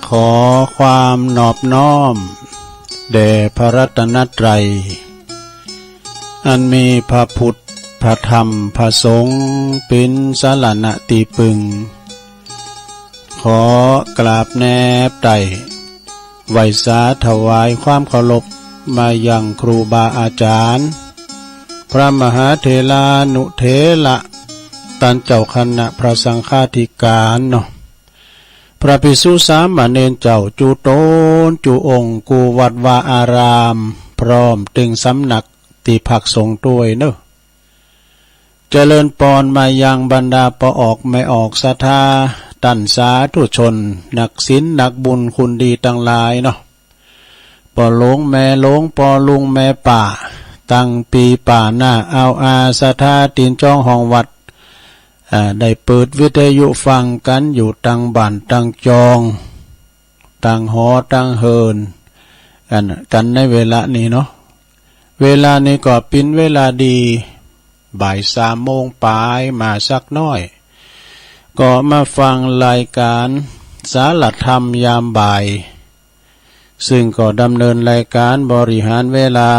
ขอความนอบน้อมแด่พระรัตนตรัยอันมีพระพุทธพระธรรมพระสงฆ์เป็นสรณะตีปึงขอกราบแนบไต่ไหวสาถวายความเคารพมายังครูบาอาจารย์พระมหาเถรานุเถระตันเจ้าคณะพระสังฆาธิการเนาะพระภิกษุสามเณรเจ้าจูโตนจูองค์กูวัดวาอารามพร้อมตึงสำนักติภักสงฆ์ด้วยเนอะเจริญปอนมายังบรรดาปออกไม่ออกศรัทธาตันสาธุชนนักศีลนักบุญคุณดีตั้งหลายเนาะปอหลงแม่หลงปอลุงแม่ป่าตั้งปีป่าหน้าเอาอาศรัทธาตีนจ้องห้องวัดได้เปิดวิทยุฟังกันอยู่ตั้งบ้านตั้งจองตั้งหอตั้งเฮินกันในเวลานี้เนาะเวลานี้ก็เป็นเวลาดีบ่าย3 โมงปลายมาสักน้อยก็มาฟังรายการสารธรรมยามบ่ายซึ่งก็ดำเนินรายการบริหารเวลา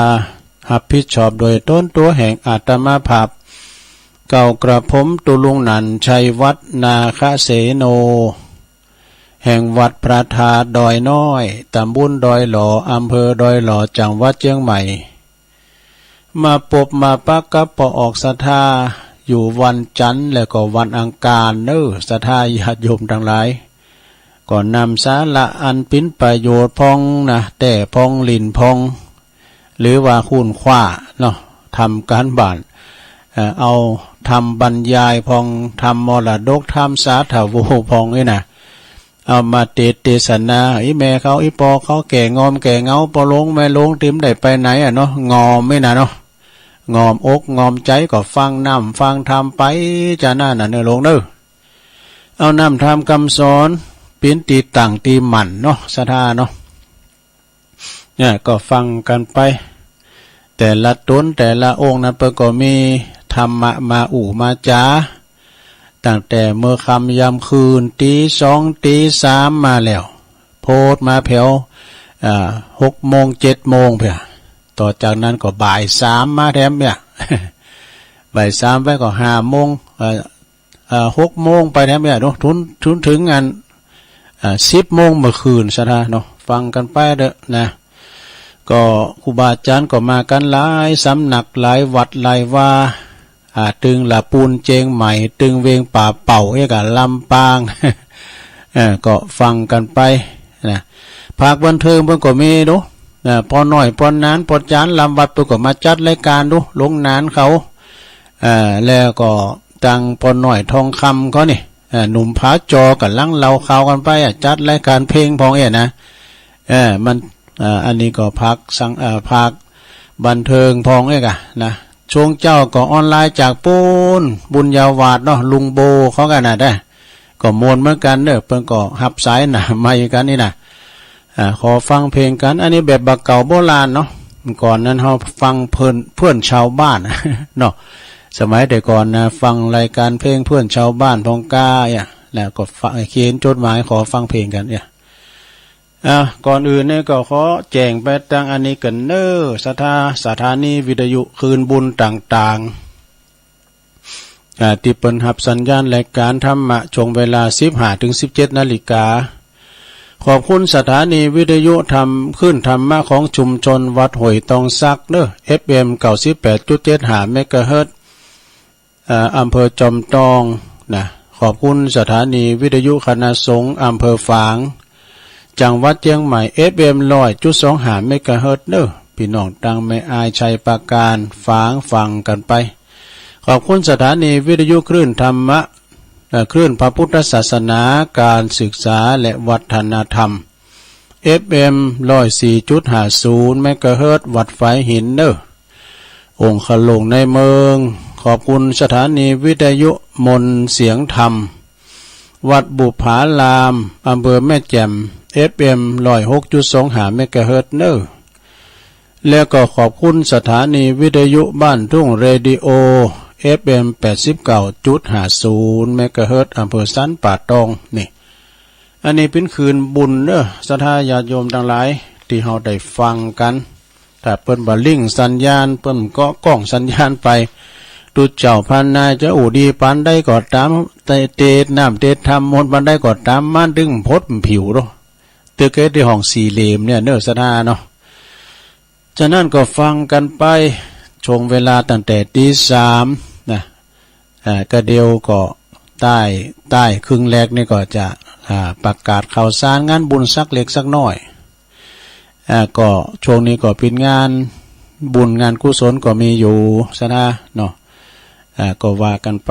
รับผิดชอบโดยต้นตัวแห่งอาตมาภาพเก่ากระผมตุลุงนันชัยวัฒนาคเสโนแห่งวัดพระธาตุดอยน้อยตำบลดอยหล่ออำเภอดอยหล่อจังหวัดเชียงใหม่มาพบมาปักกับปออกศรัทธาอยู่วันจันทร์และก็วันอังคารเนอะศรัทธาญาติโยมทั้งหลายก่อนนำสาระอันเป็นประโยชน์พองนะแต่พองลินพองหรือว่าคุณคว้าเนาะทำการบ้านเอาทำบรรยายพองทำมรดกทำสาธโวพองนี่นะเอามาเทศนาอีแม่เขาอีปอเขาแก่งอมแก่เงาปอลงแม่ลงติมได้ไปไหนเนาะงอมไม่นะเนาะงอมอกงอมใจก็ฟังน้ำฟังทำไปจะน่าหนาเนื้อลงเด้อเอาน้ำทำคำสอนเป็นตีต่างตีหมันเนาะศรัทธาเนาะเนี่ยก็ฟังกันไปแต่ละตนแต่ละองค์นั้นเปิดก็มีธรรมะมามาจ้าตั้งแต่เมื่อคำยามคืนตี2ตี3มาแล้วโพดมาแผ่ว6 โมง 7 โมงเพื่อต่อจากนั้นก็บ่าย3มาแถมเนี่ยบ่าย3ไปก็5 โมง6 โมงไปแถมเนี่ยเนาะถึงงาน10 โมงเมื่อคืนซะนะเนาะฟังกันไปเด้อนะก็ครูบาอาจารย์ก็มากันหลายสำนักหลายวัดหลายว่าตึงละปูนเจงใหม่ตึงเวียงป่าเป่าเอกลำปางก็ฟังกันไปนะภาคบันเทิงเพิ่นก็มีดูพอหน่อยพอนานพอจานลำวัดเพิ่นก็มาจัดรายการดูลงนานเขาแล้วก็ตังพอหน่อยทองคำเขานี่หนุ่มผาจอกับลังเราเขากันไปจัดรายการเพลงพองนะมันอันนี้ก็พักสังพักบันเทิงพองนะช่วงเจ้าก็ออนไลน์จากปูนบุญยาวาดเนาะลุงโบเขากันได้ก็มวนเหมือนกันเด้อเพิ่นก็หับสายนะมาอีกกันนี่นะขอฟังเพลงกันอันนี้แบบบักเก่าโบราณเนาะก่อนนั้นเฮาฟังเพื่อนชาวบ้านเนาะสมัยแต่ก่อนนะฟังรายการเพลงเพื่อนชาวบ้านพองกาแล้วก็เขียนจดหมายขอฟังเพลงกันก่อนอื่นเนี่ยก็ขอแจ้งไปทางอันนี้กันเนอสถานีวิทยุคืนบุญต่างๆที่เปิดรับสัญญาณรายการธรรมะช่วงเวลา 15-17 นาฬิกาขอบคุณสถานีวิทยุทำขึ้นธรรมะของชุมชนวัดห้วยตองซักเนอ FM 98.75 เมกะเฮิรตซ์อำเภอจอมทองนะขอบคุณสถานีวิทยุคณะสงฆ์อำเภอฝางจังหวัดเชียงใหม่ FM 100.25 เมกะเฮิรตซ์เด้อพี่น้องตังไม่อายชัยปราการฝางฟังกันไปขอบคุณสถานีวิทยุคลื่นธรรมะคลื่นพระพุทธศาสนาการศึกษาและวัฒนธรรม FM 104.50 เมกะเฮิรตซ์วัดฝายหินเด้อองค์ขลงในเมืองขอบคุณสถานีวิทยุมนเสียงธรรมวัดบุผารามอำเภอแม่แจ่ม FM 106.25 เมกะเฮิรตซ์เนอแล้วก็ขอบคุณสถานีวิทยุบ้านทุ่งเรดิโอ FM 89.50 เมกะเฮิรตซ์อำเภอสันป่าตองนี่ อันนี้เป็นคืนบุญเด้อศรัทธาญาติโยมทั้งหลายที่เฮาได้ฟังกันถ้าเปิ้นบ่ลิงสัญญาณเปิ้นก็กล้องสัญญาณไปตุเจ้าพันนายจะอูดีปานได้ก็ตามเตดน้ำเตดทำมนต์ปานได้ก็ตามมันดึงพดผิวเนาะเตือเกิดที่ห้องสี่เหลี่ยมเนี่ยเด้อศรัทธาเนาะฉะนั้นก็ฟังกันไปช่วงเวลาตั้งแต่ตีสามนะก็เดียวก็ใต้ครึ่งแรกนี่ก็จะประกาศข่าวสารงานบุญสักเล็กสักน้อยก็ช่วงนี้ก็เป็นงานบุญงานกุศลก็มีอยู่ซะนะเนาะก็ว่ากันไป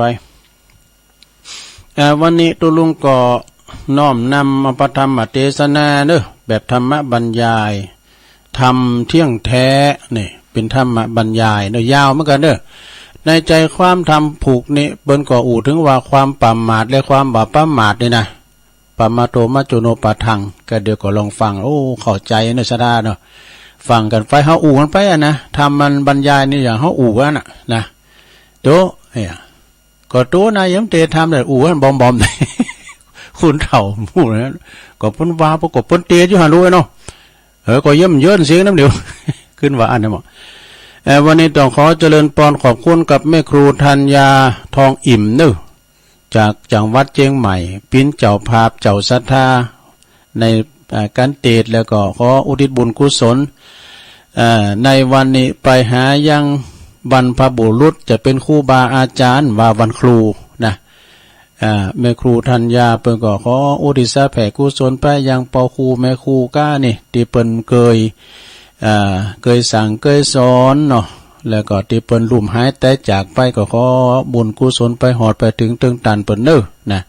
วันนี้ตุลุงก็น้อมนำมาประธรรมเทศนาเด้อแบบธรรมบรรยายธรรมเที่ยงแท้นี่เป็นธรรมบรรยายเด้อยาวเหมือนกันเด้อในใจความธรรมผูกนี่เปิ้นก็อู่ถึงว่าความประมาทและความบ่ประมาทนี่นะปมาโตมัจจุโนปะทังก็เดี๋ยวก็ลองฟังโอ้เข้าใจเนาะซะดาเนาะฟังกันไปเฮาอู่กันไปนะทำมันบรรยายนี่อย่างเฮาอู่กันนะโตเนี่ยก็โตนะยำเตทำได้อู่กันบอมๆได้คุณเฒ่าหมู่นั้นก็เพิ่นว่าประกบเพิ่นเตอยู่หั่นรู้เนาะก็เยี่ยมเยินเสียงน้ำเดียวขึ้นว่าอันนั้นบ่วันนี้ต้องขอเจริญพรขอบคุณกับแม่ครูธัญญาทองอิ่มเด้อจากจังหวัดเชียงใหม่ปิ้นเจ้าภาพเจ้าศรัทธาในการเทศแล้วก็ขออุทิศบุญกุศลในวันนี้ไปหายังบรรพบุรุษจะเป็นครูบาอาจารย์ว่าวันครูนะแม่ครูธัญญาเปิ้นก็ขออุทิศแผ่กุศลไปยังปอครูแม่ครูก้านี่ที่เปิ้นเคยสั่งเคยสอนเนาะแล้วก็ที่เปิ้นลุ่มหายแต่จากไปก็ขอบุญกุศลไปหอดไปถึงตึงตันเปิ้นเด้อนะ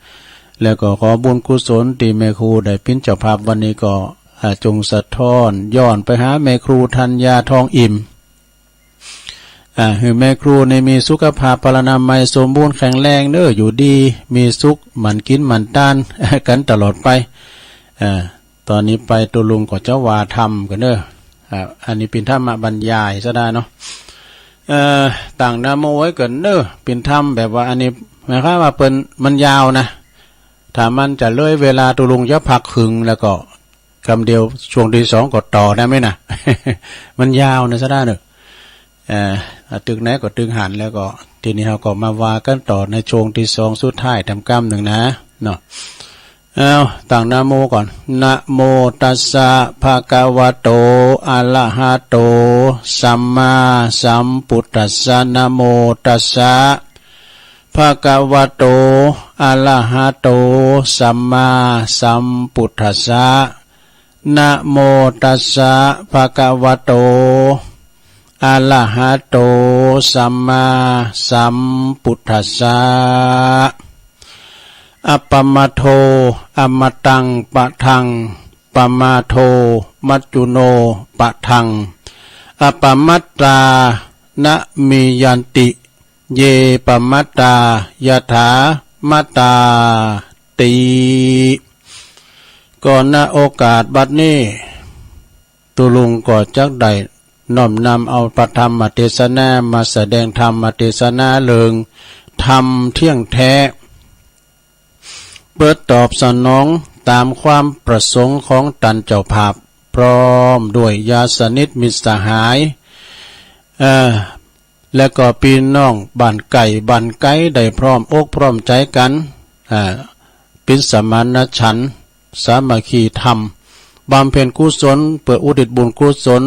แล้วก็ขอบุญกุศลที่แม่ครูได้เป็นเจ้าภาพวันนี้ก็จงสะท้อนย้อนไปหาแม่ครูธัญญาทองอิ่มให้แม่ครูในมีสุขภาพพลานามัยสมบูรณ์แข็งแรงเด้ออยู่ดีมีสุขหมั่นกินหมั่นต้านกันตลอดไปตอนนี้ไปตุลุงก็เจ้าว่าธรรมกันเด้ออันนี้เป็นธรรมบรรยายซะได้เนาะต่างนาโมไว้กันเด้อเป็นธรรมแบบว่าอันนี้หมายความว่าเปิ้นมันยาวนะถ้ามันจะเลยเวลาตุลุงจะพักครึ่งแล้วก็คำเดียวช่วงที่สองก็ต่อได้ไหมนะ มันยาวนะซะได้เนอะตึกไหนก็ตึกหันแล้วก็ทีนี้เราก็มาว่ากันต่อในช่วงที่สองสุดท้ายทำกรรมหนึ่งนะเนาะต่างนะโมก่อนนะโมตัสสะภะคะวะโตอะระหะโตสัมมาสัมพุทธัสสะนะโมตัสสะภะคะวะโตอะระหะโตสัมมาสัมพุทธัสสะนะโมตัสสะภะคะวะโตอะระหะโตสัมมาสัมพุทธัสสะอัปปมาโทอมตังปะทังปมาโทมัจจุโนปะทังอัปปมัตตานะมียันติเยปมัตตายถามัตตาติก่อนณโอกาสบัดนี้ตุลุงก็จักได้น้อมนำเอาพระธรรมเทศนามาแสดงธรรมเทศนาเลิงธรรมเที่ยงแท้เปิดตอบสนองตามความประสงค์ของตันเจ้าภาพพร้อมด้วยญาติสนิทมิตรสหายและก็พี่น้องบ้านไก่บ้านไก่ได้พร้อมอกพร้อมใจกันเป็นสมานฉันท์สามัคคีธรรมบำเพ็ญกุศลเพื่ออุทิศบุญกุศล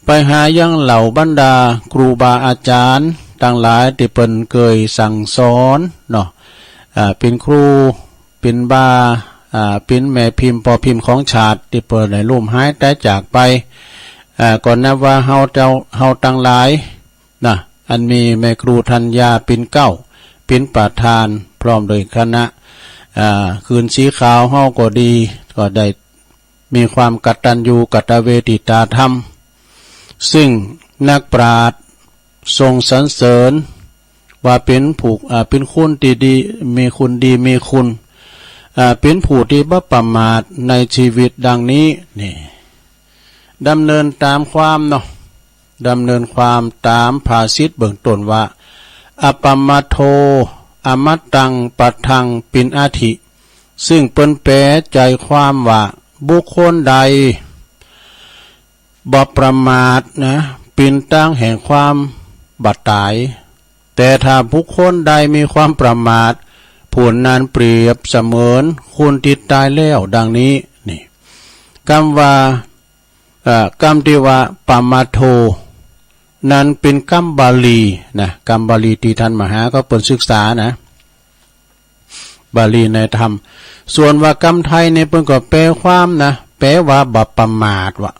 ไปหายังเหล่าบรรดาครูบาอาจารย์ต่างหลายที่เปิ้นเคยสั่งสอนเนาะเป็นครูเป็นบาเป็นแม่พิมพ์พอพิมพ์ของชาติที่เปิ้นได้ล่มหายแต่จากไปก่อนนับว่าเฮาต่างหลายนะอันมีแม่ครูธัญญาเป็นเก้าเป็นประธานพร้อมโดยคณะคืนสีขาวเฮาก็ดีก็ได้มีความกตัญญูกตเวทิตาธรรมซึ่งนักปราชญ์ทรงสรรเสริญว่าเป็นเป็นคุณดีมีคุณดีมีคุณเป็นผู้ที่บ่ประมาทในชีวิตดังนี้นี่ดำเนินตามความเนาะดำเนินความตามภาษิตเบื้องต้นว่าอัปปมาโทอมตังปัทังปินอาทิ ซึ่งเปิ้นแปลใจความว่าบุคคลใดบ่ประมาทนะเป็นตั้งแห่งความบัดตายแต่ถ้าบุคคลใดมีความประมาทผลนั้นเปรียบเสมือนคนที่ตายแล้วดังนี้นี่คำว่ากรรมที่ว่าปามาโทนั้นเป็นคำบาลีนะคำบาลีที่ท่านมหาก็เปิดศึกษานะบาลีในธรรมส่วนว่ากรรมไทยในเพิ่นก็แปลความนะแปลว่าบ่ประมาทว่า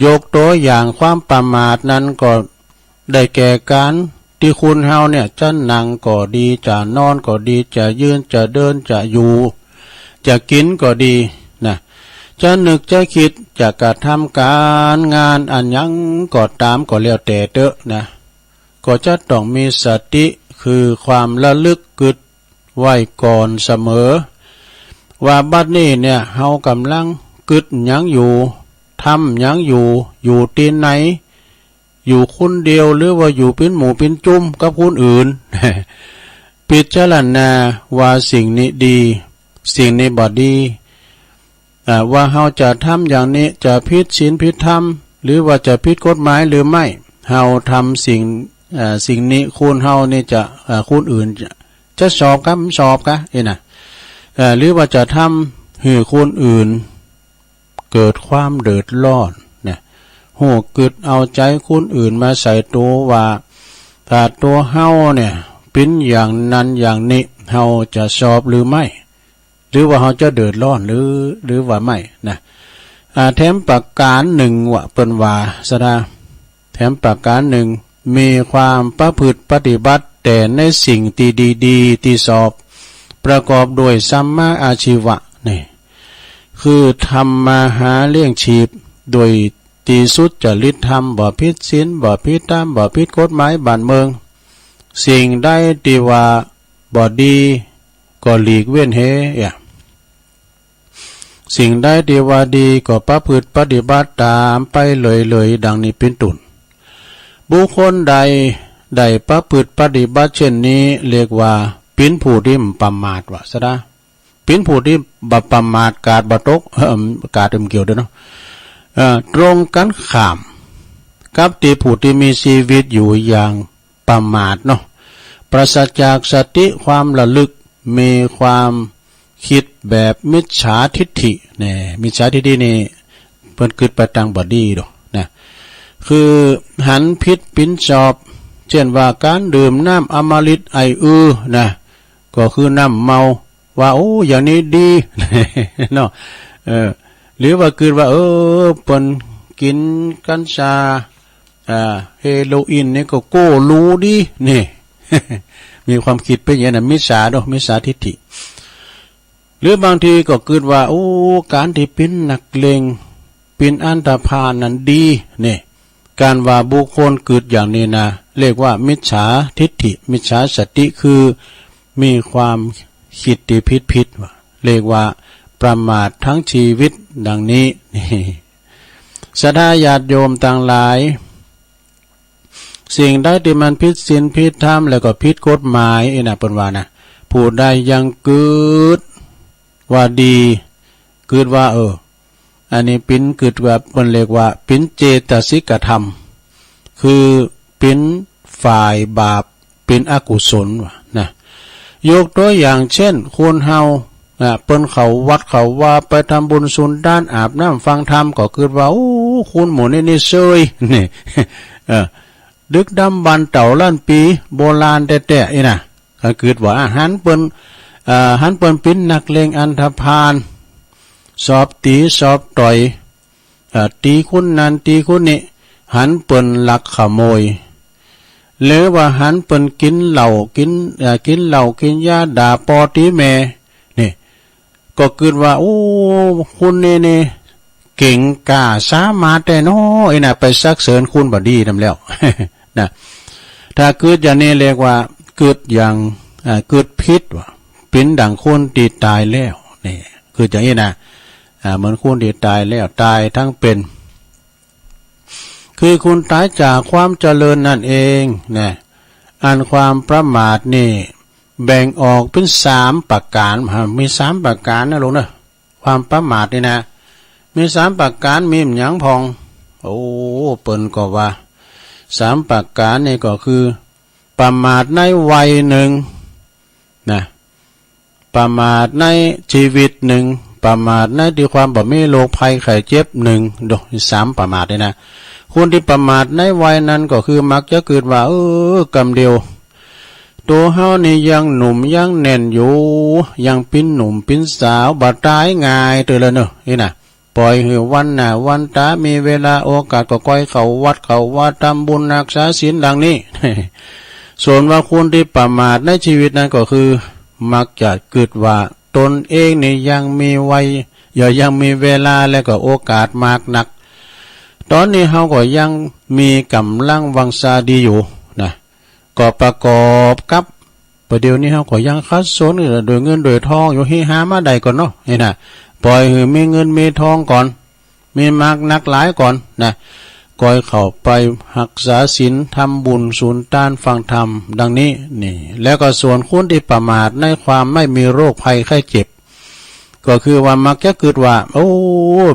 ยกตัวอย่างความประมาทนั้นก็ได้แก่การที่คุณเฮาเนี่ยจะนั่งก็ดีจะนอนก็ดีจะยืนจะเดินจะอยู่จะกินก็ดีนะจะนึกจะคิดจะกระทำการงานอันยังก็ตามก็แล้วแต่เถอะนะก็จะต้องมีสติคือความระลึกกึดไว้ก่อนเสมอว่าบัดนี้เนี่ยเฮากำลังกึดหยังอยู่ทำหยังอยู่ที่ไหนอยู่คนเดียวหรือว่าอยู่เป็นหมู่เป็นจุ้มกับคนอื่น พิจารณาว่าสิ่งนี้ดีสิ่งนี้บ่ดีว่าเฮาจะทำอย่างนี้จะผิดศีลผิดธรรมหรือว่าจะผิดกฎหมายหรือไม่เฮาทำสิ่งนี้คุณเฮานี่จะคุณอื่นจะสอบครับสอบกะนี่นะหรือว่าจะทำให้คนอื่นเกิดความเดือดร้อนเนี่ยโหกึดเอาใจคนอื่นมาใส่ตัวว่าถ้าตัวเฮาเนี่ยเป็นอย่างนั้นอย่างนี้เฮาจะสอบหรือไม่หรือว่าเฮาจะเดือดร้อนหรือว่าไม่นะแถมประการหนึ่งว่าเปิ้นว่าสดาแถมประการหนึ่งมีความประพฤติปฏิบัติแต่ในสิ่งที่ดีๆที่สอบประกอบด้วยสัมมาอาชีวะนี่คือทำมาหาเลี้ยงชีพโดยตีสุดจริตธรรมบ่ผิดศีลบ่ผิดธรรมบ่ผิดกฎหมายบ้านเมืองสิ่งใดที่ว่าบ่ดีก็หลีกเว้นเหี้ยสิ่งใดที่ว่าดีก็ประพฤติปฏิบัติตามไปเลยดังนี้เป็นต้นบุคคลใดได้ประพฤติปฏิบัติเช่นนี้เรียกว่าเป็นผู้ที่ประมาทว่าซะนะเป็นผู้ที่บ่ประมาทกาดบ่ตกกาดเกี่ยวด้วยเนาะตรงกันข้ามกับที่ผู้ที่มีชีวิตอยู่อย่างประมาทเนาะปราศจากสติความระลึกมีความคิดแบบมิจฉาทิฏฐิเนี่ยมิจฉาทิฏฐินี่เพิ่นคิดไปทางบ่ดีดอกนะคือหันผิดปินชอบเช่นว่าการดื่มน้ำอมฤตไอนะก็คือน้ำเมาว่าโอ้อย่างนี้ดีเนาะหรือว่าคิดว่าเปิ้นกินกัญชาเฮโรอีนนี่ก็โก้รู้ดีนี่ มีความคิดเป็นอย่างนั้นมิจฉาดอกมิจฉาทิฏฐิหรือบางทีก็คิดว่าโอ้การที่เป็นนักเลงเป็นอันธพาลนั้นดีนี่การว่าบุคคลเกิดอย่างนี้นะเรียกว่ามิจฉาทิฏฐิมิจฉาสติคือมีความคิดที่ผิดว่าเรียกว่าประมาททั้งชีวิตดังนี้นี่ศรัทธาญาติโยมต่างหลายสิ่งใดที่มันผิดศีลผิดธรรมแล้วก็ผิดกฎหมายนะเปิ้นว่านะผู้ใดยังเกิดว่าดีเกิดว่าอันนี้เป็นเกิดว่าเปิ้นเรียกว่าเป็นเจตสิกธรรมคือเป็นฝ่ายบาปเป็นอกุศลว่ะนะยกตัวอย่างเช่นคนเฮาเปิ้นเขาวัดเขาว่าไปทำบุญสุนด้านอาบน้ำฟังธรรมก็คิดว่าโอ้คุณหมูนี่เซยนี่ดึกดำบรรเต่าล้านปีโบราณแต่ๆนี่นะก็คิดว่าหันเปิ้นเป็นนักเลงอันธพาลสอบตีสอบต่อยตีคุณนั้นตีคุณนี่หันเปิ้นลักขโมยหรือว่าหันเปิ้นกินเหล้ากินยาด่าปอตีแม่นี่ก็คิดว่าโอ้คุณนี่เก่งกล้าสามารถแต่น้อยนะไปซักเสริญคุณบ่ดีนำแล้ว นะถ้าเกิดอย่างนี้เรียกว่าเกิดอย่างเกิดพิษว่ะเป็นดังคนที่ตายแล้วนี่คืออย่างนี้นะเหมือนคนที่ตายแล้วตายทั้งเป็นคือคุณตายจากความเจริญนั่นเองนะอันความประมาทนี่ แบ่งออกเป็น3ประการมี3ประการนะลุงนะความประมาทนี่นะมี3ประการมีหยังพองโอ้เปิ้นก็ว่า3ประการนี่ก็คือประมาทในวัยหนึ่งนะประมาทในชีวิตหนึ่งประมาทในที่ความบ่มีโรคภัยไข้เจ็บหนึ่งดู3ประมาทนี่นะคนที่ประมาทในวัยนั้นก็คือมักจะเกิดว่ากำเดียวตัวเฮานี่ยังหนุ่มยังแน่นอยู่ยังปิ้นหนุ่มปิ้นสาวบ่ตายง่ายเตอละเนอะนี่นะปล่อยให้วันหน้าวันตามีเวลาโอกาสก็ก้อยเข้าวัดเข้าว่าทำบุญรักษาศีลดังนี้ ส่วนว่าคนที่ประมาทในชีวิตนั้นก็คือมักจะเกิดว่าตนเองนี่ยังมีวัยยังมีเวลาและก็โอกาสมากนักตอนนี้เฮาก็ยังมีกำลังวังชาดีอยู่นะก็ประกอบกับประเดี๋ยวนี้เฮาก็ยังคัดสนโดยเงินโดยทองอยู่ให้หามาได้ก่อนเนาะนี่นะปล่อยให้มีเงินมีทองก่อนมีมากนักหลายก่อนนะก่อยเข้าไปรักษาศีลทำบุญศูนย์ต้านฟังธรรมดังนี้นี่แล้วก็ส่วนคนที่ประมาทในความไม่มีโรคภัยไข้เจ็บก็คือว่ามักจะเกิดว่าโอ้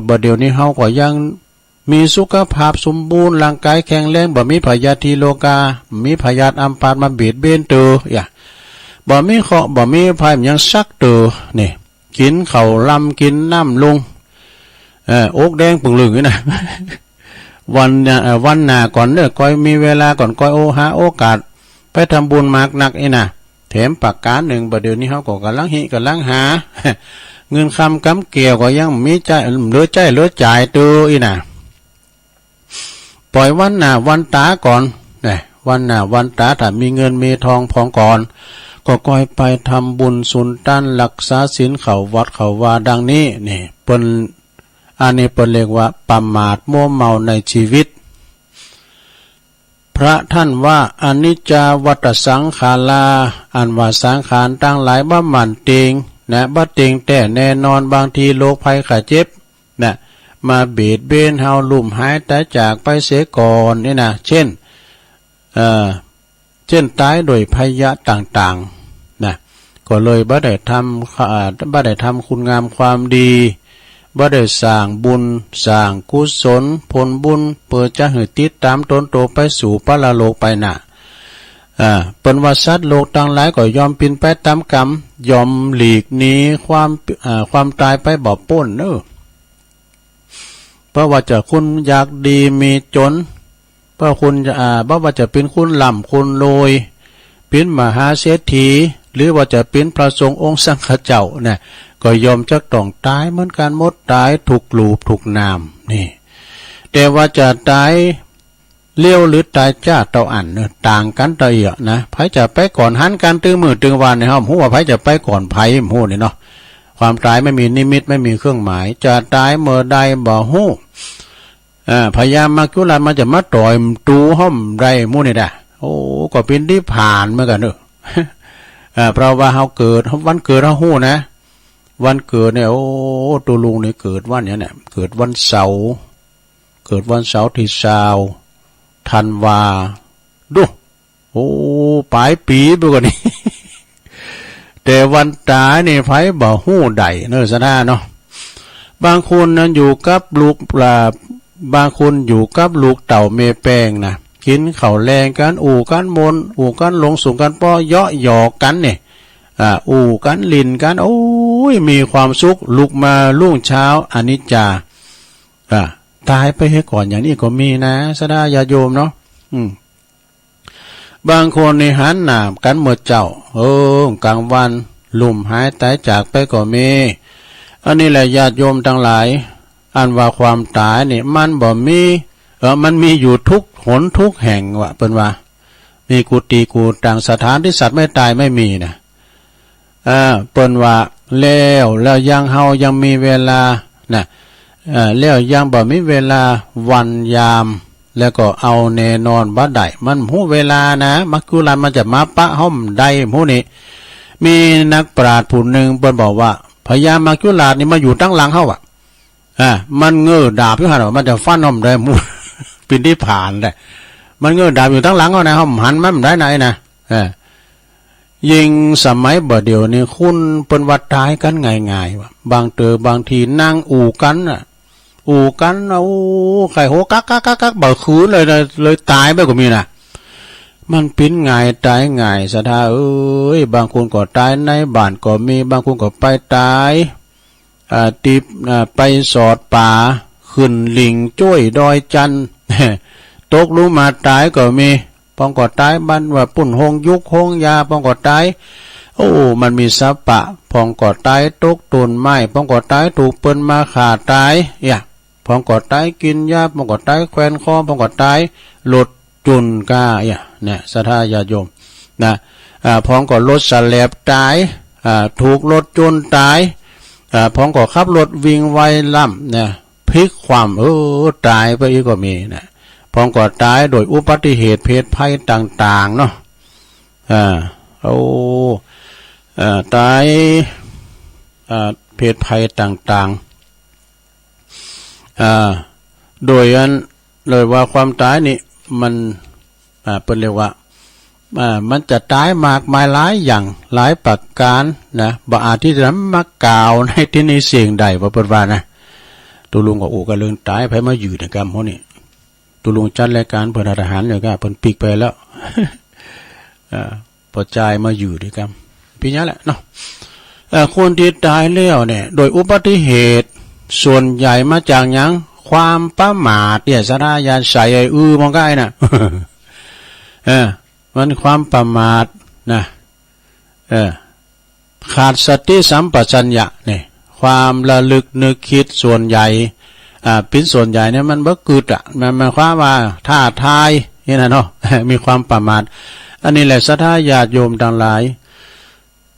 บัดเดี๋ยวนี้เฮาก็ยังมีสุขภาพสมบูรณ์ร่างกายแข็งแรงบ่มีพยาธิโลกามีพยาธิอัมพาตมาเบียดเบียนเตออย่าบ่มีเคราะห์บ่มีภัยยังซักเตอนี่กินข้าวลำกินน้ำลงอกแดงปึงลึงนี่นะวันหน้าก่อนเด้อก้อยมีเวลาก่อนก้อยหาโอกาสไปทำบุญมากนักนี่นะแถมประการหนึ่งบัดเดี๋ยวนี้เฮาก็กำลังหาเงินคำกำเกี่ยวก็ยังมีใจเหลือจ่ายเตออีน่ะปล่อยวันหน้าวันตาก่อนเนี่ยวันหน้าวันตาถ้ามีเงินมีทองพองก่อนก็ก้อยไปทำบุญสุนตันรักษาศีลเข้าวัดเข้าวาดังนี้นี่เปิ้นอันนี้เปิ้นเรียกว่าประมาทมัวเมาในชีวิตพระท่านว่าอนิจจาวัฏสังขาราอันว่าสังขารตั้งหลายบ่มันเต็งนะบ่เต็งแต่แน่นอนบางทีโรคภัยไข้เจ็บนะมาเบียดเบียนเฮาลุ่มหายแต่จากไปเสียก่อนนี่นะเช่นตายโดยพยะต่างๆนะก็เลยบ่ได้ทำคุณงามความดีบ่ได้สร้างบุญสร้างกุศลผลบุญเพื่อจะให้ติดตามตนโตไปสู่ปรโลกไปน่ะเปิ้นว่าสัตว์โลกต่างหลายก็ยอมปินไปตามกรรมยอมหลีกหนีความตายไปบ่พ้นเด้อเพราะว่าจะคุณอยากดีมีจนเพราะคุณบ่ว่าจะเป็นคุณล่ำคุณรวยเป็นมหาเศรษฐีหรือว่าจะเป็นพระสงฆ์องค์สังฆเจ้าเนี่ยก็ยอมจะต้องตายเหมือนกันหมดตายถูกลูบถูกนามนี่แต่ว่าจะตายเลี้ยวหรือตายจ้าเต่าอันเนี่ยต่างกันตะเอียนะไผจะไปก่อนหันกันตื้อมือตื้อวันในห้องหัวไผจะไปก่อนไผหูนี่เนาะความตายไม่มีนิมิตไม่มีเครื่องหมายจะตายเมื่อใดบ่ฮู้พยายามมากุลามันจะมาต่อยตูห้อมไรมูนี่ได้โอ้ก็เป็นที่ผ่านเหมือนกันเนอะเพราะว่าเฮาเกิดวันเกิดเฮาฮู้นะวันเกิดเนี่ยโอ้ตัวลุงนี่เกิดวันเนี่ยเกิดวันเสาร์ที่20ธันวาดูโอ้ปลายปีไปกว่านี้ แต่วันตายนี่ไผบ่ฮู้ใดเนอะซะนะเนาะบางคนนั้นอยู่กับลูกปลาบางคนอยู่กับลูกเต่าเมแป้งนะกินข้าวแรงกันอู่กันมนอู่กันลงสูงกันป้อเยาะหยอกกันเนี่ยอู่กันลินกันโอ้ยมีความสุขลุกมาลุ่งเช้าอนิจจาตายไปให้ก่อนอย่างนี้ก็มีนะสดาญาโยมเนาะบางคนในหันหนามกันเมื่อเจ้ากลางวันลุ่มหายตายจากไปก็มีอันนี้แหละญาติโยมทั้งหลายอันว่าความตายนี่มันบ่มีมันมีอยู่ทุกหนทุกแห่งวะเป็นว่ามีกุฏิกูต่างสถานที่สัตว์ไม่ตายไม่มีนะเปิ้นว่าแล้วยังเฮายังมีเวลานะแล้วยังบ่มีเวลาวันยามแล้วก็เอาแน่นอนบ่ได้มันหูเวลานะมักกุลันมันจะมาปะห้อมได้หูนี่มีนักปราชญ์ผู้หนึ่งเปิ้นบอกว่าพญามักกุลาดนี่มาอยู่ตั้งหลังเฮามันเงื้อดาบอยู่หั่นมันจะฟันห้อมได้หมู่ เป็นที่ผ่านได้มันเงื้อดาบอยู่ตั้งหลังเฮานะห้อมหันมันได้ไหนนะ ยิงสมัยบ่เดียวนี่คุณเปิ้นวัดตายกันง่ายๆว่ะบางบางทีนั่งอู่กันน่ะอู่กันโอ้ไข่โหกักบ่คืนเลยตายไปก็มีน่ะมันปิ้นง่ายตายง่ายสะทาเอ้ยบางคนก็ตายในบ้านก็มีบางคนก็ไปตายติบไปสอดป่าขึ้นลิงจ้วยดอยจันตกลุมาตายก็มีปองก็ตายบ้านว่าปุ่นหงยุกหงยาปองก็ตายโอ้มันมีสัพปะพองก็ตายตกต้นไม้ปองก็ตายถูกเปิ้นมาขาตายพองก็ตายกินยาปองก็ตายแควนคอปองก็ตายหลดจุนกาเนี่ยศรัทธาญาติโยมนะพองก็รถสแลบตายถูกรถจนตายพองก็ขับรถวิ่งไวล่ำเนี่ยพลิกความตายไปอีกก็มีนะพองก็ตายโดยอุบัติเหตุเพศภัยต่างๆเนาะตายเพศภัยต่างๆโดยอันเลยว่าความตายนี่มันเป็นเรียกว่ามันจะตายมากมายหลายอย่างหลายประการนะบ่อาจที่จะมากล่าวในที่นี้เสียงใดว่าเปิดว่านะตุลุงก็กันเรื่องตายไปมาอยู่ในกรรมเขานี่ตุลุงจัดรายการเปิดอาหารเลยก็เปิดปีกไปแล้วพอใจมาอยู่ในกรรมพี่นี้แหละเนาะคนที่ตายแล้วเนี่ยโดยอุบัติเหตุส่วนใหญ่มาจากหยังความประมาทเนี่ยสัทธาญาณใส่มองใกล้น่ะมันความประมาทนะขาดสติสัมปชัญญะเนี่ยความระลึกนึกคิดส่วนใหญ่เป็นส่วนใหญ่เนี่ยมันบ่กึดมันหมายความว่าท่าทายนี่นะเนาะมีความประมาทอันนี้แหละสัทธาญาติโยมทั้งหลาย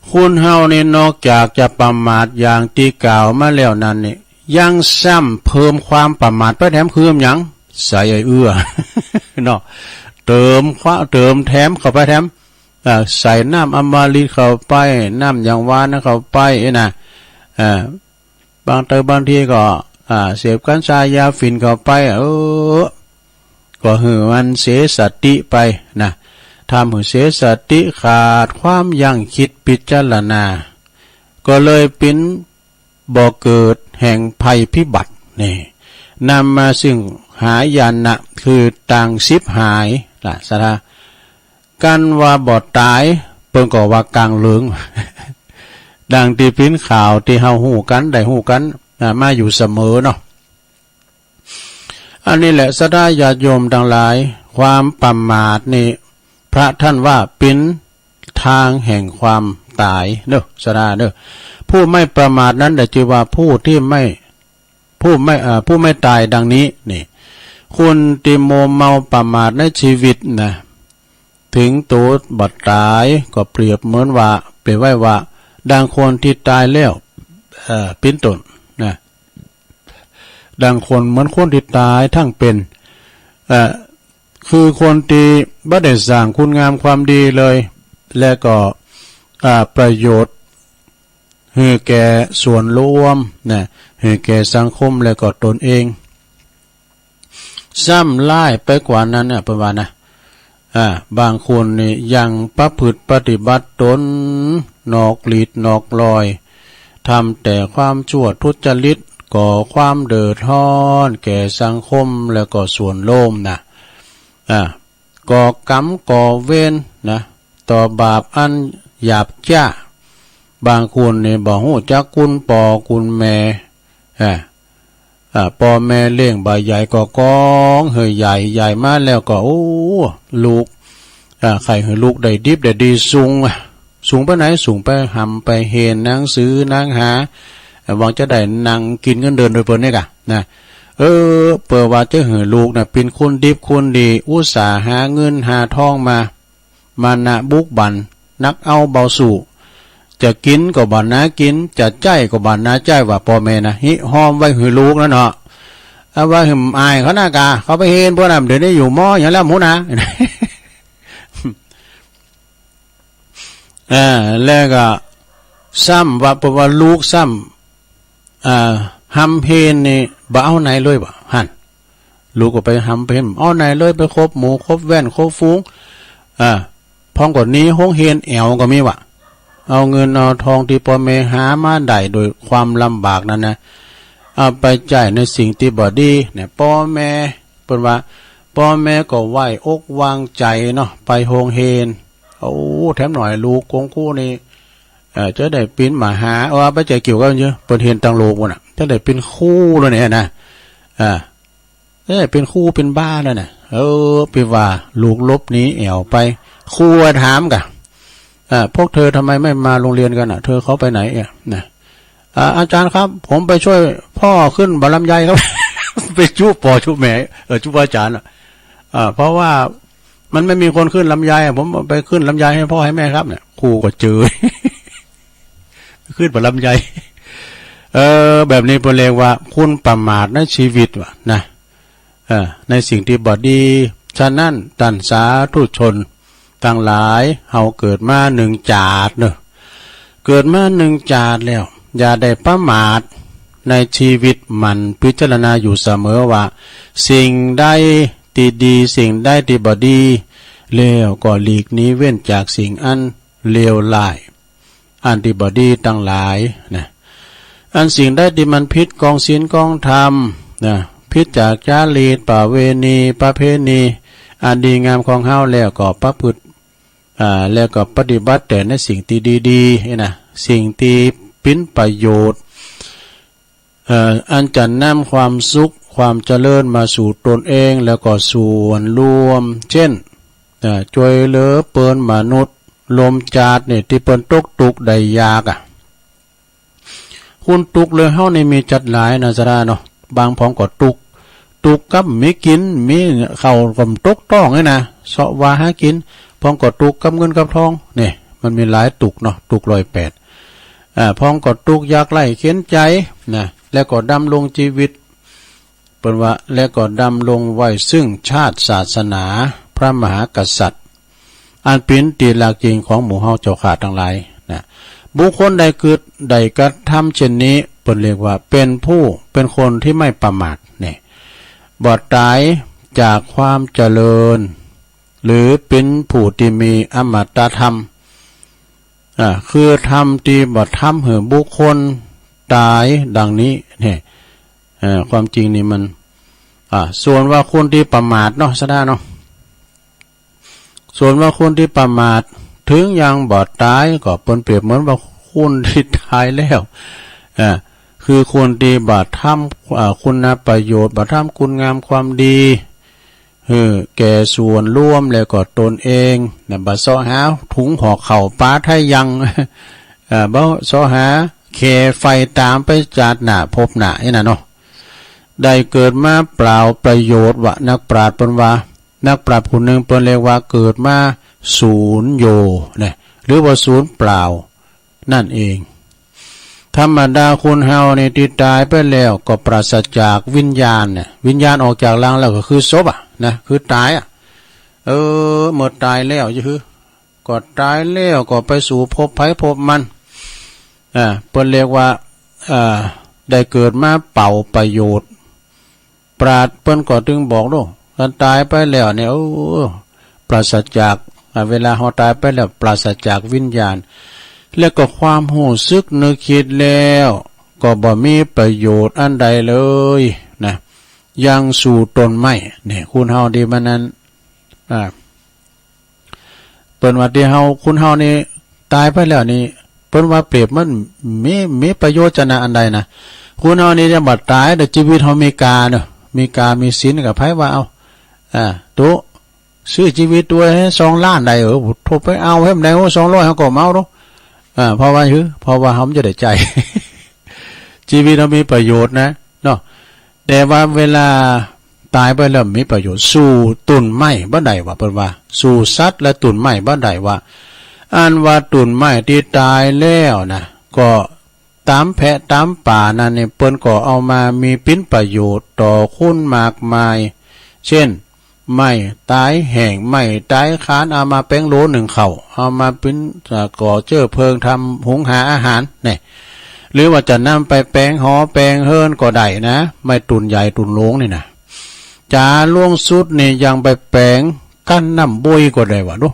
คุณเฮานี่นอกจากจะประมาทอย่างที่กล่าวมาแล้วนั้นนี่ยังซ้ำเพิ่มความประมาทไปแถมคือหยังใส่เนาะเติมแถมเข้าไปแถมใส่น้ำอมฤตเข้าไปน้ำอย่างหวานเข้าไปนะบางทีก็เสพกัญชายาฝิ่นเข้าไปก็หือมันเสียสติไปนะทำให้เสียสติขาดความยั้งคิดพิจารณาก็เลยเป็นบ่อเกิดแห่งภัยพิบัตินี่นำมาซึ่งหายนะคือต่างสิบหายล่ะสะทากันว่าบ่ตายเพิ่นก็ว่ากลางเหลือง ดังที่ปิ้นข่าวที่เฮาฮู้กันได้ฮู้กันมาอยู่เสมอเนาะอันนี้แหละสัทธาญาติโยมทั้งหลายความประมาทนี่พระท่านว่าเป็นทางแห่งความตายเด้อสัทธาเด้อผู้ไม่ประมาทนั้นได้ชื่อว่าผู้ไม่ตายดังนี้นี่คุณติโมเมาประมาทในชีวิตนะถึงตัวบัดตายก็เปรียบเหมือนว่าเป็นไว้ว่าดังคนที่ตายแล้วเป็นต้นนะดังคนเหมือนคนที่ตายทั้งเป็นคือคนที่บ่ได้สร้างคุณงามความดีเลยและก็ประโยชน์ให้แก่ส่วนรวมนะให้แก่สังคมและก็ตนเองซ้ำร้ายไปกว่านั้นเนี่ยประมาณนะบางคนนี่ยังประพฤติปฏิบัติตนนอกหลีดนอกลอยทำแต่ความชั่วทุจริตก่อความเดือดร้อนแก่สังคมแล้วก็ส่วนรวมนะก่อกรรมก่อเวรนะต่อบาปอันหยาบช้าบางคนนี่บ่ฮู้จักคุณพ่อคุณแม่พ่อแม่เลี้ยงบ่ใหญ่ก็กองเฮยใหญ่มาแล้วก็ลูกใครให้ลูกได้ดิบได้ดีสูงไปไหนสูงไปหำไปเห็นหนังสือนั่งหาหวังจะได้นั่งกินเงินเดือนโดยเพิ่นนี่กะนะเปิดว่าจะให้ลูกน่ะเป็นคนดิบคนดีอุตส่าห์หาเงินหาทองมานะบุกบันนักเอาเบาสู่จะกินก็บ่นากินจะใจก็บ่นาใจว่าพ่อแม่นะหิหอมไว้ให้ลูกแล้วเนาะเอาไว้หึมอายเขาหน้ากาเขาไปเห็นพวกนั้นเดี๋ยวนี้อยู่มออย่างแล้วหมูนะแล้วก็ซ้ำว่าเพราะว่าลูกซ้ำหำเพนนี่บ่เอาไหนเลยบ่หั่นลูกก็ไปหำเพนเอาไหนเลยไปคบหมูคบแว่นคบฟุ้ง พ้องกว่านี้ห้องเฮียนแอวก็มีวะเอาเงินเอาทองที่พ่อแม่หามาได้โดยความลำบากนั้นนะเอาไปจ่ายในสิ่งที่บ่ดีเนี่ยพ่อแม่เปิ้นว่าพ่อแม่ก็ไหวอกวางใจเนาะไปโฮงเฮนโอ้แถมหน่อยลูกกงคู่นี่จะได้ปิ้นมาหาว่าไปใจเกี่ยวกันเยอะเปิ้นเห็นตังโลกน่ะจะได้เป็นคู่แล้วเนี่ยนะเป็นคู่เป็นบ้าแล้วน่ะไปว่าลูกลบนี้แอวไปครูถามกะพวกเธอทำไมไม่มาโรงเรียนกันเธอเขาไปไหนนะอาจารย์ครับผมไปช่วยพ่อขึ้นบารลำไยครับ ไปจู้ปอจู้แม่จู้อาจารย์เพราะว่ามันไม่มีคนขึ้นลำไยผมไปขึ้นลำไยให้พ่อให้แม่ครับเนี่ยครูก็เจอ ขึ้นบารลำไยแบบนี้เป็นเรียกว่าคุณประมาทในชีวิตว่ะนะในสิ่งที่บอดีฉะนั้นตันสาธุชนต่างหลายเฮาเกิดมาหนึ่งจาดเนอะเกิดมาหนึ่งจาดแล้วอย่าได้ประมาทในชีวิตมันพิจารณาอยู่เสมอว่าสิ่งใดที่ดีสิ่งใดที่บอดีแล้วก็หลีกนี้เว้นจากสิ่งอันเลวร้ายอันที่บอดีต่างหลายนะอันสิ่งใดที่มันพิษกองศีลกองธรรมนะพิษจากจารีตประเวณีประเพณีอันดีงามของเฮาแล้วก็ประพฤติแล้วก็ปฏิบัติแต่ในสิ่งที่ดีๆนะสิ่งที่เป็นประโยชน์อันจะนำความสุขความเจริญมาสู่ตนเองแล้วก็ส่วนรวมเช่นช่วยเหลือเปิ้นมนุษย์ลมจาดเนี่ยที่เปิ้นตกตุกได้ยากคุณตุกเลยเฮานี่มีจัดหลายนะซะดาเนาะบางพร้อมก็ตุกกับมีกินมีเข้าวกับตกต้องนี่นะเสาะว่าหากินพร้อมก็ตุกกับเงินกับทองนี่มันมีหลายตุกเนาะตุก108พร้อมก็ตุกอยากไล่เข็นใจนะแล้วก็ดำรงชีวิตเปิ้นว่าแล้วก็ดำรงไว้ซึ่งชาติศาสนาพระมหากษัตริย์อันเป็นตีหลักจริงของหมู่เฮาเจ้าข้าทั้งหลายนะบุคคลใดเกิดใดกระทำเช่นนี้เปิ้นเรียกว่าเป็นคนที่ไม่ประมาทนี่บอดตายจากความเจริญหรือเป็นผู้ที่มีอมตะธรรมคือธรรมที่บอดทำให้บุคคลตายดังนี้เนี่ยความจริงนี่มันส่วนว่าคนที่ประมาทเนาะซะได้เนาะส่วนว่าคนที่ประมาทถึงยังบอดตายก็เปรียบเหมือนว่าคนที่ตายแล้วคือคนที่บาดทำคุณประโยชน์บาดทำคุณงามความดีแก่ส่วนร่วมแล้วก็ตนเองนะบาซ้อหาถุงห่อเข่าป้าไทยยังบ่ซ้อหาแค่ไฟตามไปจาดหน้าพบหน้านี่นะเนาะได้เกิดมาเปล่าประโยชน์วะนักปราชญ์เปิ้นว่านักปราชญ์ผู้หนึ่งเปิ้นเรียกว่าเกิดมาศูนย์โยเนี่ยหรือว่าศูนย์เปล่านั่นเองธรรมดาคนเฮาเนี่ยที่ตายไปแล้วก็ปราศจากวิญญาณเนี่ยวิญญาณออกจากร่างแล้วก็คือศพนะคือตายหมดตายแล้วคือก็ตายแล้วก็ไปสู่ภพภัยภพมันเปิ้นเรียกว่าได้เกิดมาเป่าประโยชน์ปราชญ์เปิ้นก็ถึงบอกด้วยการตายไปแล้วเนี่ยปราศจากเวลาเฮาตายไปแล้วปราศจากวิญญาณแล้วก็ความหูซึกนึกคิดแล้วก็บ่มีประโยชน์อันใดเลยนะยังสู่ตนไม่เนี่ยคุณเฮาดีมันนั้นเปิ้นว่าที่เฮาคุณเฮานี่ตายไปแล้วนี่เปิ้นว่าเปรียบมันมีประโยชน์จะนะอันใดนะคุณเฮานี่จะบัดตายแต่ชีวิตเฮามีกาเนาะมีกามีศีลกับไผว่าเอาตัวซื้อชีวิตตัวให้2 ล้านได้โทรไปเอาให้มันได้200เฮาก็เมาเนาะเพราะว่าเฮาจะได้ใจ ชีวิตเรามีประโยชน์นะเนาะแต่ว่าเวลาตายไปแล้วมีประโยชน์สู่ตุ่นไม้บ่ได้ว่าเพิ่นว่าสู่สัตว์และตุ่นไม้บ่ได้ว่าอันว่าตุ่นไม้ที่ตายแล้วนะก็ตามแพะตามป่านั่นเนี่ยเพิ่นก็เอามามีเป็นประโยชน์ต่อคนมากมายเช่นไม้ตายแห้งไม้ตายคานเอามาแป้งโล1เข้าเอามาเป็นก่อเชื้อเพลิงทำหุงหาอาหารเนี่ยหรือว่าจะนำไปแปลงหอแปลงเฮิรนก็ได้นะไม่ตุนใหญ่ตุนโลงนี่นะจาล่วงสุดนี่ยังไปแปลง กันน้ำบวยก็ได้วะดู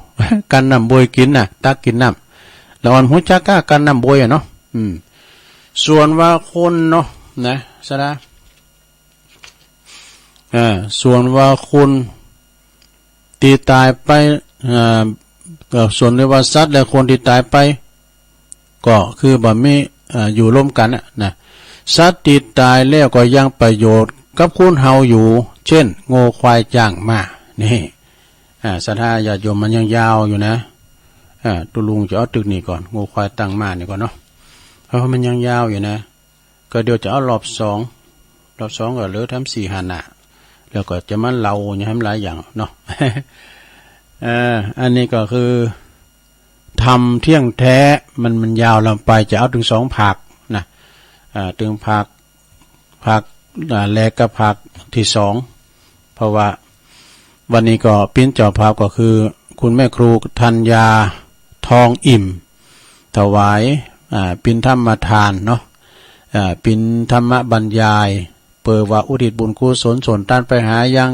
กันน้ำบวยกินน่ะตักกินน้ำแล้วอันหัวจักก้ากันน้ำบวยอ่ะเนาะส่วนว่าคนเนาะนะสะนะส่วนว่าคนตีตายไปส่วนในว่าสัตว์และคนที่ตายไปก็คือบ่มีอยู่ร่วมกันนะสัตว์ที่ตายแล้วก็ยังประโยชน์กับคุณเฮาอยู่เช่นโง่ควายจ้างมานี่ศรัทธาญาติโยมมันยังยาวอยู่นะตุลุงจะเอาตึกนี่ก่อนโง่ควายตั้งมานี่ก่อนเนาะเพราะมันยังยาวอยู่นะก็เดี๋ยวจะเอารอบสองก็เหลือทำ4 หันแล้วก็จะมาเล่าอย่างให้หลายอย่างเนาะ อันนี้ก็คือทำเที่ยงแท้มันยาวลงไปจะเอาถึง2 ภาคนะถึงภาคแรกกับภาคที่2เพราะว่าวันนี้ก็ปิ้นเจ้าภาพก็คือคุณแม่ครูธัญญาทองอิ่มถวายปิ้นธรรมทานเนาะปิ้นธรรมบรรยายเปิดว่าอุทิศบุญกุศลส่วนต้านไปหายัง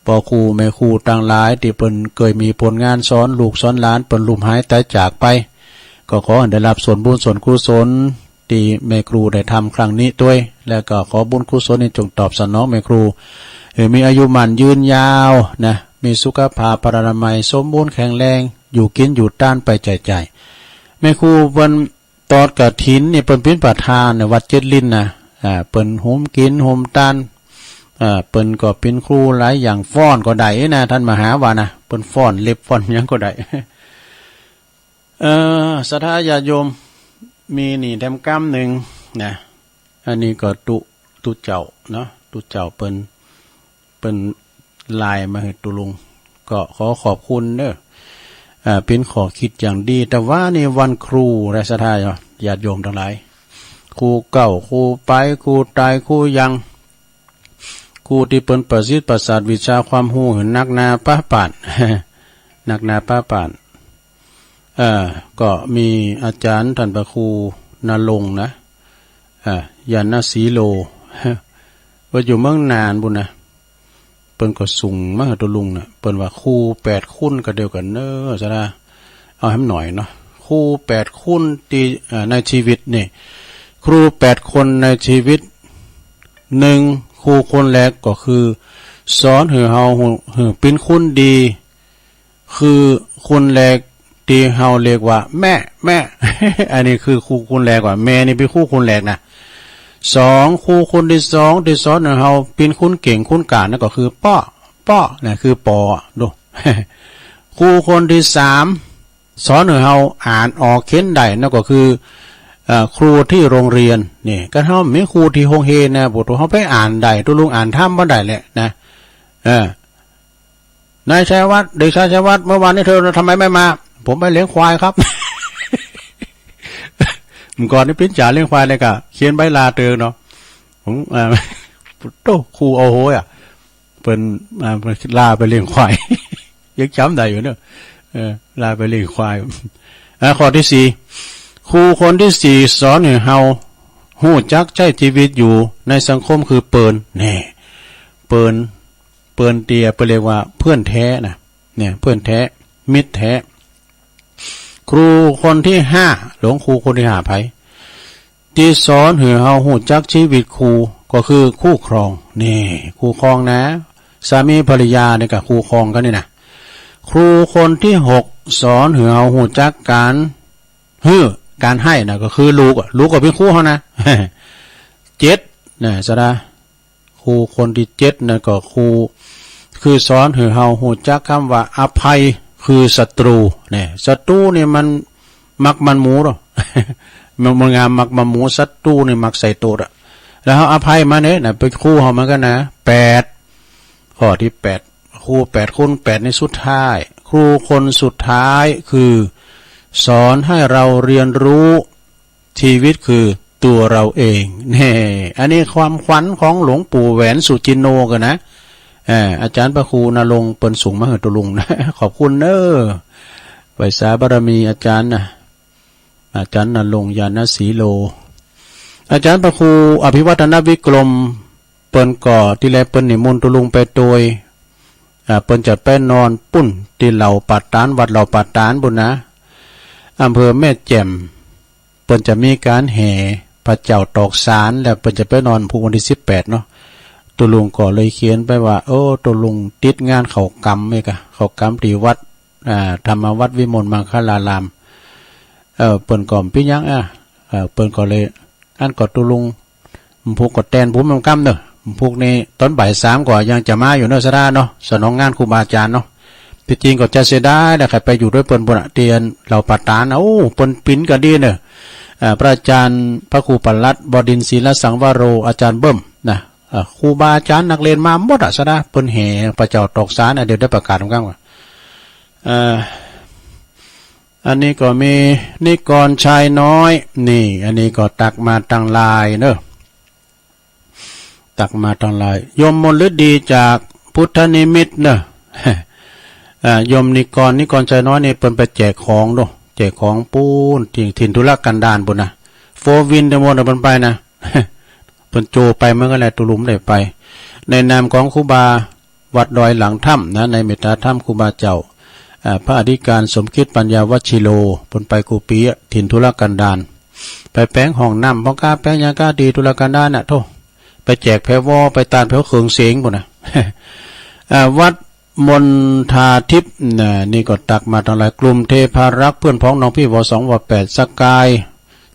พ่อครูแม่ครูต่างหลายที่เปิ้นเคยมีผลงานสอนลูกสอนหลานเปิ้นลุ่มหายตายจากไปก็ขอได้รับส่วนบุญส่วนกุศลที่แม่ครูได้ทำครั้งนี้ด้วยแล้วก็ขอบุญกุศลนี้จงตอบสนองแม่ครูมีอายุมั่นยืนยาวนะมีสุขภาพพลานามัยสมบูรณ์แข็งแรงอยู่กินอยู่ต้านไปใจแม่ครูเปิ้นตอดกฐินนี่เปิ้นเป็นประธานในวัดเจ็ดลิ้นนะเปิ้นโฮมกินโฮมต้านเปิ้นก็เป็นครูหลายอย่างฟ้อนก็ได้นะท่านมหาว่านะเปิ้นฟ้อนเล็บฟ้อนหยังก็ได้ศรัทธาญาติโยมมีนี่แถมกรรมนึงนะอันนี้ก็ตุเจ้าเนาะตุเจ้าเปิ้นลายมาให้ตุลุงก็ขอขอบคุณเด้อเป็นขอคิดอย่างดีแต่ว่าในวันครูและศรัทธาญาติโยมทั้งหลายครูเก่าครูไปครูตายครูยังครูที่เปิ้นประสิทธิ์ประสาทวิชาความรู้เห็นนักนาป้าป่าน นักนาป้าป่านก็มีอาจารย์ท่านพระครูณรงค์นะยานสีโล ว่าอยู่เมืองนานบุญนะเปิ้นก็สูงมากตัวลุงนะเปิ้นว่าครู8 คุณก็เดียวกันเนอะซะนะเอาให้หน่อยเนาะครู8 คุณที่ในชีวิตนี่ครู8 คนในชีวิต1ครูคนแรกก็คือสอนให้เฮาเป็นคุณดีคือคนแรกที่เฮาเรียกว่าแม่ อันนี้คือครูคนแรกว่าแม่นี่เป็นครูคนแรกนะ2ครูคนที่2ที่สอนให้เฮาเป็นคุณเก่งคุณกาจนั่นก็คือป้อนะคือปอดู ครูคนที่3สอนให้เฮาอ่านออกเขียนได้นั่นก็คือครูที่โรงเรียนนี่ก็เฮามีครูที่โรงเรียนนะบ่ตัวเฮาไปอ่านได้ตัวลุงอ่านธรรมบ่ได้แหละนะนายชัยวัฒน์เด็กชายชัยวัฒน์เมื่อวานนี้เธอทำไมไม่มาผมไปเลี้ยงควายครับ เมื่อก่อนนี่เป็นจ่าเลี้ยงควายเลยก็เขียนใบลาเตือนเนาะผมโตครูเอาโหยเป็นลาไปเลี้ยงควาย ยังจำได้อยู่เนอะลาไปเลี้ยงควายข้อที่4ครูคนที่4สอนให้เฮาฮู้จักใช้ชีวิตอยู่ในสังคมคือเปิ้นแน่เปิ้นเตียเปิ้นเรียกว่าเพื่อนแท้นะเนี่ยเพื่อนแท้มิตรแท้ครูคนที่5หลวงครูคนที่5ไผที่สอนให้เฮาฮู้จักชีวิตครูก็คือคู่ครองนี่คู่ครองนะสามีภรรยาเนี่ยกับคู่ครองกันนี่นะครูคนที่6สอนให้เฮาฮู้จักการให้นะก็คือลูกก็เป็นครูเฮานะ 7นะซะนะครูคนที่7นั่นก็ครูคือสอนให้เฮาฮู้จักคำว่าอภัยคือศัตรูเนี่ยศัตรูนี่มันมักมันหมูหรอ มันงามมักมันหมูศัตรูนี่มักใส่ตัวอ่ะแล้วเฮาอภัยมาเนี่ยเป็นครูเฮาเหมือนกันนะ8ข้อที่8ครู8คน8ในสุดท้ายครูคนสุดท้ายคือสอนให้เราเรียนรู้ชีวิตคือตัวเราเองนี่อันนี้ความขวัญของหลวงปู่แหวนสุจินโนกันนะอาจารย์พระครูณรงค์เปิ้นสูงมหาตุลุงนะ ขอบคุณเด้อไว้สาบารมีอาจารย์นะอาจารย์ณรงค์ยานสีโลอาจารย์พระครูอภิวัฒนวิกรมเปิ้นก่อที่แลเปิ้นนิมนต์ตุลุงไปโดย เปิ้นจะไปนอนปุ้นที่เหล่าปัตตานวัดเหล่าปัตตานบุญนะอำเภอแม่แจ่มเปิ้นจะมีการแห่พระเจ้าตอกสารแล้วเปิ้นจะไปนอนพุกวันที่18เนาะตัวลุงก็เลยเขียนไปว่าโอ้ตัวลุงติดงานเขากรรมมั้ยกะเขากรรมที่วัดธรรมวัดวิมลมังคลารามเปิ้นก็พี่ยังเปิ้นก็เลยอันก็ตัวลุงพวกก็แตนผมมันกำเด้อพวกนี้ตอนบ่าย3ก็ยังจะมาอยู่เนาะซะดาเนาะสนองงานครูบาอาจารย์เนาะที่จริงก็จะเสียดายแต่ใครไปอยู่ด้วยเปิ้นบ่น่ะเตียนเราปัตตานโอ้เปิ้นปิ้นก็ดีเด้อพระอาจารย์พระครูปลัดบดินทร์ศีลสังวโรอาจารย์เบิ้มนะครูบาอาจารย์นักเรียนมาหมดซะดาเปิ้นแห่พระเจ้าตอกสารเดี๋ยวได้ประกาศกันว่าอันนี้ก็มีนิกรชายน้อยนี่อันนี้ก็ตักมาตั้งลายเนอะตักมาตั้งลายยมมนฤดีจากพุทธนิมิตเนอะยมนิกรชายน้อยนี่เปิ้นไปแจกของโดแจกของปูนถิ่นธุรกันดารบุญนะโฟวินเดโมนเปิ้นไปนะเปิ้นโจไปเมื่อก็แลตุลุมได้ไปในนามของครูบาวัดดอยหลังถ้ำนะในเมตตาถ้ำครูบาเจ้าพระอธิการสมคิดปัญญาวัชิโลเปิ้นไปกูปีถิ่นธุรกันดารไปแป้งห้องน้ำพ่อกาแป้งยากาดีธุรกันดารน่ะโธ่ไปแจกแพวอไปตานแพวเคืองเสียงบุญนะวัดมนทาทิพย์นี่ก็ตักมาทั้งหลายกลุ่มเทพารักษ์เพื่อนพ้องน้องพี่ว2ว8สกาย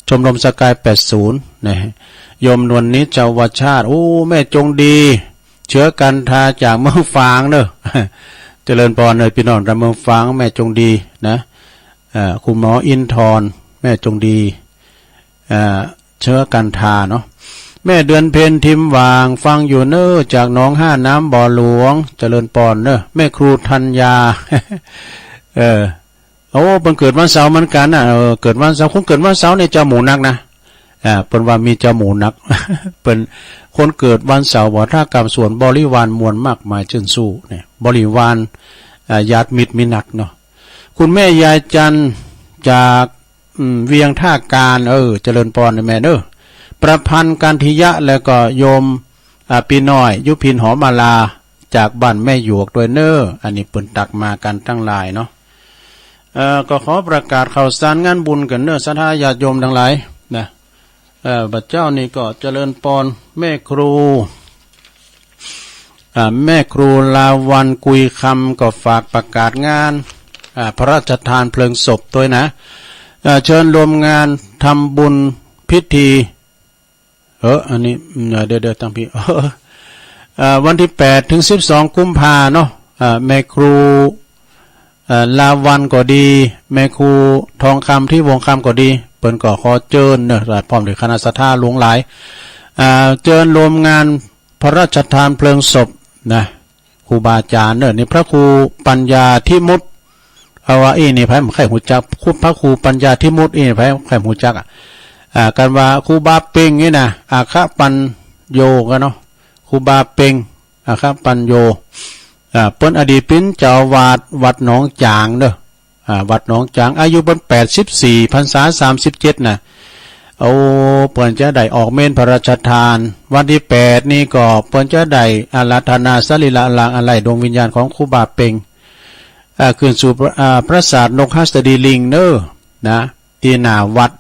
ชมรมสกาย80นะโยมนวลนี้เจ้าวชาติโอ้แม่จงดีเชื้อกันทาจากเมืองฝางเด้อเจริญพรเลยพี่น้องจากเมืองฝางแม่จงดีนะคุณหมออินทร์แม่จงดีเชื้อกันทาเนาะแม่เดือนเพ็ญทิมวางฟังอยู่เน้อจากหนอง5น้ำบ่อหลวงเจริญปอนเน้อแม่ครูธัญญาโอ้เพิ่นเกิดวันเสาร์เหมือนกันน่ะเกิดวันเสาร์คงเกิดวันเสาร์ในเจ้าหมูนักนะเพิ่นว่ามีเจ้าหมูนัก เพิ่นคนเกิดวันเสาร์บ่ท่ากรรมส่วนบริวารมวลมากมายจึงสู้เนี่ยบริวารญาติมิตรมีนักเนาะคุณแม่ยายจันจากเวียงท่าการเจริญปอนแม่เด้อประพันธ์การทิยะแล้วก็โยมปีน้อยยุพินหอมาลาจากบ้านแม่หยวกด้วยเน้ออันนี้เปิ้นตักมากันตั้งหลายเนาะก็ขอประกาศข่าวสารงานบุญกันเน้อศรัทธาญาติโยมทั้งหลายนะบัดเจ้านี่ก็เจริญปอนแม่ครูลาวันกุยคำก็ฝากประกาศงานพระราชทานเพลิงศพด้วยนะเชิญรวมงานทำบุญพิธีอันนี้เดี๋ยวตั้งพี่วันที่8ถึง12กุมภาเนาะแม่ครูลาวันก็ดีแม่ครูทองคำที่วงคำก็ดีเปิ้นก็ขอเชิญเนอะพร้อมด้วยคณะศรัทธาหลวงหลายเชิญรวมงานพระราชทานเพลิงศพนะครูบาอาจารย์เนอะนี่พระครูปัญญาทิมุตว่านี่ไผไข่หูจักพระครูปัญญาทิมุตนี่ไผไข่หูจักกันว่าครูบาเป่งนี่นะอาคาปัญโยกันเนาะครูบาเป่งอาคาปัญโยเปิ้นอดีตเป็นเจ้าวาดวัดหนองจางเด้อวัดหนองจางอายุเปิ้น84พรรษา37นะเปิ้นจะได้ออกเมนพระราชทานวันที่8นี่ก็เปิ้นจะได้อาราธนาสรีระลางอะไรดวงวิญญาณของครูบาเป่งขึ้นสู่ปราสาทนกหัสดีลิงเด้อนะที่หน้าวัด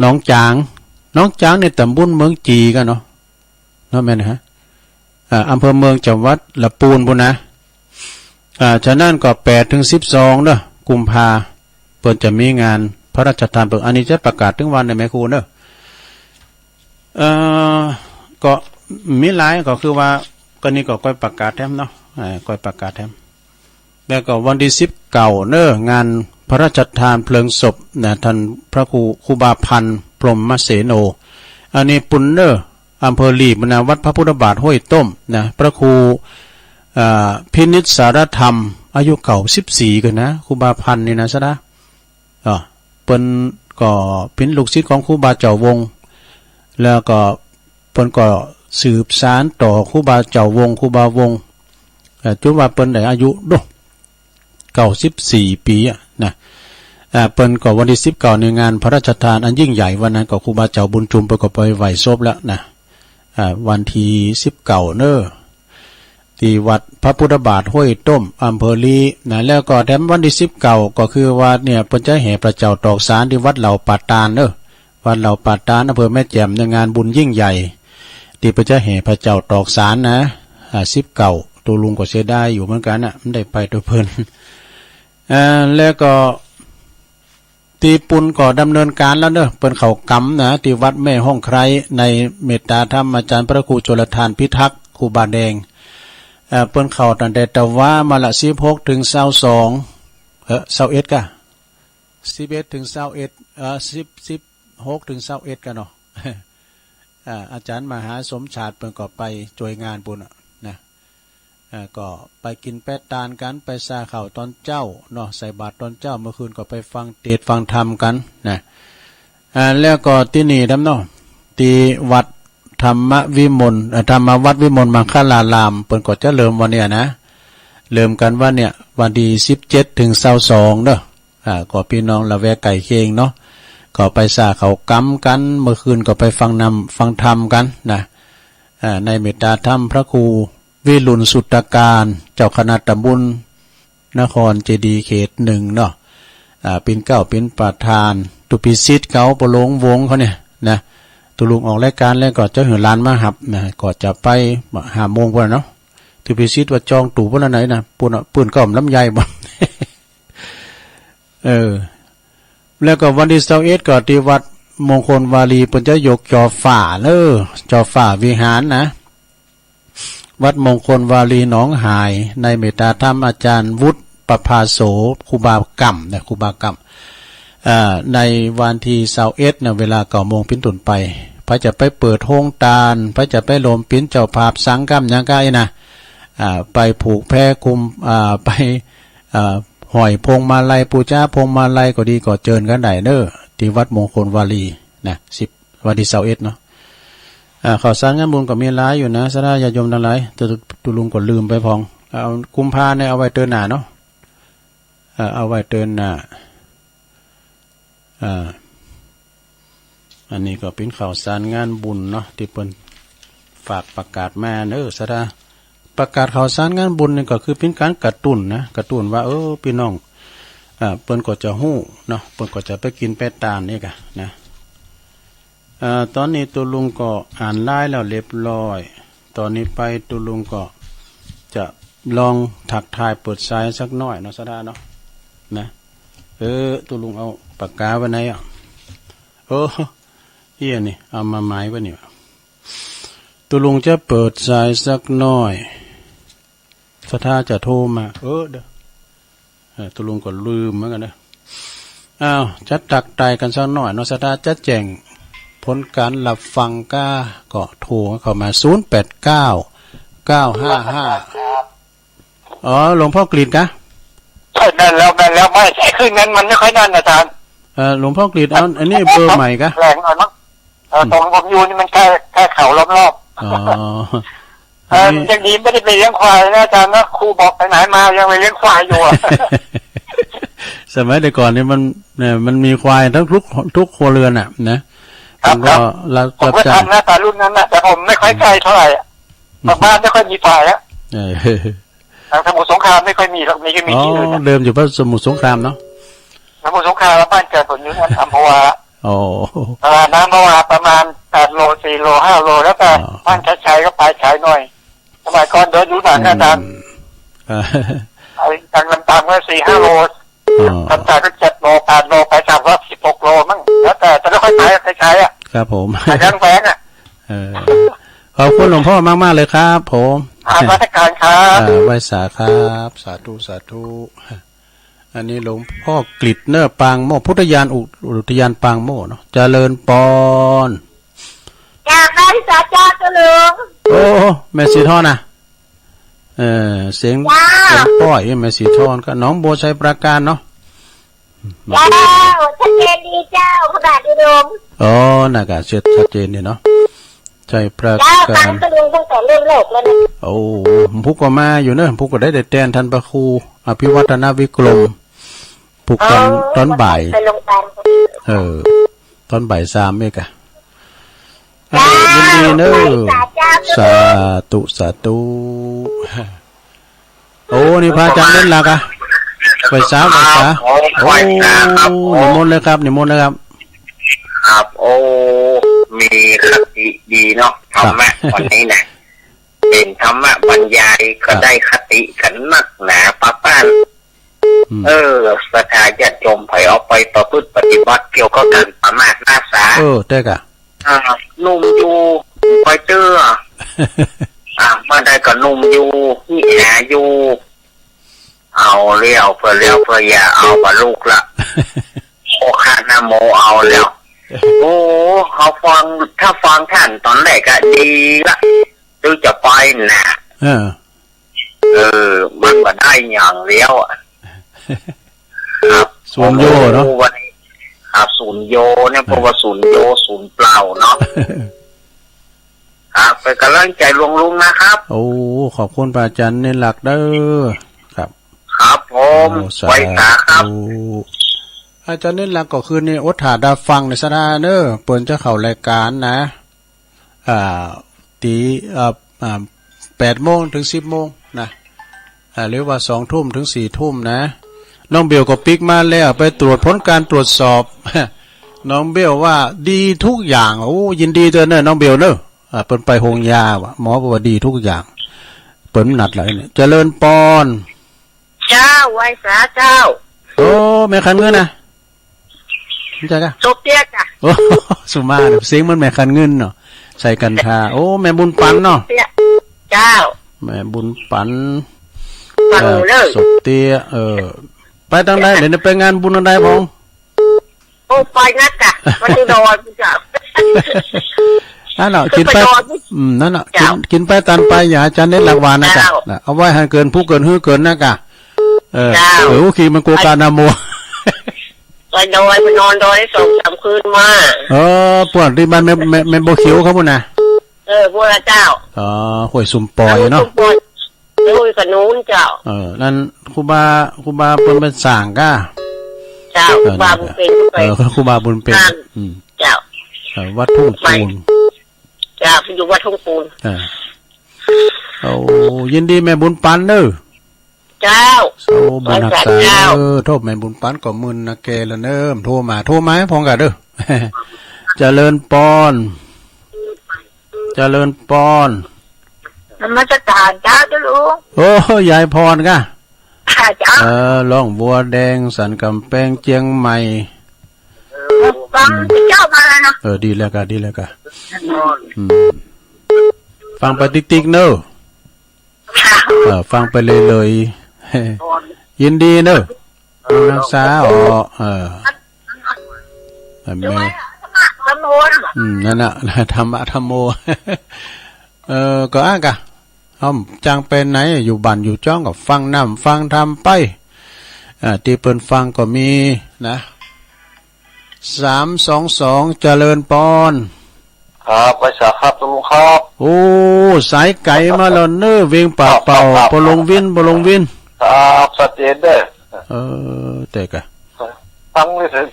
น้องจางในตำบลเมืองจีกันเนาะแม่นฮะอำเภอเมืองจังหวัดละปูนพุ่นนะฉะนั้นก็8ถึง12เด้อกุมภาเพิ่นจะมีงานพระราชทานเปิดอันนี้จะประกาศถึงวันได้ไหมครูเด้อก็มีหลายก็คือว่าก็นี่ก็ค่อยประกาศแถมเนาะค่อยประกาศแถมแล้วก็วันที่19เด้องานพระราชทานเพลิงศพนะท่านพระครูบาพันธ์พรหมเสโนอันนี้ปุณเนอร์อำเภอลีบนะวัดพระพุทธบาทห้วยต้มนะพระครูพินิจสารธรรมอายุเก่า14กันนะครูบาพันธ์นี่นะซะนะเปิ้นก็เป็นลูกศิษย์ของครูบาเจ้าวงแล้วก็เปิ้นก็สืบสานต่อครูบาเจ้าวงครูบาวงจนว่าเปิ้นได้อายุ94ปีนะเปิ้นก็วันที่19ในงานพระราชทานอันยิ่งใหญ่วันนั้นก็ครูบาเจ้าบุญจุมไปก็ไปไหว้ศพแล้วนะวันที่19เน้อ ที่วัดพระพุทธบาทห้วยต้มอำเภอลีนะแล้วก็แถมวันที่19ก็คือว่าเนี่ยเพิ่นจะแห่พระเจ้าตอกสารที่วัดเหล่าป่าตาลวัดเหล่าป่าตาลอำเภอแม่แจ่มในงานบุญยิ่งใหญ่ที่เพิ่นจะแห่พระเจ้าตอกสารนะ19ตัวลุงก็เสียดายอยู่เหมือนกันน่ะมันได้ไปตัวเพิ่นแล้วก็ตีปุนก็ดำเนินการแล้วเปิ้นเขากำนะที่วัดแม่ห้องไคร้ในเมตตาธรรมอาจารย์พระครูโจรทานพิทักษ์ครูบาแดงเปิ้นเขาตั้งแต่ตะว่ามาละ16ถึง2221กะ11ถึง2116ถึง21กันเนาะอาจารย์มหาสมชาติเปิ้นก็ไปช่วยงานปุนนะก็ไปกินแป้ตานกันไปซาข่าวตอนเจ้าเนาะใส่บาตรตอนเจ้าเมื่อคืนก็ไปฟังเทศฟังธรรมกันนะแล้วก็ที่นี่ดำเนาะที่วัดธรรมวิมลธรรมวัดวิมลมังคลารามเปิ้นก็จะเริ่มวันเนี้ยนะเริ่มกันว่าเนี่ยวันที่17ถึง22เด้อก็พี่น้องละแวกไก่เคียงเนาะก็ไปซาเขากำกันเมื่อคืนก็ไปฟังธรรมกันนะในเมตตาธรรมพระครูวิรุณสุตตการเจ้าคณะตำบลนครเจดีย์เขต1เนาะเป็นเก้าเป็นประธานตุปิสิทธิ์เขาประหลงวงเขาเนี่ยนะตุลุงออกรายการแล้วก็จะเหินลานมาหับนะก็จะไป5 โมงพุ่นเนาะตุปิสิทธิ์ว่าจองตู่พุ่นไหนนะปืนก้อมลำไยบ่ แล้วก็วันที่21ก็ที่วัดมงคลวารีเพิ่นจะยกจอฝ่าจอฝ่าวิหารนะวัดมงคลวารีหนองหายในเมตตาธรรมอาจารย์วุฒิประภาโสครูบากรรมนะครูบากรรมในวันที่21นะเวลา9 โมงเป็นต้นไปพระจะไปเปิดโรงตาลพระจะไปโลมปิ้นเจ้าภาพสังกัมยังไงนะไปผูกแพรคุมไปหอยพงมาลัยปูจ้าพงมาลัยก็ดีก็เจิญกันได้เด้อที่วัดมงคลวารีนะวันที่21เนาะข่าวสารงานบุญก็มีหลายอยู่นะสาราญาติโยมทั้งหลายแต่ตุลุงก็ลืมไปพองเอากุมภาเนี่ยเอาไว้เตือนหน้าเนาะเอาไว้เตือนหน้าอันนี้ก็เป็นข่าวสารงานบุญเนาะที่เพิ่นฝากประกาศมาสาราประกาศข่าวสารงานบุญนี่ก็คือเป็นการกระตุ้นนะกระตุ้นว่าพี่น้องเพิ่นก็จะฮู้เนาะเพิ่นก็จะไปกินแป้ตาลนี่กะนะตอนนี้ตัวลุงก็อ่านไล่แล้วเรียบร้อยตอนนี้ไปตัวลุงก็จะลองถักทายเปิดสายสักหน่อยเนาะสดาเนาะนะตัวลุงเอาปากกาไว้ไหนเฮียนี่เอามาหมายไว้นี่ตัวลุงจะเปิดสายสักหน่อยสดาจะโทรมาเด้อตัวลุงก็ลืมเหมือนกันนะจะตักไตกันสักหน่อยเนาะสดาจะแจ้งผลการหลับฟังก็โทรเข้ามา089955หลวงพ่อกรีดนะใช่นั่นแล้วไม่ใช่ขึ้นนั้นมันไม่ค่อยนั่นอาจารย์หลวงพ่อกรีดเอาอันนี้เบอร์ใหม่กะแรงหน่อยมั้งตรงผมอยู่นี่มันแค่เข่ารอบอย่างนี้ไม่ได้ไปเลี้ยงควายนะอาจารย์นะครูบอกไปไหนมายังไปเลี้ยงควายอยู่สมัยแต่ก่อนนี่มันมีควายทั้งทุกครัวเรือนนะผมก็ทำนะแต่รุ่นนั้นนะแต่ผมไม่ค่อยใกล้เท่าไหร่บ้านไม่ค่อยมีฝ่ายแล้วสมุทรสงครามไม่ค่อยมีหรอกมีแค่มีที่อื่นเดิมอยู่พระสมุทรสงครามเนาะสมุทรสงครามแล้วบ้านเกิดผมอยู่อัมพวาน้ำพวาประมาณ8 โล 4 โล 5 โลแล้วแต่บ้านชัยก็ไปฉายหน่อยสมัยก่อนเดินดูหนังอาจารย์ไอ้ทางลำตาลก็4-5 โลลำตาลก็7 โล 8 โลไป3 ก็16 โลมั้งแล้วแต่จะไม่ค่อยไปใช้ครับผมยังแฝงขอบคุณหลวงพ่อมากๆเลยครับผมราชการครับไหว้สาครับสาธุอันนี้หลวงพ่อกฤษเนอปางโมพุทธยานอุทยานปางโมเนาะเจริญปอนจากนั้นสาจ้าก็ลืมแม่สีทอนเสียงป้อยแม่สีทอนก็น้องโบชัยประการเนาะเจ้าชัดเจนดีเจ้าขนาดอุดมน่ะก็ชัดเจนนี่เนาะใจประการฟังกระดุงตั้งแต่เริ่มโลกแล้วนะพุกก็มาอยู่เนอะพุกก็ได้แทนท่านพระครูอภิวัฒนวิกรมพุกตอนบ่ายตอนบ่าย3เมกะ ยินดีเนอะ สา สาธุโอ้นี่พระอาจารย์เล่นหลักอะไปสาโอ้นิมนต์เลยครับนิมนต์เลยครับครับโอ้มีคติดีเนาะธรรมะวันนี้นะเป็นธรรมะบรรยายก็ได้คติกันนักหนาป้าป้านสถาญาติโยมไผ่เอาไปประพฤติปฏิบัติเกี่ยวกับการประมาทอาสาได้กะนุ่มอยู่ไปเจอมาได้ก็นุ่มอยู่นี่แหอยู่เอาเลี้ยวเพื่ออย่าเอาบรรลุละโอคานาโมเอาแล้วโอ้เขาถ้าฟังท่านตอนแรกก็ดีละดูจะไปนะมันก็ได้อย่างเลี้ยวครับศูนย์โยเนาะวันนี้ครับศูนย์โยเนี่ยเพราะว่าศูนย์โยศูนย์เปล่าเนาะครับเป็นกำลังใจลุงนะครับโอ้ขอบคุณพระอาจารย์ในหลักเด้อครับครับผมไว้ตาครับอาจารย์เน้นหลักก็คือนี่อดถาดาฟังในสถานเนอเปิดจะเข้ารายการนะตี8 โมงถึง 10 โมงนะหรือว่า2 ทุ่มถึง 4 ทุ่มนะน้องเบลก็ปิกมาแล้วไปตรวจผลการตรวจสอบน้องเบลว่าดีทุกอย่างโอ้ยินดีเด้อเนอะน้องเบลเนอะเปิ้นไปโรงยาว่ะหมอบอกว่าดีทุกอย่างเปิ้นหนัดเลยเนี่ยเจริญปอนเจ้าไว้สาเจ้าโอ้แม่คันเงินนะรู้จักกะจบเตี้ยกะโอ้สุมาเสียงมันแม่คันเงินเนาะใส่กันทาโอ้แม่บุญปันเนาะเจ้าแม่บุญปันศพเตี้ยไปทางใดเดี๋ยวไปงานบุญทางใดพงโอ้ไปนักกะวันที่นอนจ้ะนั่นแหละกินไปนั่นแหละกินไปตันไปอย่าอาจารย์เน้นหลักวานนะกะเอาไว้ให้เกินผู้เกินหื้อเกินนะกะขี่มันกลัวการนาโมไปนอนดอยได้2-3 คืนมาปวดที่บ้านไม่โบเขียวเขาพุ่นนะพวกเจ้าห่วยสุ่มปอยเนาะลุยกับนู้นเจ้านั่นครูบาเป็นสั่งก้าเจ้าครูบาบุญเป็นครูบาบุญเป็นเจ้าวัดทุ่งปูนเจ้าอยู่วัดทุ่งปูนยินดีแม่บุญปันเด้อเจ้าบุญหักษาโทษแม่บุญปันก็มึนนะแกละเนิ่มโทรมาพองกันเด้อเจริญปอนนมัสการเจ้าจ้าลุงโอ้ยายพรก่ะเจ้าล่องบัวแดงสันกำแพงเจียงใหม่ฟังเจ้ามาแล้วนะดีแล้วกะฟังไปติ๊กๆเนอะฟังไปเลยยินดีเนอะนักษาแม่นั่นน่ะธรรมะธรรมโมก็อ้างกะจังเป็นไหนอยู่บ้านอยู่จ้องกับฟังน้ำฟังทำไปที่เปิ้นฟังก็มีนะ322เจริญปอนครับไปสาครับลุงครับโอ้สายไก่มาแล้วเน้อเวียงปากเป่าบ่ลงวินครับชัดเจนเด้อแต่กะฟังไม่ถึง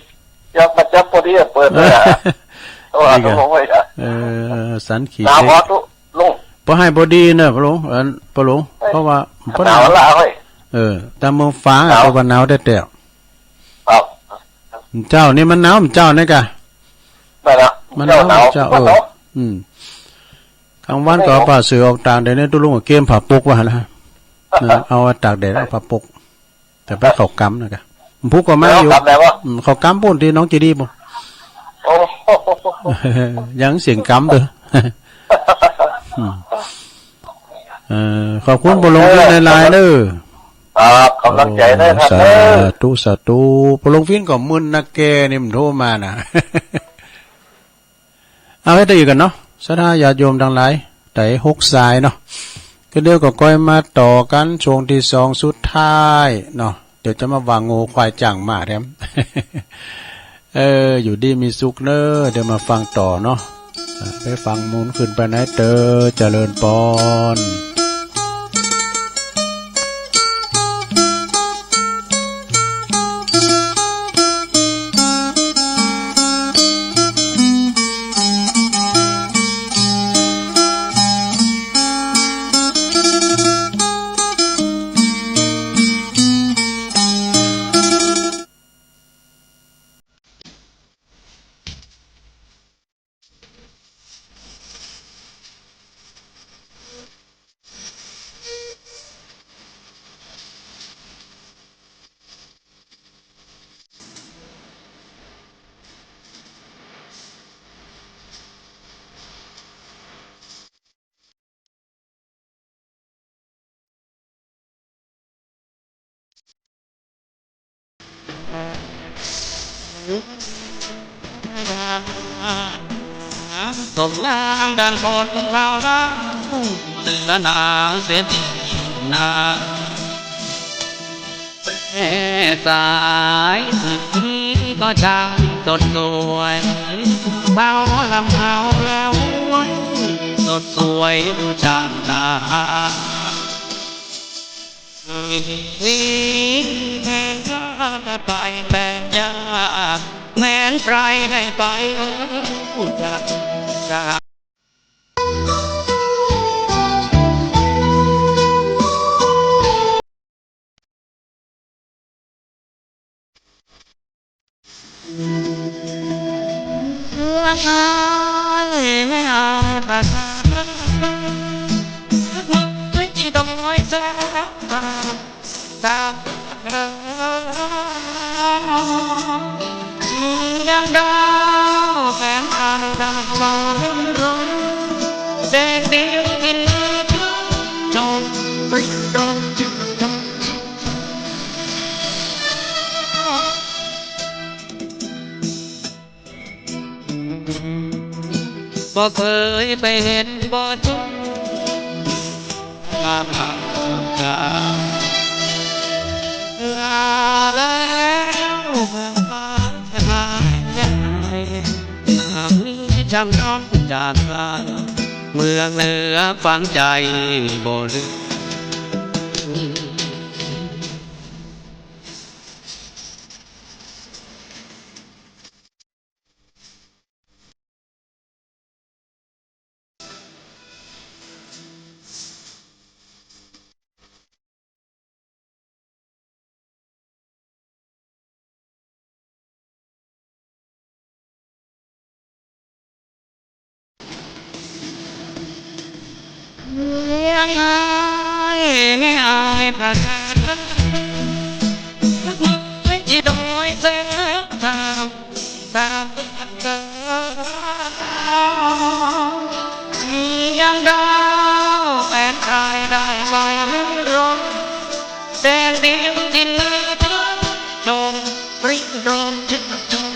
ยังมาจับพอดีเปิดเลยต้องลงไว้สันขีดเล็กลุงพอให้บอดีเนอะพะลุงเพราะว่าหนาวละเฮ้ยแต่เมืองฟ้าตะวันหนาวได้แต่เจ้านี่มันหนาวเจ้านี่กะไม่ละมันหนาวเจ้ากลางวันก็ป่าเสือออกต่างเดี๋ยวนี้ตุลุงก็เกมผ่าปกว่าละเอาตากแดดเอาผ่าปกแต่ไปเขากำนะกะพุกก็มาอยู่เขากำปุ่นที่น้องจีดีปุ่นยังเสียงกำเด้อขอบคุณบลงวินในไลน์เด้อกำลังใจได้ท่านเด้อสาธุบลงวินก็มึนนักแกนี่มันโทรมานะเอาให้ได้อยู่กันเนาะสาธุญาติโยมทั้งหลายแต่6 สายเนาะก็เดี๋ยวก็ก้อยมาต่อกันช่วงที่2สุดท้ายเนาะเดี๋ยวจะมาวางงูควายจ่างมาแถมอยู่ดีมีสุขเนอะเดี๋ยวมาฟังต่อเนาะไปฟังมูลขึ้นไปไหนเตอเจริญปอน ตกล่างดันคนเราละเตือนนาเสียนาสายก็ช่างสดสวยเบาลำเอาแล้วสดสวยจางตาแม่ก็ไปแบบยากแม้นใครให้ไปจาก ไม่เอาปากไม่จีต้องน้อยใจตายังดาวแฟนอาดาบอลร้อนเด็กเดียวกินจงไปจงจิตจงบ่เคยไปเห็นบ่จุกงามหากาลาแล้วเมืองฟ้าหายหากนี้จำต้องจากลาเมืองเหนือฝังใจบ่ลืมยังไงไม่อายปากกาไม่จีดอยเสียตามยังดาวแอบใครได้ไหมร้องแดงเดียวดินโดนปริโดนจิตจง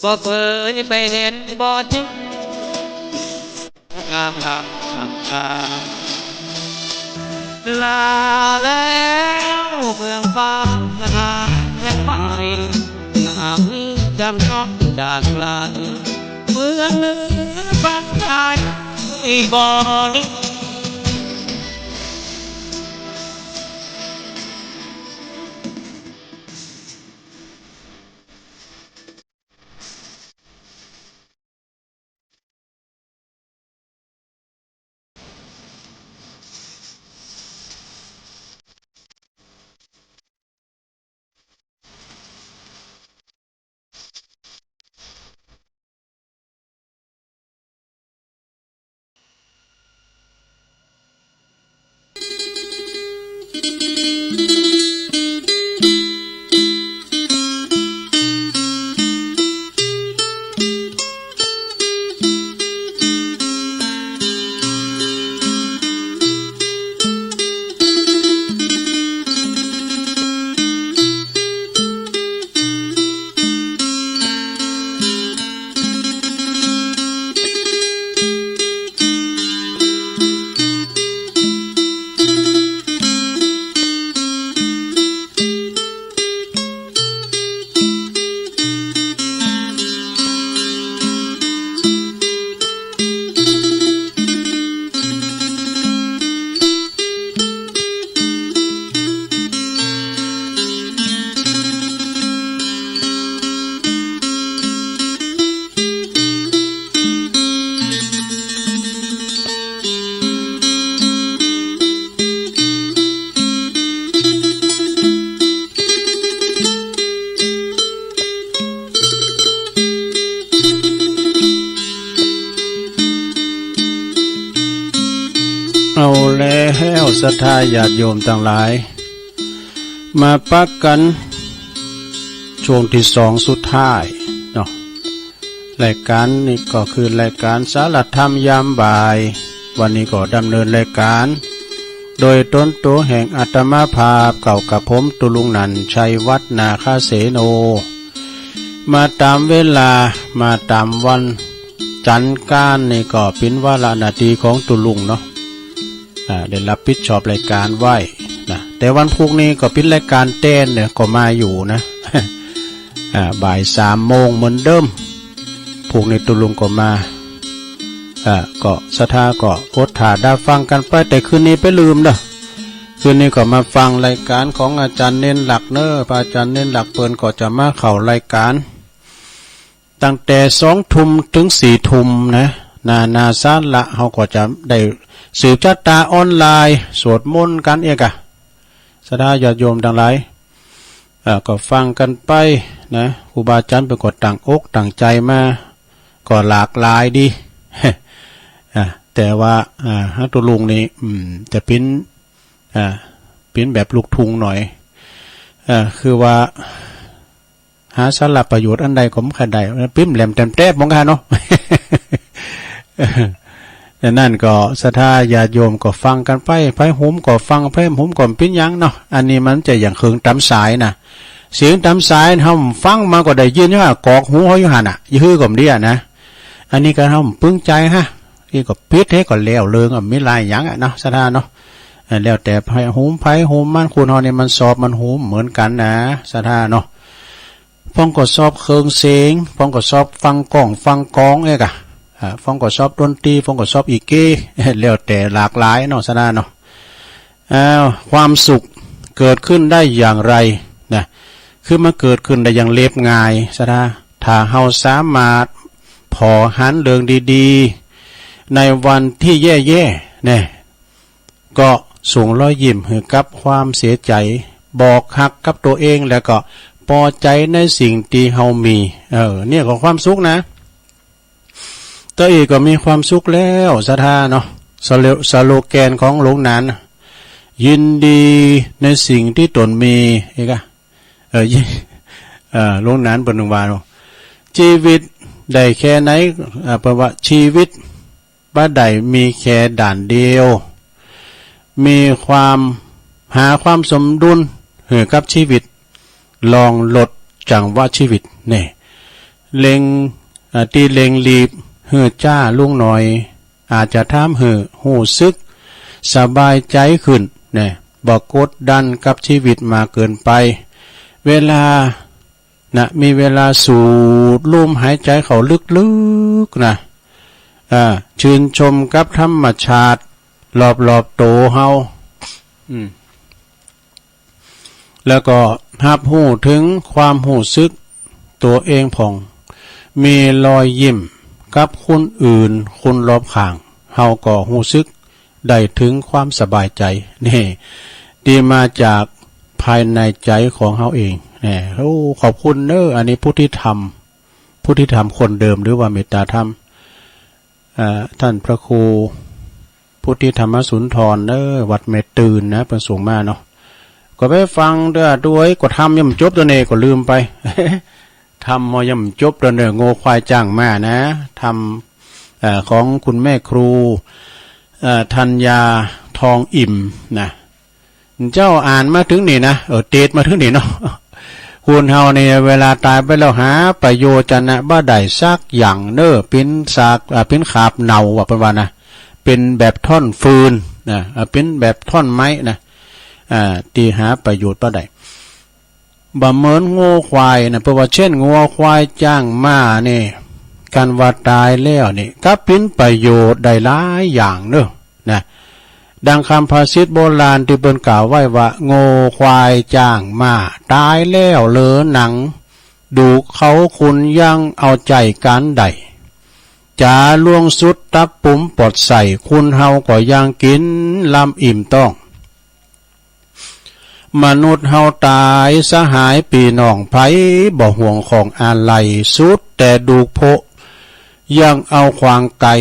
บ่เคยไปเห็นบ่จุกงามลาแล้วเมืองฟ้าหายไปหากจำต้องจากลาเมืองเหนือฝังใจบ่ลืมเอาแล้วศรัทธาญาติโยมทั้งหลายมาปักกันช่วงที่สองสุดท้ายเนาะรายการนี้ก็คือรายการสารธรรมยามบ่าย วันนี้ก็ดำเนินรายการโดยต้นตัวแห่งอาตมาภาพเก่ากับผมตุลุงนันชัยวัฒนาคาเสโนมาตามเวลามาตามวันจันทร์การนี่ก็เป็นวาระนาทีของตุลุงเนาะได้รับผิดชอบรายการไว้นะแต่วันพรุ่งนี้ก็เป็นรายการเต้นเนี่ยก็มาอยู่นะ บ่าย3 โมงเหมือนเดิมพรุ่งนี้ตุลุงก็มาก็สถาก็อดถาได้ฟังกันไปแต่คืนนี้ไปลืมเด้อคืนนี้ก็มาฟังรายการของอาจารย์เน้นหลักเนอะพระอาจารย์เน้นหลักเปิ้นก็จะมาเข้ารายการตั้งแต่2 ทุ่มถึง4 ทุ่มนะนาซาละเขาก็จะได้สืบชะตาออนไลน์สวดมนต์กันเองอะสถาญาติโยมทั้งหลายก็ฟังกันไปนะครูบาอาจารย์เป็นคนต่างอกต่างใจมาก็หลากหลายดี แต่ว่าฮัตตุลุงนี่จะเป็นแบบลูกทุงหน่อยคือว่าหาสาระประโยชน์อันใดก็ไม่ได้ปิ้มแหลมแต้มแต้มมองกันเนาะ แต่นั่นก็ศรัทธาญาติโยมก็ฟังกันไปไผหุมก็ฟังไผหุมก็ปิ้นยังเนาะอันนี้มันจะอย่างเครื่องตำสายนะเสียงตำสายทำฟังมาก็ได้ยินว่ากอกหูเขาอยู่หันอ่ะยื้อก็ไม่ได้นะอันนี้ก็ทำปึ้งใจฮะนี่ก็ปิดให้ก็แล้วเลิงไม่ลายยังอ่ะเนาะศรัทธาเนาะแล้วแต่ไผหุมมันคุณเขาเนี่ยมันสอบมันหุมเหมือนกันนะศรัทธาเนาะฟ้องก็สอบเครื่องเสียงฟ้องก็สอบฟังกล้องฟังกองเอกอะฟ้องก็สอบดนตรีฟ้องก็สอบอีกเก้แล้วแต่หลากหลายเนาะศรัทธาเนาะความสุขเกิดขึ้นได้อย่างไรนะคือมันเกิดขึ้นได้อย่างเรียบง่ายศรัทธาถ้าเฮาสามารถพอหันเรื่องดีๆในวันที่แย่ๆเนี่ยก็ส่งรอยยิ้มให้กับความเสียใจบอกฮักกับตัวเองแล้วก็พอใจในสิ่งที่เฮามีเนี่ยก็ความสุขนะตัวเองก็มีความสุขแล้วศรัทธาเนาะสโลแกนของหลวงนั้นยินดีในสิ่งที่ตนมีเอกะหลวงนั้นเป็นหนึ่งว่าชีวิตได้แค่ไหนแปลว่าชีวิตบ้าใดมีแค่ด่านเดียวมีความหาความสมดุลให้กับชีวิตลองลดจังว่าชีวิตเนี่ยเล็งตีเล็งรีบเหือจ้าลุงหน่อยอาจจะทำเหือหูซึกสบายใจขึ้นเนี่ยบอกกดดันกับชีวิตมาเกินไปเวลามีเวลาสูดลมหายใจเขาลึกๆนะชื่นชมกับธรรมชาติรอบๆโตเฮาแล้วก็รับหูถึงความหูซึกตัวเองผ่องมีรอยยิ้มกับคนอื่นคนรอบข้างเฮาก็หูซึกได้ถึงความสบายใจนี่ดีมาจากภายในใจของเฮาเองเนี่ยขอบคุณเนอะอันนี้ผู้ที่ทำคนเดิมหรือว่าเมตตาธรรมท่านพระครูพุทธิธรรมสุนทรเนอะวัดเมตื่นนะเป็นสูงมากเนาะก็ไปฟังด้วยก็ทำย่ำจบตัวเนก็ลืมไป ทำมอย่ำจบตัวเนโง่ควายจ้างมานะทำของคุณแม่ครูธัญญาทองอิ่มนะเจ้าอ่านมาถึงนี่นะเตดมาถึงนี่เนาะ คุณเฮาเนี่ยเวลาตายไปแล้วหาประโยชน์จะนะบ้าใดซักอย่างเนอเป็นซากเป็นขาบเนาว่าเป็นว่านะเป็นแบบท่อนฟืนนะเป็นแบบท่อนไม้นะตีหาประโยชน์บ้าใดบ่เหมือนงูควายนะเพราะว่าเช่นงูควายจ้างมาเนี่ยการว่าตายแล้วนี่ก็เป็นประโยชน์ได้หลายอย่างเนอะนะดังคำภาษิตโบราณที่เปิ้นกล่าวไว้ว่าโง่ควายจ้างมาตายแล้วเหลือหนังดูเขาคุณยังเอาใจการใดจะล่วงสุดตับปุ่มปลดใส่คุณเฮาก็ยังกินลำอิ่มต้องมนุษย์เฮาตายสหายปีน้องไผบ่ห่วงของอะไรสุดแต่ดูโพยังเอาควางไก่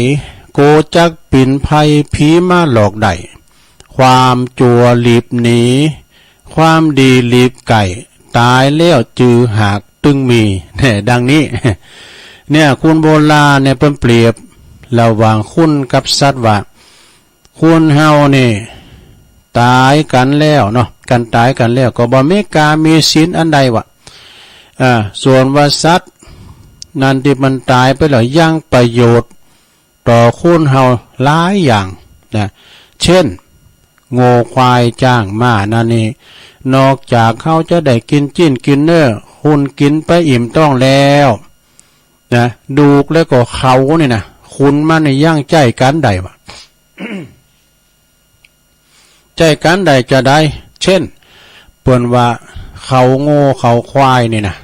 โกจักปิ่นไผผีมาหลอกได้ความจัวลีบหนีความดีลีบไก่ตายแล้วจือหากตึงมีเนี่ยดังนี้เนี่ยคุณโบราณเนี่ยเปรียบระหว่างคุณกับสัตว์ว่า คนเฮานี่ตายกันแล้วเนาะกันตายกันแล้วก็บ่มีกามีศีลอันใดวะส่วนว่าสัตว์นั่นที่มันตายไปแล้วยังประโยชน์ต่อคนเฮาหลายอย่างนะเช่นโง่ควายจ้างม้านั่นนี่นอกจากเขาจะได้กินจิ้นกินเนื้อคุณกินไปอิ่มต้องแล้วนะดูกแล้วก็เขานี่นะคุณมันในย่างใจกันใดวะ ใจกันใดจะได้เช่นเปิ้นว่าเขาโง่เขาควายนี่นะ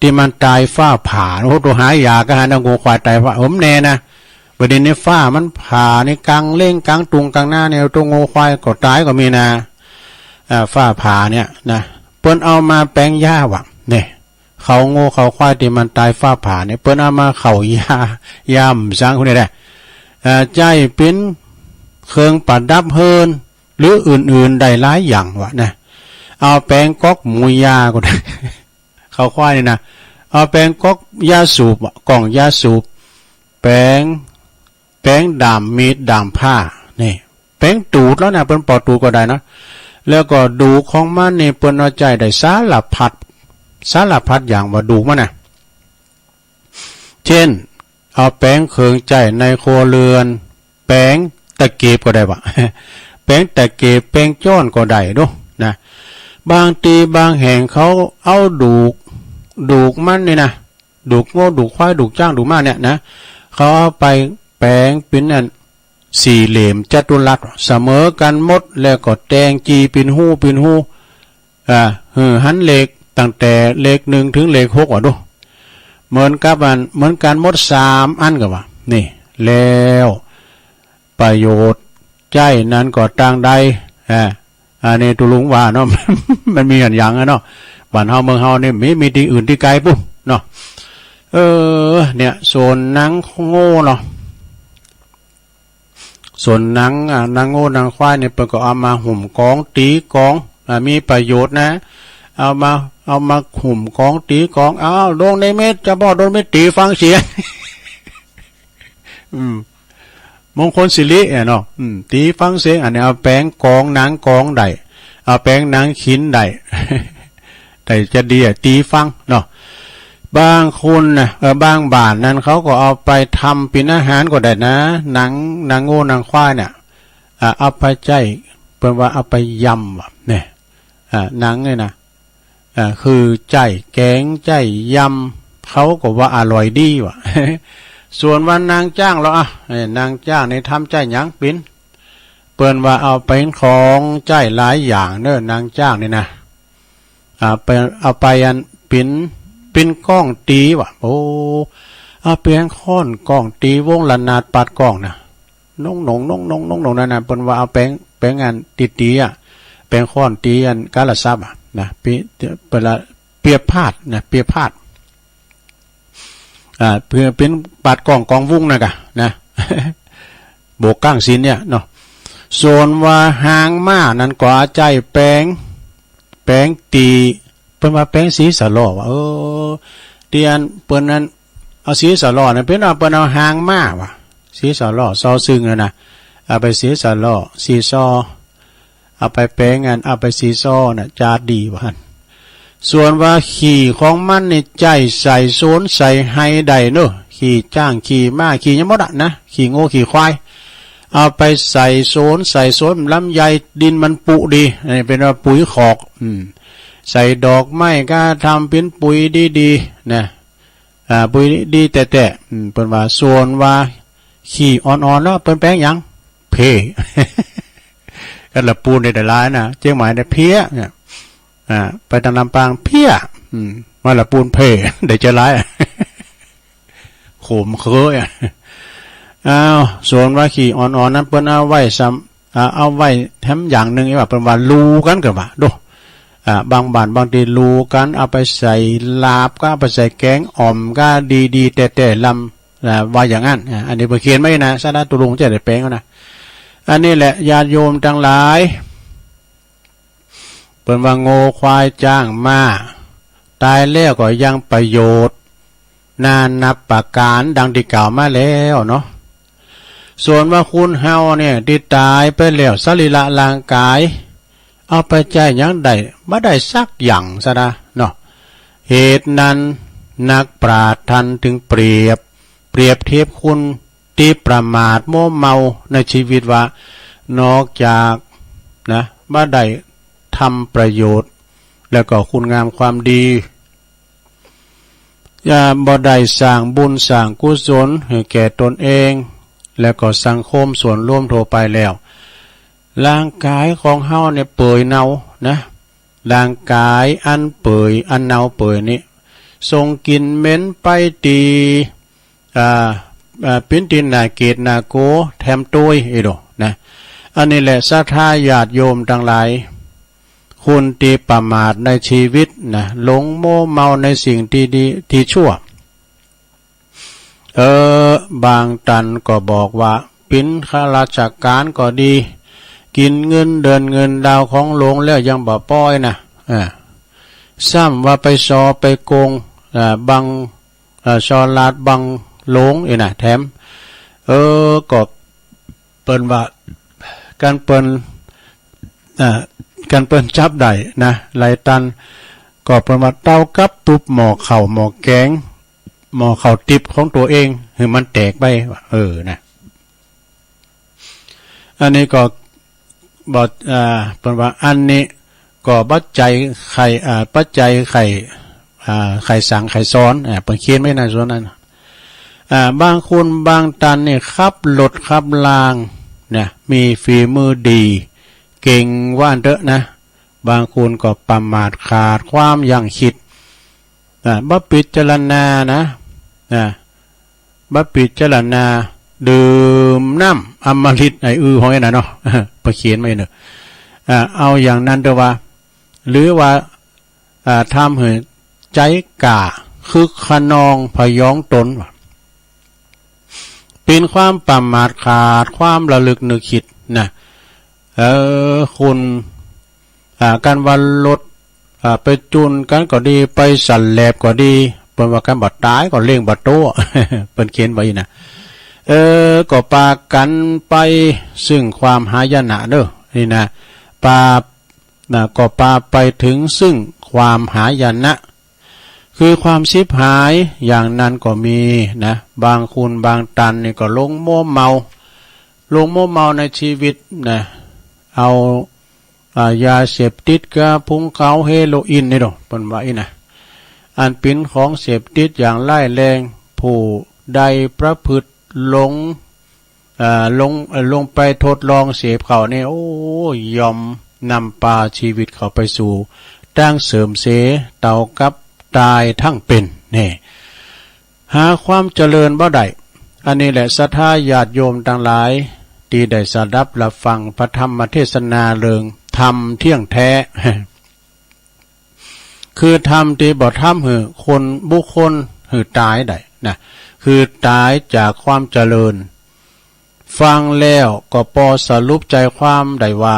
ที่มันตายฟ้าผ่าโอ้ตัวหายาก็หาโง่ควายตายฟ้าแน่นะประเด็นนี้ฟ้ามันผ่าในกลางเล่งกลางตุงกลางหน้าเนี่ยตัวโง่ควายก็ตายก็มีนะฟ้าผ่าเนี่ยนะเปิ้นเอามาแปลงหญ้าวะเนี่ยเขาโง่เขาควายที่มันตายฟ้าผ่าเนี่ยเปิ้นเอามาเขาย่ำสร้างคนนี้แหละใจเป็นเครื่องประดับเฮินหรืออื่นๆได้หลายอย่างวะนะเอาแปลงก๊อกหมูยาก็ได้ เขาควายนี่นะเอาแปลงก๊อกยาสูบกล่องยาสูบแปลงดามมีดดามผ้านี่แปลงตูดแล้วนะเป็นปอดตูดก็ได้นะแล้วก็ดูของมันนี่เปิ้นเอาใจได้สารพัดอย่างว่าดูมันนะเช่นเอาแปลงเครื่องใจในครัวเรือนแปลงตะเกียบก็ได้วะ แปลงตะเกียบแปลงจ้อนก็ได้ด้วยนะบางทีบางแห่งเขาเอาดูกมันนี่นะดูกโง่ดูกควายดูกจ้างดูกม้าเนี่ยนะเขาเอาไปแปลงเป็นอันสี่เหลี่ยมจัตุรัสเสมอกันหมดแล้วก็แตงจีเป็นหูหันเหล็กตั้งแต่เหล็ก1ถึงเหล็ก6อ่ะดูเหมือนกันหมด3อันก็ว่านี่แล้วประโยชน์ใจนั้นก็ต่างใดอันนี้ตุลุงว่าเนาะ มันมีอย่างเนาะบ้านเฮาเมืองเฮานี่มีที่อื่นที่ไกลปุ๊บเนาะเนี่ยส่วนหนังโง่เนาะส่วนหนังโง่หนังควายเนี่ยเพิ่นก็เอามาหุ่มกองตีกองมีประโยชน์นะเอามาหุ่มกองตีกองลงในเม็ดจะบ่โดนเม็ดตีฟังเสียง มงคลสิริเนาะตีฟังเสียงอันนี้เอาแป้งกองหนังกองใดเอาแป้งหนังขินใด แต่จะดีตีฟังเนาะบางคนนะบางบ้านนั้นเขาก็เอาไปทำเป็นอาหารก็ได้นะหนังโง่หนังควายเนี่ยเอาไปใจเป็นว่าเอาไปยำเนี่ยหนังเนี่ยนะคือใจแกงใจยำเขาก็ว่าอร่อยดีว่ะ ส่วนวันนางจ้างเรานางจ้างในทำใจหยังปิ้นเปิ้นว่าเอาไปของใจหลายอย่างเนอะนางจ้างนี่นะเอาไปอันเป็นก้องตีว่ะโอ้เอาเปลี่ยนค้อนก้องตีวงละนาดปัดก้องนะน้องนั่นน่ะเปิ้นว่าเอาแป้งอันตีแป้งค้อนตีอันกาลซับนะเปียพาดนะเปียพาดเพื่อเป็นปาดกองวุ้งนะกะนะ โบกก้างสินเนี่ยเนาะส่วนว่าหางม้านั้นก็ใจแป้งตีเปิ้นว่าแป้งสีสะล้อว่าเตียนเปิ้นนั้นเอาสีสะล้อเนี่ยเป็นว่าเปิ้นเอาหางม้าว่ะสีสะล้อซอซึ่งนะเอาไปสีสะล้อสีซอเอาไปแป้งอันเอาไปสีซอน่ะจาดดีว่าส่วนว่าขี่ของมันนี่ใจใส่โซนใส่ไฮใดเนอะขี่จ้างขี่ม้าขี่ยังบ่ดนะขี่โง่ขี่ควายเอาไปใส่โซนลำไยดินมันปุดีนี่เป็นว่าปุ๋ยขอกใส่ดอกไม้ก็ทำเป็นปุ๋ยดีๆนะปุ๋ยดีแต่เป็นว่าส่วนว่าขี่อ่อนๆแล้วเป็นแป้งยังเพ กันละปูนในแต่ละนะเจียงหมายในเพี้ยเนี่ยไปทางลำปางเพี้ยมาละปูนเพ ได้จะร้าย โขมเคยส่วนว่าขี่อ่อนๆนั้นเปิ้นเอาไว้เอาไว้แถมอย่างหนึ่งว่าเป็นว่าลูกันกันว่าดูบางบ้านบางทีลูกันเอาไปใส่ลาบก็เอาไปใส่แกงอ่อมก็ดีๆแต่ลำว่าอย่างนั้นอันนี้เพิ่นเขียนไว้นะซะนะตุลุงจะได้แปลงนะอันนี้แหละญาติโยมทั้งหลายเปิ้นว่าโง่ควายจ้างม้าตายแล้วก็ยังประโยชน์นานับประการดังที่กล่าวมาแล้วเนาะ ส่วนว่าคุณเฮาเนี่ยที่ตายไปแล้วสรีระร่างกายเอาไปใจยังใดบ่ได้สักอย่างซะนะเนาะเหตุนั้นนักปราชญ์ท่านถึงเปรียบเทียบคุณที่ประมาทโม้เมาในชีวิตว่านอกจากนะบ่ได้ทำประโยชน์แล้วก็คุณงามความดีอย่าบ่ได้สร้างบุญสร้างกุศลให้แก่ตนเองแล้วก็สังคมส่วนร่วมทั่วไปแล้วร่างกายของเฮาเนี่ยเปื่อยเน่านะร่างกายอันเปื่อยอันเน่าเปื่อยนี้ส่งกลิ่นเหม็นไปตีปิ้นตินนาเกตนาโกแถมตุ้ยอีโดนะอันนี้แหละศรัทธาญาติโยมทั้งหลายคุณตีประมาทในชีวิตนะหลงโม้เมาในสิ่งที่ดีที่ชั่วบางตันก็บอกว่าปิ้นข้าราชการก็ดีกินเงินเดินเงินดาวของหลวงแล้วยังบ่ป้อยนะซ้ำว่าไปซอไปโกงบังซอลาดบังหลงอีนะแถมก็เปิ้นว่าการเปิ้นจับได้นะไหลตันก็เปิ้นว่าเต้ากับตุบหมอเข่าหมอแกงหมอเข่าติบของตัวเองคือมันแตกไปนะอันนี้ก็บอกเปิ้นว่าอันนี้ก็ปัจจัยไข่ปัจจัยไข่สั่งไข่ซ้อนเปิ้นเขียนไว้ในส่วนนั้นบางคนบางตันเนี่ยขับรถขับลางเนี่ยมีฝีมือดีเก่งว่านเถอะนะบางคนก็ประมาทขาดความยั้งคิดบ่พิจารณานะบ่พิจารณาดื่มน้ำอมฤตไอ้ห้อยน่ะเนาะไปเขียนไว้เนอะเอาอย่างนั้นเถอะว่าหรือว่าทำให้ใจกล้าคึกขนองพยองตนเป็นความประมาทขาดความระลึกนึกคิดนะคุณการวันรถไปจุนกันก็ดีไปสั่นแลบก็ดีเป็นว่าการบัดตายก็เลี้ยงบัดโตเป็นเขียนไว้นะก็ปากันไปซึ่งความหายนะเด้อนี่นะก็ปาไปถึงซึ่งความหายนะคือความชิบหายอย่างนั้นก็มีนะบางคุณบางตันนี่ก็ลงโม้เมาในชีวิตนะเอายาเสพติดกะพุงเขาเฮโรอีนนี่ดอกเป็นว่าอีนะอันเป็นของเสพติดอย่างร้ายแรงผู้ใดประพฤติลงไปทดลองเสพเขาเนี่ยโอ้ยอมนำพาชีวิตเขาไปสู่ดังเสริมเสเต่ากับตายทั้งเป็นนี่หาความเจริญบ่ได้อันนี้แหละศรัทธาญาติโยมทั้งหลายที่ได้สดับรับฟังพระธรรมเทศนาเริงธรรมเที่ยงแท้คือธรรมที่บ่ทำให้คนบุคคลให้ตายได้นะคือตายจากความเจริญฟังแล้วก็พอสรุปใจความได้ว่า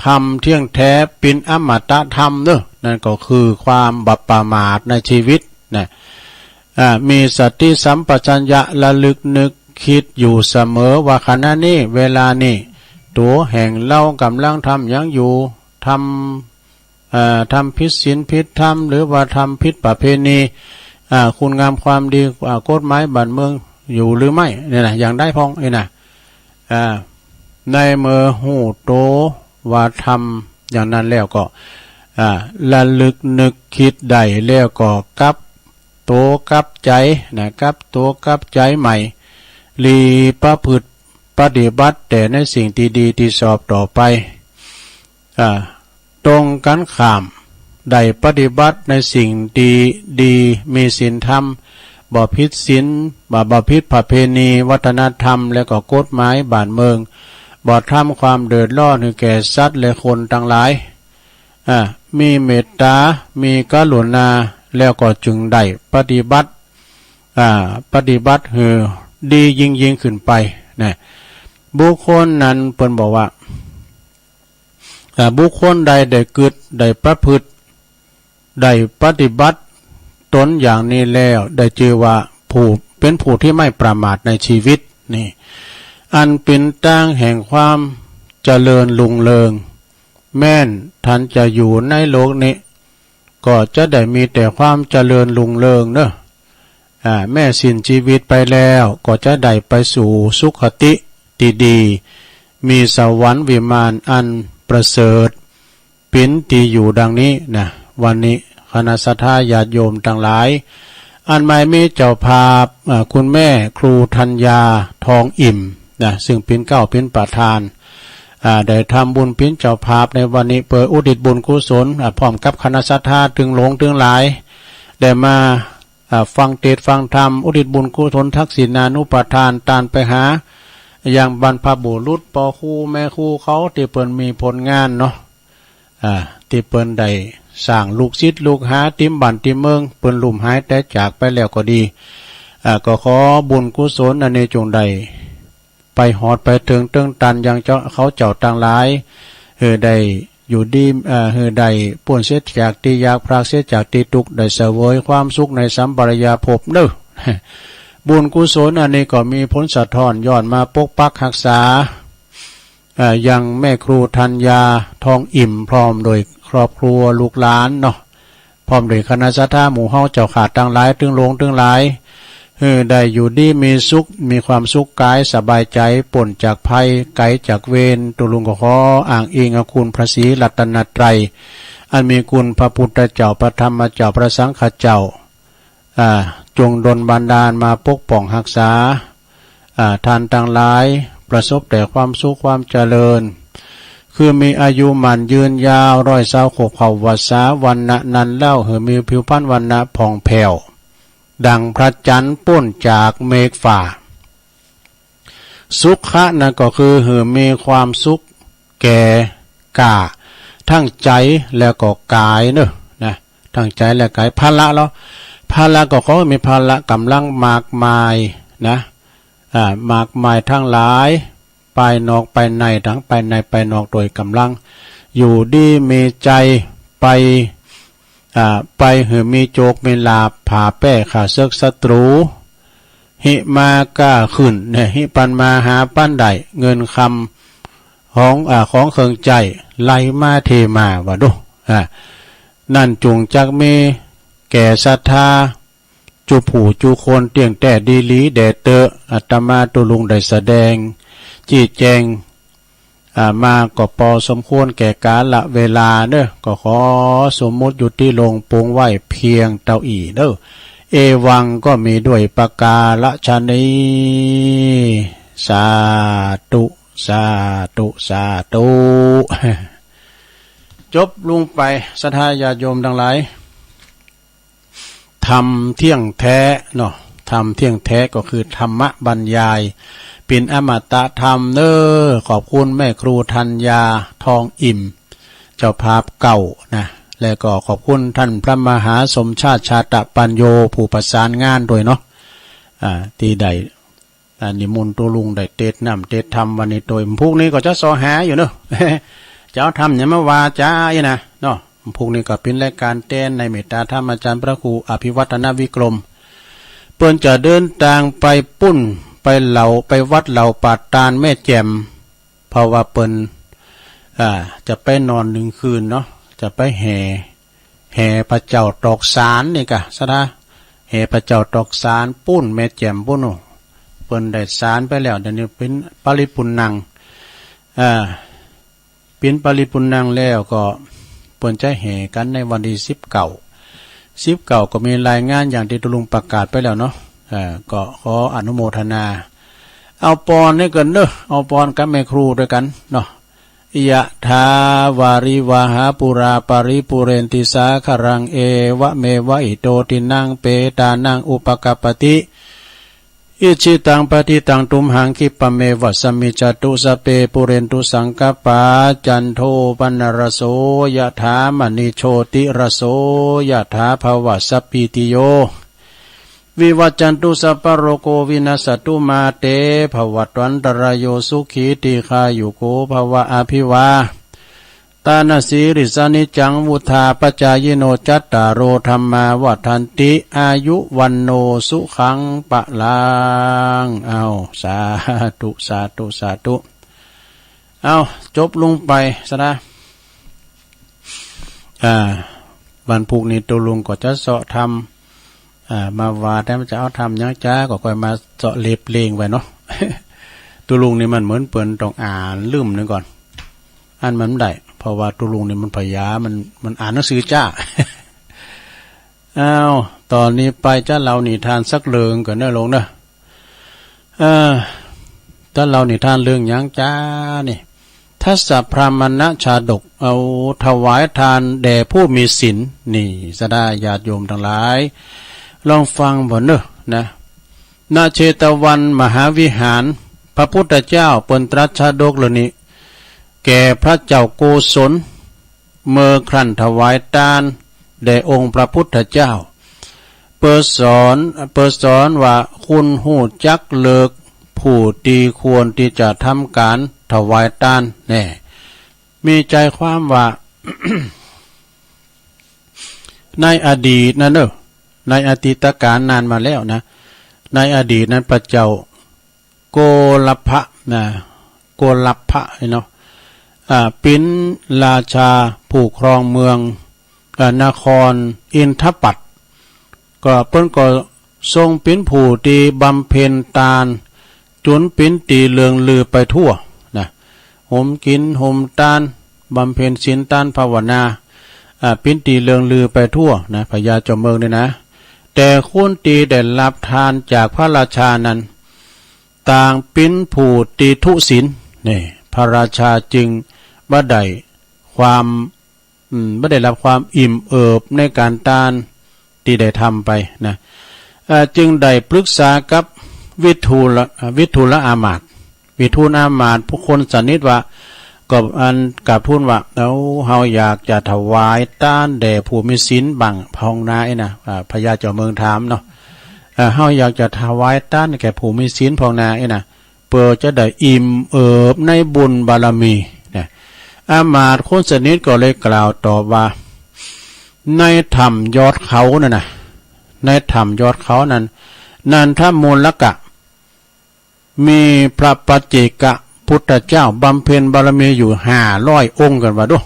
ธรรมเที่ยงแท้เป็นอมตะธรรมเนอะนั่นก็คือความบัพประมาทในชีวิตนะมีสติสัมปชัญญะระลึกนึกคิดอยู่เสมอว่าขณะนี้เวลานี้ตัวแห่งเล่ากำลังทำยังอยู่ทำผิดศีลผิดธรรมหรือว่าทำผิดประเพณีคุณงามความดีกฎหมายบ้านเมืองอยู่หรือไม่เนี่ยนะอย่างได้พองนะในเมื่อหูโตว่าทำอย่างนั้นแล้วก็ระลึกนึกคิดได้แล้วก็กับโตกับใจนะกับโตกับใจใหม่รีประพฤติปฏิบัติแต่ในสิ่งที่ดีที่ชอบต่อไปตรงกันข้ามได้ปฏิบัติในสิ่งดีมีศีลธรรมบ่ผิดศีลบ่ผิดประเพณีวัฒนธรรมและก็กฎหมายบ้านเมืองบ่ทำความเดือดร้อนให้แก่สัตว์และคนทั้งหลายมีเมตตามีกรุณาแล้วก็จึงได้ปฏิบัติให้ดียิ่งขึ้นไปนะบุคคลนั้นเพิ่นบอกว่าบุคคลใดได้เกิดได้ประพฤติได้ปฏิบัติตนอย่างนี้แล้วได้ชื่อว่าผู้เป็นผู้ที่ไม่ประมาทในชีวิตนี่ อันเป็นตั้งแห่งความเจริญรุ่งเรืองแม่นท่านจะอยู่ในโลกนี้ก็จะได้มีแต่ความเจริญรุ่งเรืองเนอะแม่สิ้นชีวิตไปแล้วก็จะได้ไปสู่สุขติดีๆมีสวรรค์วิมานอันประเสริฐเป็นที่อยู่ดังนี้นะวันนี้คณะสัทธาญาติโยมทั้งหลายอันไม่มีเจ้าภาพคุณแม่ครูธัญญาทองอิ่มนะซึ่งเป็นเก้าเป็นประธานได้ทำบุญเป็นเจ้าภาพในวันนี้เปิดอุทิศบุญกุศลพร้อมกับคณะสัทธาถึงหลงถึงหลายได้มาฟังเทศน์ฟังธรรมอุทิศบุญกุศลทักษิณานุปทานตานไปหาอย่างบรรพบุรุษพ่อครูแม่ครูเขาที่เปิ้นมีผลงานเนาะที่เปิ้นได้สร้างลูกศิษย์ลูกหาติมบ้านติมเมืองเปิ้นลุ่มหายแต่จากไปแล้วก็ดีก็ขอบุญกุศลอันนี้จงได้ไปหอดไปถึงเติงตันอย่างเขาเจ้าต่างหลายได้อยู่ดีได้ป่วนเสียจากที่ยากพรากเสียจากที่ทุกข์ได้เสวยความสุขในสัมปรายาภพเด้อบุญกุศลอันนี้ก็มีผลสะท้อนย้อนมาปกปักรักษายังแม่ครูธัญญาทองอิ่มพร้อมโดยครอบครัวลูกหลานเนาะพร้อมโดยคณะสัทธาหมู่เฮาเจ้าขาดต่างหลายถึงลงถึงหลายได้อยู่ดีมีสุขมีความสุขกายสบายใจป่นจากภัยไกลจากเวรตุลุงก็ขออ่างอิงคุณพระศรีรัตนตรัยอันมีคุณพระพุทธเจ้าพระธรรมเจ้าพระสังฆเจ้าจงดลบันดาลมาปกป้องรักษาท่านต่างหลายประสบแต่ความสุขความเจริญคือมีอายุมันยืนยาว126เผ่าวัสสาวันณะนันเล่ามีผิวพรรณวันณะผ่องแผ้วดังพระจันทร์ป้นจากเมฆฝ่าสุขะนั่นก็คือมีความสุขแก่กาทั้งใจแล้วก็กายเนอะนะทั้งใจและกายภาระแล้วภาระก็เขามีภาระกำลังมากมายนะมากมายทั้งหลายไปนอกไปในทั้งไปในไปนอกโดยกำลังอยู่ดีมีใจไปมีโจกมีลาบผ่าแป้ขาเซึกศัตรูหิมาก้าขึ้นเนี่ยหิปันมาหาปั้นได้เงินคำของเครื่องใจไหลมาเทมาว่าดูนั่นจุงจักมีแก่ศรัทธาจูผู้จูคนเตียงแต่ดีลีแดเตออัตมาตุลุงได้แสดงจี้แจงมาก็พอสมควรแก่กาลเวลาเด้อก็ขอสมมุติอยู่ที่ลงปงไหวเพียงเต้าอีเด้อเอวังก็มีด้วยปากาละชนีสาธุสาธุสาธุจบลงไปศรัทธาญาติโยมทั้งหลายธรรมเที่ยงแท้เนาะธรรมเที่ยงแท้ก็คือธรรมบรรยายเป็นอมตะธรรมเน้อขอบคุณแม่ครูธัญญาทองอิ่มเจ้าภาพเก่านะและก็ขอบคุณท่านพระมหาสมชาติชาตปัญโยผู้ประสานงานด้วยเนาะที่ใดนิมนต์ตัวลุงได้เทศน้ำเทศธรรมวันนี้โดยพวกนี้ก็จะสอหาอยู่เนาะ เจ้าทำอย่ามาว่าจ้าอีนะเนาะพวกนี้ก็เป็นรายการเต้นในเมตตาธรรมอาจารย์พระครูอภิวัฒนวิกรมเปิ้นจะเดินทางไปปุ้นไปเหล่าไปวัดเหล่าปาตานแม่แจ่มเพราะว่าเปิ้นจะไปนอน1 คืนเนาะจะไปแห่พระเจ้าตอกสารนี่กะซะนะแห่พระเจ้าตอกสารปุ้นแม่แจ่มปุ้นเปิ้นได้สารไปแล้วเดี๋ยวนี้เป็นปริปุณังเป็นปริปุณังแล้วก็เปิ้นจะแห่กันในวันที่19ก็มีรายงานอย่างที่ตุลุงประกาศไปแล้วเนาะก็ขออนุโมทนาเอาปอนให้กันเด้อเอาปอนกับแม่ครูด้วยกันเนาะยะถาวาริวหาปุราปริปุเรนติสาครังเอวะเมวะอิโตตินังเปตานังอุปกัปปติอิจิตังปฏิตังตุมหังคิปะเมวะสมิจตุสเปปุเรนตุสังกปาจันโทปนรโสยะถามณิโชติรโสยะถาภวสัพพิติโยวิวัจจันตุสัพพโรโกวินัสตุมาเตภวัตวันตรายโยสุขีติคายุโกภวะอภิวาต ตานาสีริสานิจังวุธาปจายโนจัตตารโรธรรมาวัฏันติอายุวันโนสุขังปะลังเอาสาธุสาธุสาธุเอาจบลงไปซะนะวันพุกนี้ตัวลุงก็จะเสาะทำมาวาแต่มันจะเอาทำยังจ้าก็ค่อยมาเสาะเล็บเลงไว้เนาะ ตัวลุงนี่มันเหมือนเปิ่นต้องอ่านลืมนึงก่อนอ่านมันได้เพราะว่าตัวลุงนี่มันพยามันอ่านหนังสือจ้า อ้าวตอนนี้ไปจ้าเรานิทานสักเรื่องก่อนเนอะลงเนอะจ้าเรานิทานเรื่องยังจ้านี่ทัสสะพรามณชาดกเอาถวายทานแด่ผู้มีศีลนี่สดาญาติโยมทั้งหลายลองฟังบ่เนอะนะณเชตวันมหาวิหารพระพุทธเจ้าเปิ่นตรัสชาดกเหล่านี้แก่พระเจ้าโกศลเมื่อครั้นถวายทานแด่องค์พระพุทธเจ้าเปิดสอนว่าคุณหูจักเลิกผู้ตีควรที่จะทำการถวายทานแน่มีใจความว่า ในอดีตนั่นเนอะในอดีตการนานมาแล้วนะในอดีตนั้นพระเจ้าโกลพะนะโกลพะเนาะเป็นราชาผู้ครองเมืองนครอินทปัตก็เพิ่นก็ทรงเป็นผู้ที่บำเพ็ญทานจนเป็นตีเลืองลือไปทั่วนะห่มกินห่มทานบำเพ็ญศีลทานภาวนาเป็นตีเลืองลือไปทั่วนะพญาเจ้าเมืองนี่นะแต่คนตีได้รับทานจากพระราชานั้นต่างเป็นผู้ตีทุศีลนี่พระราชาจึงบ่ได้รับความอิ่มเอิบในการทานที่ได้ทำไปนะจึงได้ปรึกษากับวิทูลอามาตย์วิทูลอามาตย์ผู้คนสนิทว่ากับพูดว่าเฮาอยากจะถวายทานแด่ผู้มีศีลบังพองนายนะพญาเจ้าเมืองถามเนาะเฮาอยากจะถวายทานแก่ผู้มีศีลพองนายนะเพื่อจะได้อิ่มเอิบในบุญบารมีนะอามาตย์คนสนิทก็เลยกล่าวตอบว่าในถ้ำยอดเขานั่นนะในถ้ำยอดเขานั้นถ้ามูลละกะมีพระปัจเจกพุทธเจ้าบำเพ็ญบารมีอยู่500 องค์กันว่าดู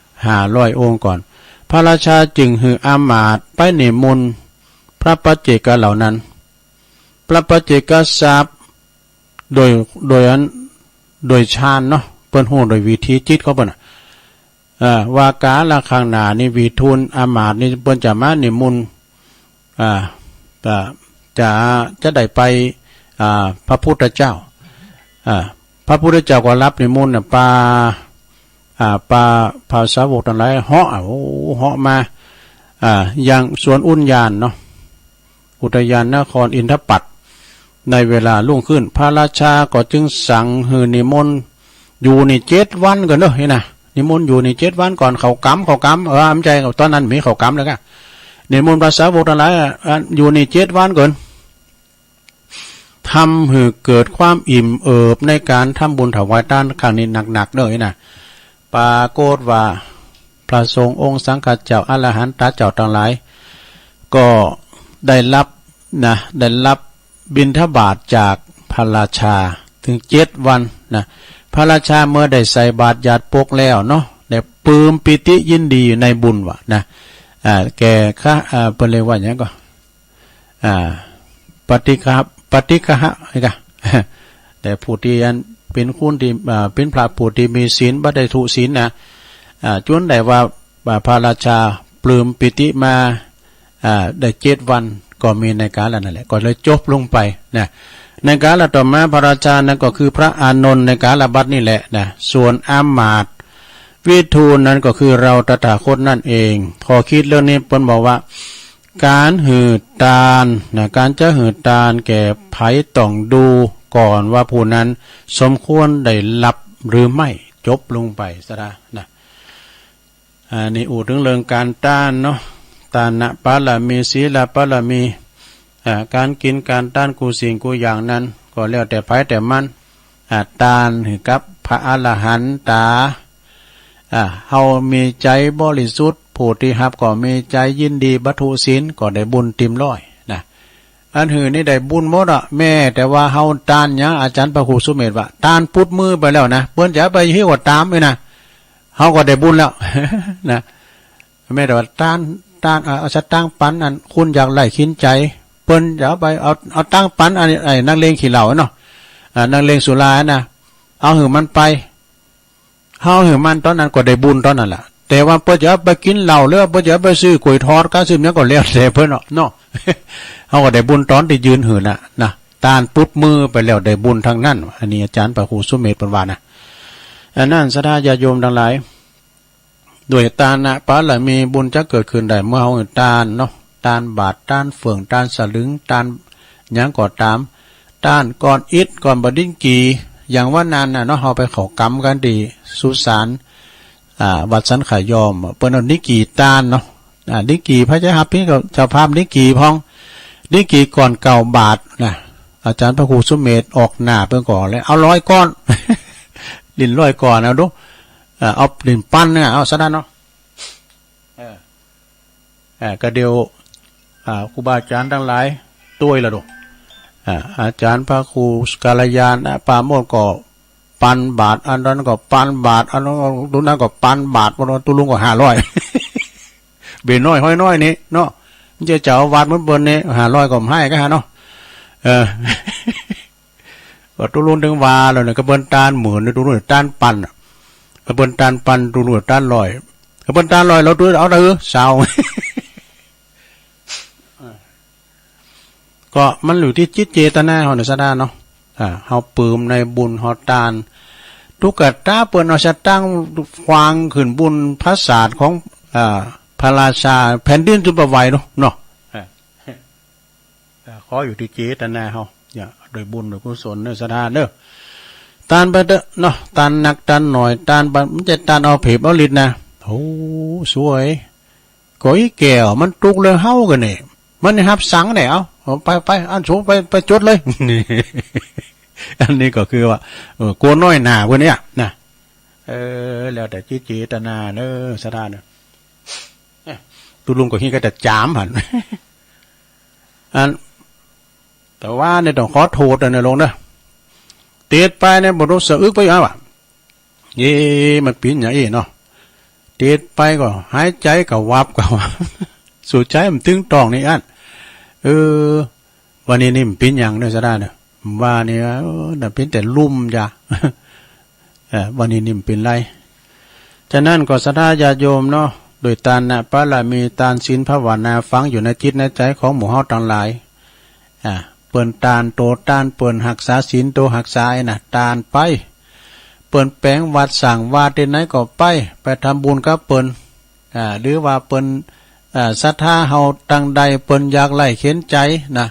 500 องค์ก่อนพระราชาจึงหืออามาตย์ไปนิมนต์พระปัจเจกเหล่านั้นพระปัจเจกทราบโดยฌานเนาะเปิ้นฮู้โดยวิธีจิตเขาเปิ้นว่ากาละข้างหน้านี่วิทูลอามาตย์นี่เปิ้นจะมานิมนต์จะได้ไปพระพุทธเจ้าพระพุทธเจ้าก็รับนิมนต์ปาภาษาวกทั้งหลายเหาะมาอย่างสวนอุทยานเนาะอุทยานนครอินทปัตในเวลารุ่งขึ้นพระราชาก็จึงสั่งให้นิมนต์อยู่นี่7 วันก่อนเนาะนี่นะนิมนต์อยู่นี่7 วันก่อนเขากำอำใจตอนนั้นมีเขากำแล้วก็นิมนต์ภาษาวกทั้งหลายอยู่นี่7 วันก่อนทำให้เกิดความอิ่มเอิบในการทำบุญถวายทานครั้งนี้หนักๆเลยนะปรากฏว่าพระสงฆ์องค์สังฆเจ้าอรหันตเจ้าทั้งหลายก็ได้รับบิณฑบาตจากพระราชาถึง7 วันนะพระราชาเมื่อได้ใส่บาตรญาติปกแล้วเนาะได้ปลื้มปิติยินดีในบุญวะนะแก่ข้าเพิ่นเรียกว่าอย่างก็ปฏิฆะไอ้กะแต่ผู้ที่เป็นคุณที่เป็นพระผู้ที่มีศีลบ่ได้ทุศีลนะจนได้ว่าพระราชาปลื้มปิติมาได้7 วันก็มีในกาลนั่นแหละก็เลยจบลงไปนะในกาลต่อมาพระราชานั้นก็คือพระอานนท์ในกาลบัดนี่แหละนะส่วนอามาตย์วิทูลนั้นก็คือเราตถาคตนั่นเองพอคิดเรื่องนี้เพิ่นบอกว่าการหือทานนะการจะหือทานแก่ไผต้องดูก่อนว่าผู้นั้นสมควรได้รับหรือไม่จบลงไปซะนะนี่อู่ถึงเรื่องการทานเนาะทานะปาละมีศีลปาละมีการกินการทานกูสิ่งกูอย่างนั้นก็แล้วแต่ไผแต่มันทานกับพระอรหันตา เฮามีใจบริสุทธิ์ผู้ที่รับก็มีใจยินดีบัตุศีลก็ได้บุญเต็มร้อยนะอันหือนี่ได้บุญหมดอ่ะแม่แต่ว่าเฮาตานหยังอาจารย์พระครูสุเมธว่าตานพุทธมือไปแล้วนะเพิ่นจะไปหิ้วตามไปนะเฮาก็ได้บุญแล้ว นะแม่แต่ว่าตานเอาสตั้งปันอันคุณอยากไล่ขินใจเพิ่นจะไปเอาตั้งปันอันไอ้นักเลงขี้เหล้าเนาะนักเลงสุรานะเอาหือมันไปเฮาหือมันตอนนั้นก็ได้บุญตอนนั้นล่ะแต่ว่าเพิ่นจะไปกินเหล้าหรือเพิ่นจะไปซื้อกล้วยทอดก็ซื้อนั้นก็แล้วแต่เพิ่นเนาะ เฮาก็ได้บุญตอนที่ยืนหือน่ะนะตานปุ๊บมือไปแล้วได้บุญทางนั้นอันนี้อาจารย์พระครูสุเมธเพิ่นว่านะอันนั้นศรัทธาญาติโยมทั้งหลายด้วยทานนะปาละมีบุญจะเกิดขึ้นได้เมื่อเฮาทานเนาะทานบาตรทานเฟื่องทานสลึงทานหยังก็ตามทานก่อนอิฐก่อนบดิ้งกีอย่างว่านานน่ะเนาะเฮาไปเข้ากรรมกันดีสุสานวัดสันขายอมเปิ้นเอานิกีทานเนาะนิกีพระเจ้าพี่ก็เจ้าภาพนิกีพองนิกีก่อนเก่าบาทนะอาจารย์พระครูสุเมธออกหน้าเพิ่นก่อนเลยเอา100 ก้อน ลิ้น100 ก้อนเอาดูเอาลิ้นปั้นเนี่ยเอาซะนั่นเนาะก็เดียวครูบาอาจารย์ทั้งหลายต้วยละดูอาจารย์พระครูกาลยานปาโมดก็ปันบาทอันนั้นก็ปันบาทอันนั้นรุ่นนั้นก็ปันบาทวันตุลุงก็500 เบนน้อยห้อยน้อยนี่เนาะมันจะเจ้าวัดมันเบิ้ลนี่500ก็ให้ก็เนาะก็ตุลุงถึงวาแล้วเนี่ยก็เบิ้ลตานหมื่นตุลุงตานปันก็เบิ้ลตานปันตุลุงตาน100ก็เบิ้ลตาน100เราดูเอาเด้อสาวก็มันอยู่ที่จิตเจตนาเฮาเนี่ยซะได้เนาะเฮาปืมในบุญเฮาทานทุกกะตาเปิ้นเอาสตั้งฟังขึ้นบุญพระศาสตร์ของพระราชาแผ่นดินจุบไว้เนาะขออยู่ที่เจตนาเฮาอย่าโดยบุญโดยกุศลเด้อสถานเด้อทานไปเด้อเนาะทานหนักทานหน่อยทานมันจะทานเอาเผ็ดเอาลิ้นนะโอ้สวยก้อยแก้วมันตุกเลยเฮากันนี่มันนี่รับสังได้เอาไปอันสูงไปจดเลย อันนี้ก็คือว่าโกนน้อยหนาพวกนี้นะแล้วแต่จิตเจตนาเนอะสถานเนอะตุลุงก็ขี้ก็จะจามหัน อันแต่ว่าในต้องขอโทษนะลงเนอะเตียดไปเนี่ยบทรู้สึกอึกไปยังวะมันปีนอย่างนี้เนาะเตียดไปก็หายใจก็วับก็สู่ใจมันตึงตองนี่อันวันนี้นี่มันเป็นอย่างเนี่ยจะได้เนี่ยว่าเนี่ยเป็นแต่ลุ่มจ้ะ วันนี้นี่มันเป็นไรฉะนั้นก็ศรัทธาญาติโยมเนาะโดยทานนะพระละมีทานศีลภาวนาฝังอยู่ในจิตในใจของหมู่เฮาทั้งหลายเปิ้นทานโตทานเปิ้นหักษาศีลโตหักษาน่ะทานไปเปิ้นแปลงวัดสั่งวาดที่ไหนก็ไปทำบุญกับเปิ้นหรือว่าเปิ้นศรัทธาเฮาตั้งใดเปิ้นอยากไล่เข็นใจนะ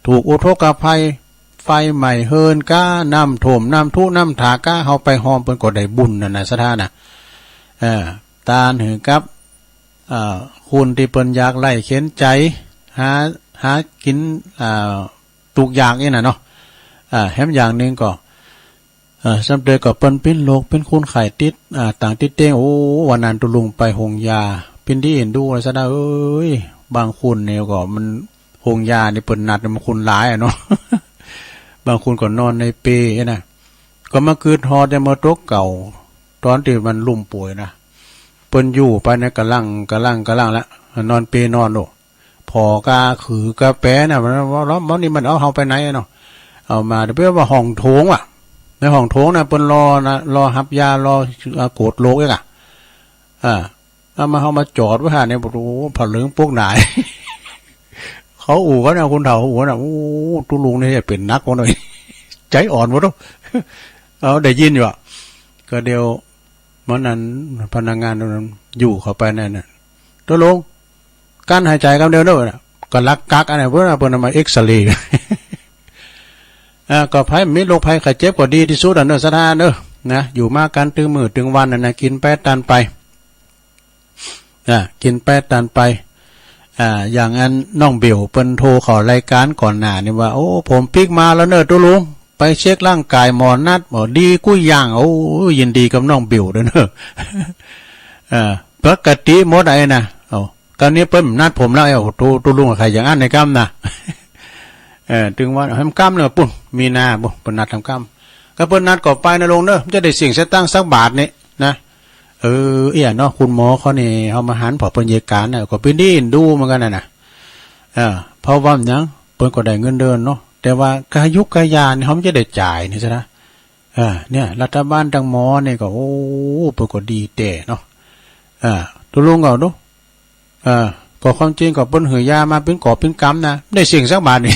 ถูกอุทกภัยไฟใหม่เฮินก้าน้ำท่วมน้ำทุน้ำถาก้าเฮาไปหอมเปิ้นก็ได้บุญนะศรัทธานะตาหือกับคุณที่เปิ้นอยากไล่เข็นใจหากินทุกอย่างนี่นะเนาะแถมอย่างนึงก็สำเร็จก็เปิ้นเป็นโรคเป็นคุณไข้ติดต่างติดเต้งโอ้วันนั้นตุลุงไปหงยาเป็นที่เห็นดูซะนะเอ้ยบางคนเนี่ยก็มันหงยานี่เปิ้นนัดมันคุณหลายเนาะ บางคนก็นอนในเปนะก็มาคืนฮอดแต่มาตกเก่าตอนที่มันลุ่มป่วยนะเปิ้นอยู่ไปในกะลังละนอนเปนอนโลพอกาขือกาแปน่ะมันนี่มันเอาเฮาไปไหนเนาะเอามาเดี๋ยวว่าห้องโถงในห้องโถงน่ะเปิ้นรอรับยารอโกดโลกอีกเอามาเฮามาจอดไว้หาเนี่ยบ่รู้ผาเหลืองพวกไหน เขาอู่กันนะคนเฒ่าอู่น่ะโอ้ตุลุงนี่เป็นนักบ่หน่อย ใจอ่อนบ่ต้อง เอาได้ยินอยู่ก็เดียวมื้อนั้นพนักงานนั้นอยู่เข้าไปนั่นน่ะตุลุงการหายใจกับเดียวเด้อก็ลักกักอันนั้นเพิ่นมาเอ็กซเรย์ ก็ภัยมีโรคภัยไข้เจ็บก็ดีที่สุดเด้อสถานเด้อนะอยู่มากันถึงมื้อถึงวันนั่นน่ะกินแปดตันไปกินแปดตันไปอย่างนั้นน้องเบลเปิ้นโทรขอรายการก่อนหน้านี่ว่าโอ้ผมปิกมาแล้วเนอะตุลุง ไปเช็คร่างกายหมอนัดหมอดีกุ้ยย่างโอ้ยินดีกับน้องบิวเด้อเนอะปกติหมดไอ้นะตอนนี้เปิ้นนัดผมแล้วตูลุงกับใครอย่างนั้นในกำนะถึงว่าทำกำเนี่ยปุ่นมีนาปุ่นเปิ้นนัดทำกำก็เปิ้นนัดก่อไปนะลงเนอะจะได้สิ่งเสียตั้งสักบาทนี่นะเนาะคุณหมอเขานี่เขามาหันพอเปิ้นเยการน่ะก็เป็นดีดูเหมือนกันน่ะเพราะว่าอย่างเปิ้นก็ได้เงินเดือนเนาะแต่ว่ากายุกกายานี่เขาไม่ได้จ่ายนี่ซะนะเนี่ยรัฐบาลทางหมอเนี่ยก็โอ้เปิ้นก็ดีแต่เนาะตุลุงก็ดูก็ความจริงก็เปิ้นหือยามาเป็นกอบเป็นกำนะได้สิ่งสักบาทนี่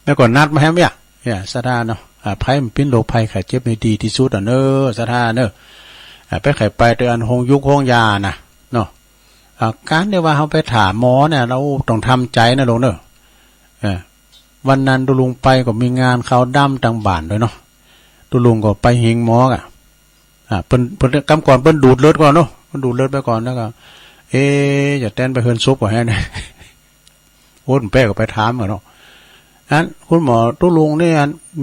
แล้วก็นัดมาให้มั้ยเนี่ยสถานเนาะภัยมันเป็นโรคภัยไข้เจ็บไม่ดีที่สุดเนอะสถานเนอะไปไข้ไปเตือนหงยุกหงยานะเนาะการที่ว่าเขาไปถามหมอเนี่ยเราต้องทำใจนะลงเนอะวันนั้นตุลุงไปก็มีงานเขาดำต่างบ้านด้วยเนาะตุลุงก็ไปหิงหมอเปิ้นกำก่อนเปิ้นดูดเลือดก่อนเนาะดูดเลือดไปก่อนแล้วก็อย่าเต้นไปเฮินซุปก่อนให้นะโอ้แป้ก็ไปถามกันเนาะคุณหมอตุลุงเนี่ย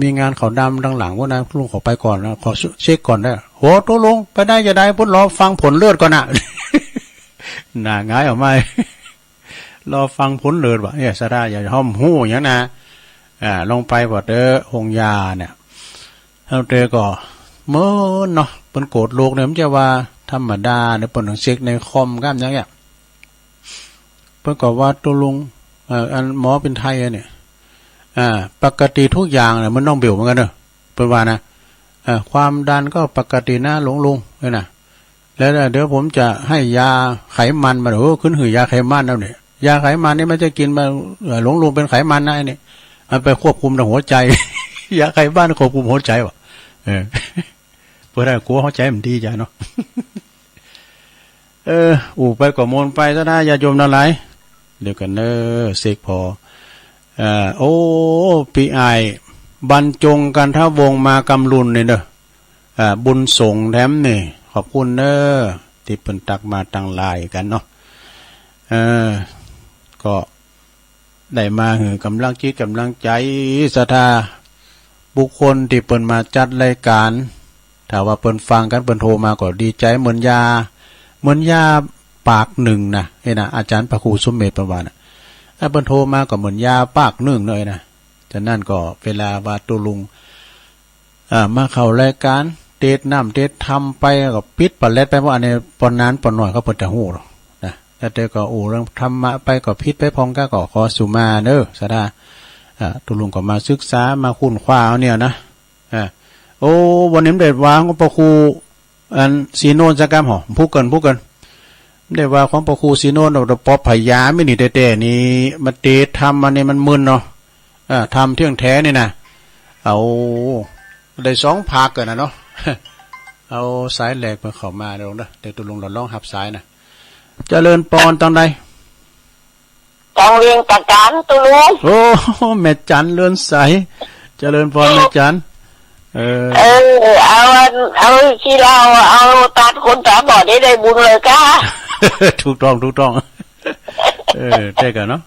มีงานเขาดำดังหลังว่านะตุลุงขอไปก่อนนะขอเช็คก่อนได้โหตุลุงไปได้จะได้พุ่นรอฟังผลเลือดก่อนนะหน้าง่ายออกมารอฟังผลเลือดว่ะสะได้อย่าห้อมหู้อย่างนะลงไปบ่เด้อหงยาเนี่ยเอาเตก็เมื่อเนาะเปิ้นโกรธโลกเนี่ยมันจะว่าธรรมดาเนี่ยเปิ้นต้องเช็คในคอมกันอย่างเงี้ยเปิ้นก็ว่าตุลุงอันหมอเป็นไทยเนี่ยปกติทุกอย่างเนี่ยมันต้องเบี่ยวเหมือนกันเนอะเป็นว่านะความดันก็ปกตินะลุงเลยนะแล้วเดี๋ยวผมจะให้ยาไขมันมาขึ้นหือยาไขมันแล้วเนี่ยยาไขมันนี่มันจะกินมาลุงเป็นไขมันนะเนี่ยมันไปควบคุมทางหัวใจ ยาไขมันควบคุมหัวใจวะเพื่อได้กลัวหัวใจมันดีใจเนาะ ไปก่อมนไปซะนะอย่าโยมนั่นไรเดี๋ยวกันเสกพอปีไอบรรจงกันท่าวงมากำลุนเนี่ยเด้อบุญส่งแถมนี่ขอบคุณที่เพิ่นตักมาตั้งหลายกันเนาะก็ได้มาหือกำลังจิตกำลังใจศรัทธาบุคคลที่เพิ่นมาจัดรายการถ้าว่าเพิ่นฟังกันเพิ่นโทรมาก็ดีใจเหมือนยาปากหนึ่งนะนะอาจารย์พระครูสมเด็จประวัติถ้าเพิ่นโทรมาก็เหมือนยาปากหนึ่งเลยนะฉะนั้นก็เวลาว่าตุลุงมาเข้ารายการเทศน้ำเทศทำไปก็ปิดปะเล็ดไปเพราะอันนี้ปนนั้นปนหน่อยก็เปิดแต่หูหรอกนะแต่เด็กก็เรื่องธรรมะไปก็พิษไปพองก็ขอสุมาเด้อสดาตุลุงก็มาศึกษามาคุ้นคว้าเนี่ยนะวันนี้เด็ดวางของพระครูอันสีโนนจักรรมหอพูดกันได้ว่าของพระครูสีโนนเราปอบพยาไม่หนีแต่นี่มาเตะทำมันนี่มันมึนเนาะทำเที่ยงแท้นี่นะเอาได้2 ภาคกันนะเนาะ เอาสายแหลกมาเข้ามาลงนะเดี๋ยวตุลุงเราลองหับสายนะเจริญปอนตอนใดจังเรียงจัดการตุลุงโอ้แม่จันเลื่อนใสเจริญปอนแม่จันเอาที่เราเอาตัดคนตาบอดได้บุญเลยก้า ถูกต้องได้กันเนาะ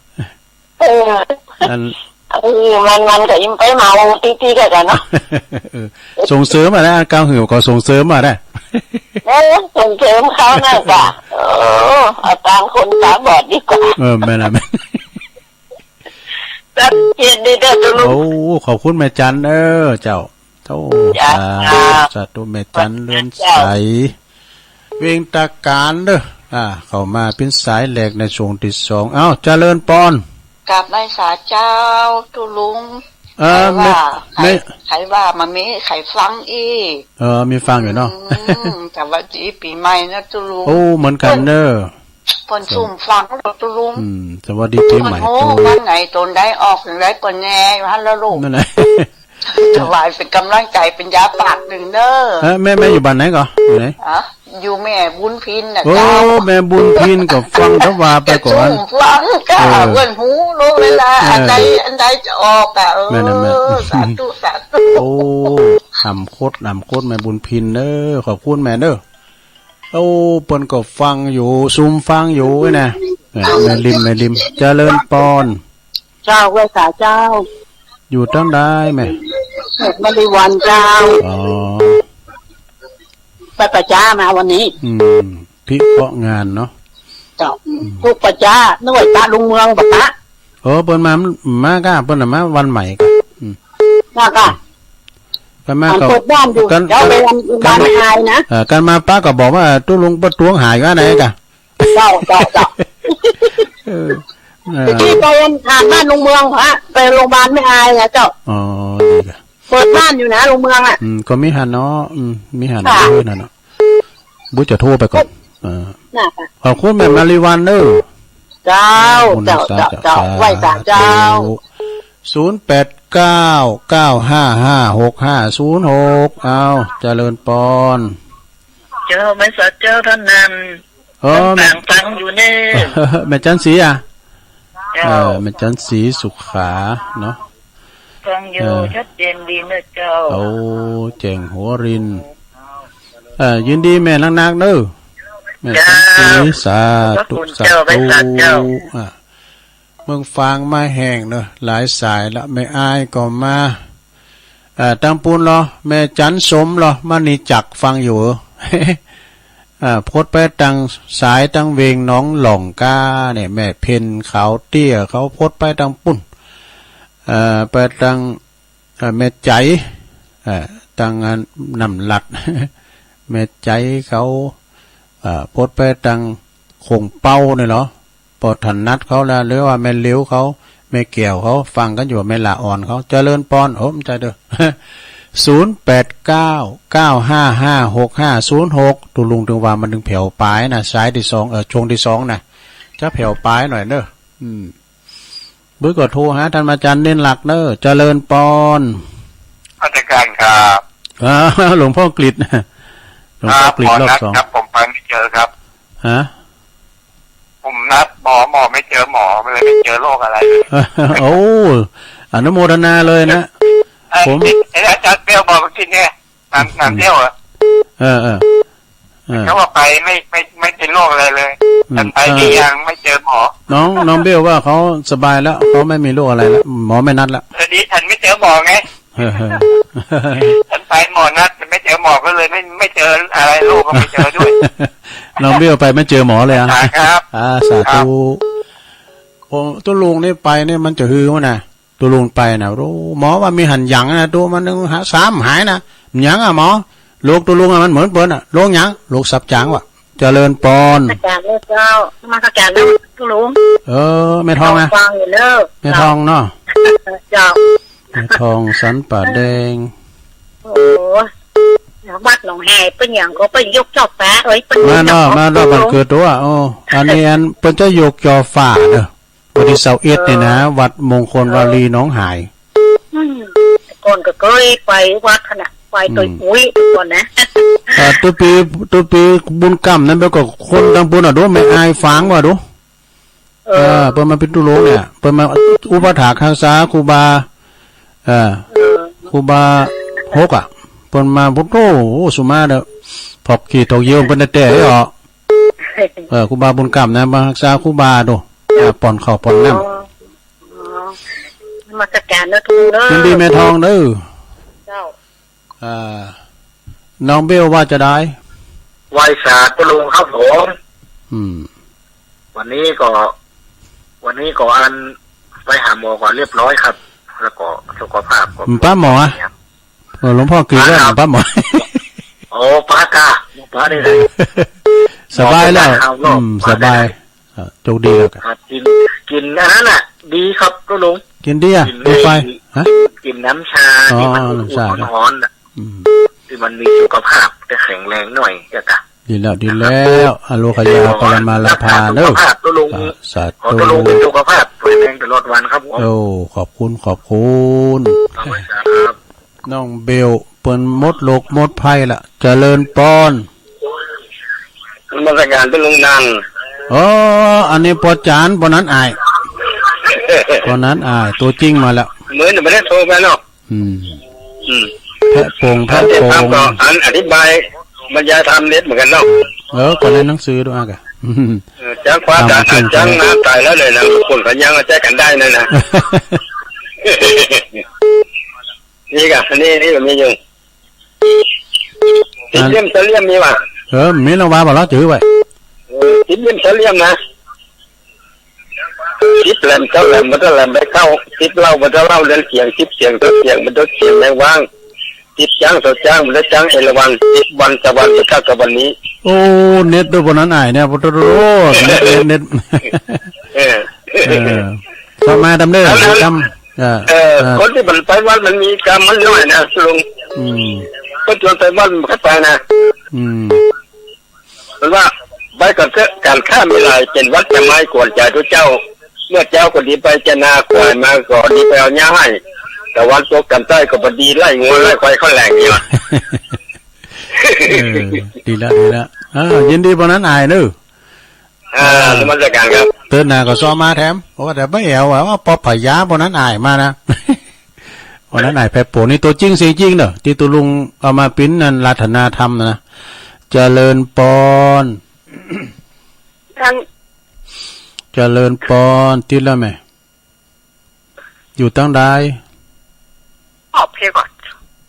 มันก็ยิ้มไปเมาตีกันเนาะส่งเสริมมาได้ก้าวหิวก็ส่งเสริมมาได้ส่งเสริมเขาน่ะจ้ะเอาตามคนตาบอดดีกว่าแม่ละแม่เย็นดีเด้อตุลุงขอบคุณแม่จันเจ้าสาธุแม่จันเลื่อนใสเวงตาการเด้อเข้ามาเป็นสายแหลกในช่วงที่2เจริญปอนกับนายสาเจ้าตุลุงใครว่ามันมีใครฟังอีมีฟังอยู่เนาะแต่ว่าจีปีใหม่นะตุลุงเหมือนกันเด้อปนซุ่มฟังตุลุงสวัสดีปีใหม่วันไหนตนได้ออกถึงได้ปนแน่ฮัลโหลนั่นแหละถวายเป็นกำลังใจเป็นยาปากหนึ่งเด้อแม่อยู่บ้านไหนก่อนอยู่ไหนอยู่แม่บุญพินนะเจ้าแม่บุญพินก็ฟังทว่าไปก่อนฟังก็เพื่อนหูรู้เวลาอันใดจะออกสาธุทำโคตรแม่บุญพินเด้อขอบคุณแม่เด้อเปิ้นก็ฟังอยู่ซุ่มฟังอยู่นะแม่ริมเจริญปอน เจ้าไหว้สาเจ้าอยู่ตั้งได้ไหมไม่ได้วันเจ้าอ๋อไปประจ้ามาวันนี้พิเคราะห์งานเนาะเจ้าทุกประจ้าหน่วยตาลุงเมืองปะตะเปิ้นมาก้าเปิ้นมาวันใหม่กันว่าก้ากันมาก็เปิดบ้านอยู่เดี๋ยวไปบ้านหายนะกันมาป้าก็บอกว่าตู้ลุงประท้วงหายว่าไหนกันเจ้าที่ไปทางบ้านลุงเมืองฮะไปโรงพยาบาลไม่อายนะเจ้าอ๋อเปิดบ้านอยู่นะลุงเมืองอ่ะก็มีหันเนาะมีหันด้วยนะเนาะบุจะโทรไปก่อนขอบคุณแม่มาริวันเนอเจ้าไหว้ศาลเจ้า0899555650เอาเจริญปอนเจ้าไม่สัตว์เจ้าท่านนั้นต่างฟังอยู่เนี่ยแม่จันสีอ่ะแม่จันสีสุขาเนาะฟังอยู่ชัดเจนดีเนอะเจ้าโอ้เจ๋งหัวรินยินดีแม่นักๆเด้อแม่จันสีสาธุเมืองฟางมาแห้งเนอะหลายสายละไม่อายก็มาตังปูนเหรอแม่จันสมเหรอมันนี่จักฟังอยู่พดไปตังสายตังเวงน้องหล่องก้าเนี่ยแม่เพนเขาเตี้ยเขาพดไปตังปุ่นไปตังแม่ใจตังนำหลัดแม่ใจเขาพดไปตังคงเป้าเนี่ยเหรอปอถันนัดเขาแล้วหรือว่าแม่เลี้ยวเขาแม่เกี่ยวเขาฟังกันอยู่แม่ละอ่อนเขาเจริญปอนโอ้มใจเด้อ0899556506ตุลุงถึงว่ามันถึงแผ่วปลายนะสายที่2ช่วงที่2นะจะแผ่วปลายหน่อยเด้อบื้อก็โทรหาท่านอาจารย์เน้นหลักเด้อเจริญปอนอาจารย์ครับหลวงพ่อกฤษหลวงพ่อกฤษรอบ2ครับผมไปไม่เจอครับฮะผมนัดหมอไม่เจอหมอเลยไม่เจอโรคอะไรโอ้อนุโมทนาเลยนะผมอาจารย์เปรี้ยวบอกกินเนี่ยน้ำเที่ยวเขาว่าไปไม่เป็นโรคอะไรเลยฉันไปที่ยังไม่เจอหมอน้องเบลว่าเขาสบายแล้วเขาไม่มีโรคอะไรแล้วหมอไม่นัดแล้วดีฉันไม่เจอหมอไงฉันไปหมอนัดไม่เจอหมอก็เลยไม่เจออะไรโรคก็ไม่เจอด้วยน้องเบลไปไม่เจอหมอเลยครับสาธุโอ้ตัวลุงนี่ไปเนี่ยมันจะฮือมั้ยนะตัวลุงไปนะรู้หมอว่ามีหันหยังนะตัวมันนึง3หายนะหยังหมอโรคตัวลุงมันเหมือนเปิ้นโรคหยังโรคสับจางว่ะเจริญปอนอาจารย์เจ้ามากระจายแล้วตัวลุงแม่ทองนะฟังอยู่เด้อแม่ทองเนาะเจ้าแม่ทองสันป่าแดงโอ้วัดหนองแห่เป็นอย่างก็เป็นยกจอบแปะมาเนาะมันเกิดตัวอันนี้เปิ้นจะยกจอฝ่าเด้อวันที่21เนี่ยนะวัดมงคลวารีน้องหายก่อนก็เคยไปวัดขนาดไปตัวอุ้ยก่อนนะตัวปีบุญกรรมนั่นเปก็คนดังบุญดูไม่อายฟังว่ะดูเปิ้นมาเป็นตุโลเนี่ยเปิ้นมาอุปถากรักษาครูบาครูบาฮกเปิ้นมาพุทโธสุมาเด้อพอกขี่ตกเยี่ยวเปิ้นแต่ให้ออกครูบาบุญกรรมนะมารักษาครูบาดูปอนข้าวปอนน้ำมาจัดการเด้อทูเด้อยินดีแม่ทองเด้อเจ้าน้องเบลว่าจะได้ไหว้ศาสตร์ตุลุงครับผมวันนี้ก็อันไปหาหมอก่อนเรียบร้อยครับแล้วก็สุขภาพก็ป้าหมอหลวงพ่อคือว่าป้าหมอโอ้ป้ากาป้าได้เลยสบายแล้วสบายโชคดีแล้วครับกินอันนั้นน่ะดีครับตุลุงกินดีอ่ะดูไปฮะกินน้ำชาที่มันร้อนที่มันมีสุขภาพแต่แข็งแรงหน่อยจ้ะกะดีแล้วอโลคยาปรมาลาภาเด้อสาธุตุลุงเป็นสุขภาพแข็งแรงตลอดวันครับโอ้ขอบคุณน้องเบลเปิ้นมดโลกมดภัยล่ะเจริญปอนมาตรการตุลุงนังอันนี้ปอจานปอนั้นอายตัวจริงมาแล้วเหมือนไม่ได้โทรไปเนาะแพะโป่งก็อันอธิบายบรรยายธรรมเน็ตเหมือนกันเนาะก็เล่นหนังสือด้วยอ่ะ จ้างความด่าจ้างน้าตายแล้วเลยนะคนกันยังแจ้กันได้นะนี่กะนี่ก็มีอยู่ติดเลี่ยมเสลี่ยมมีว่ะมีเราว่าบอกแล้วจื้อไว้ติดเลี่ยมเสลี่ยมนะติดแหลมเจ้าแหลมมันจะแหลมไปเข้าติดเล่ามันจะเล่าเรื่องเสียงติดเสียงตัวเสียงมันจะเสียงไม่ว่างติดจ้างตัวจ้างมันจะจ้างเอราวัณติดวันตะวันจะเข้ากับวันนี้โอ้เน็ตดูบนนั้นไหนเนี่ยพุทธโรเน็ตต่อมาดำเนินจำคนที่มันไปวัดมันมีกรรมมันน้อยนะลุงก็จนไปวัดมันก็ไปนะมันว่าไปกับการข้ามเวลาเป็นวัดจะไม่กวนใจทุกเจ้าเมื่อเจ้าคนดีไปจะนาควายมาก่อนดีไปเอาเนื้อให้แต่วันตัวกันใต้ก็พอดีไล่งูไล่ควายเขาแหลงอยู่ดีละยินดีบนนั้นอายนึสมัครการครับเตือนหน้าก็ซ้อมมาแถมเพราะว่าแต่ไม่เอาว่าปอผายาบนนั้นอายมานะบนนั้นอายแผ่โผนี่ตัวจริงจริงเนอะที่ตัวลุงเอามาปิ้นนั่นรัตนาธรรมนะเจริญปอนเจริญปอนติดแล้วไหมอยู่ตั้งใดขอบเพก่อน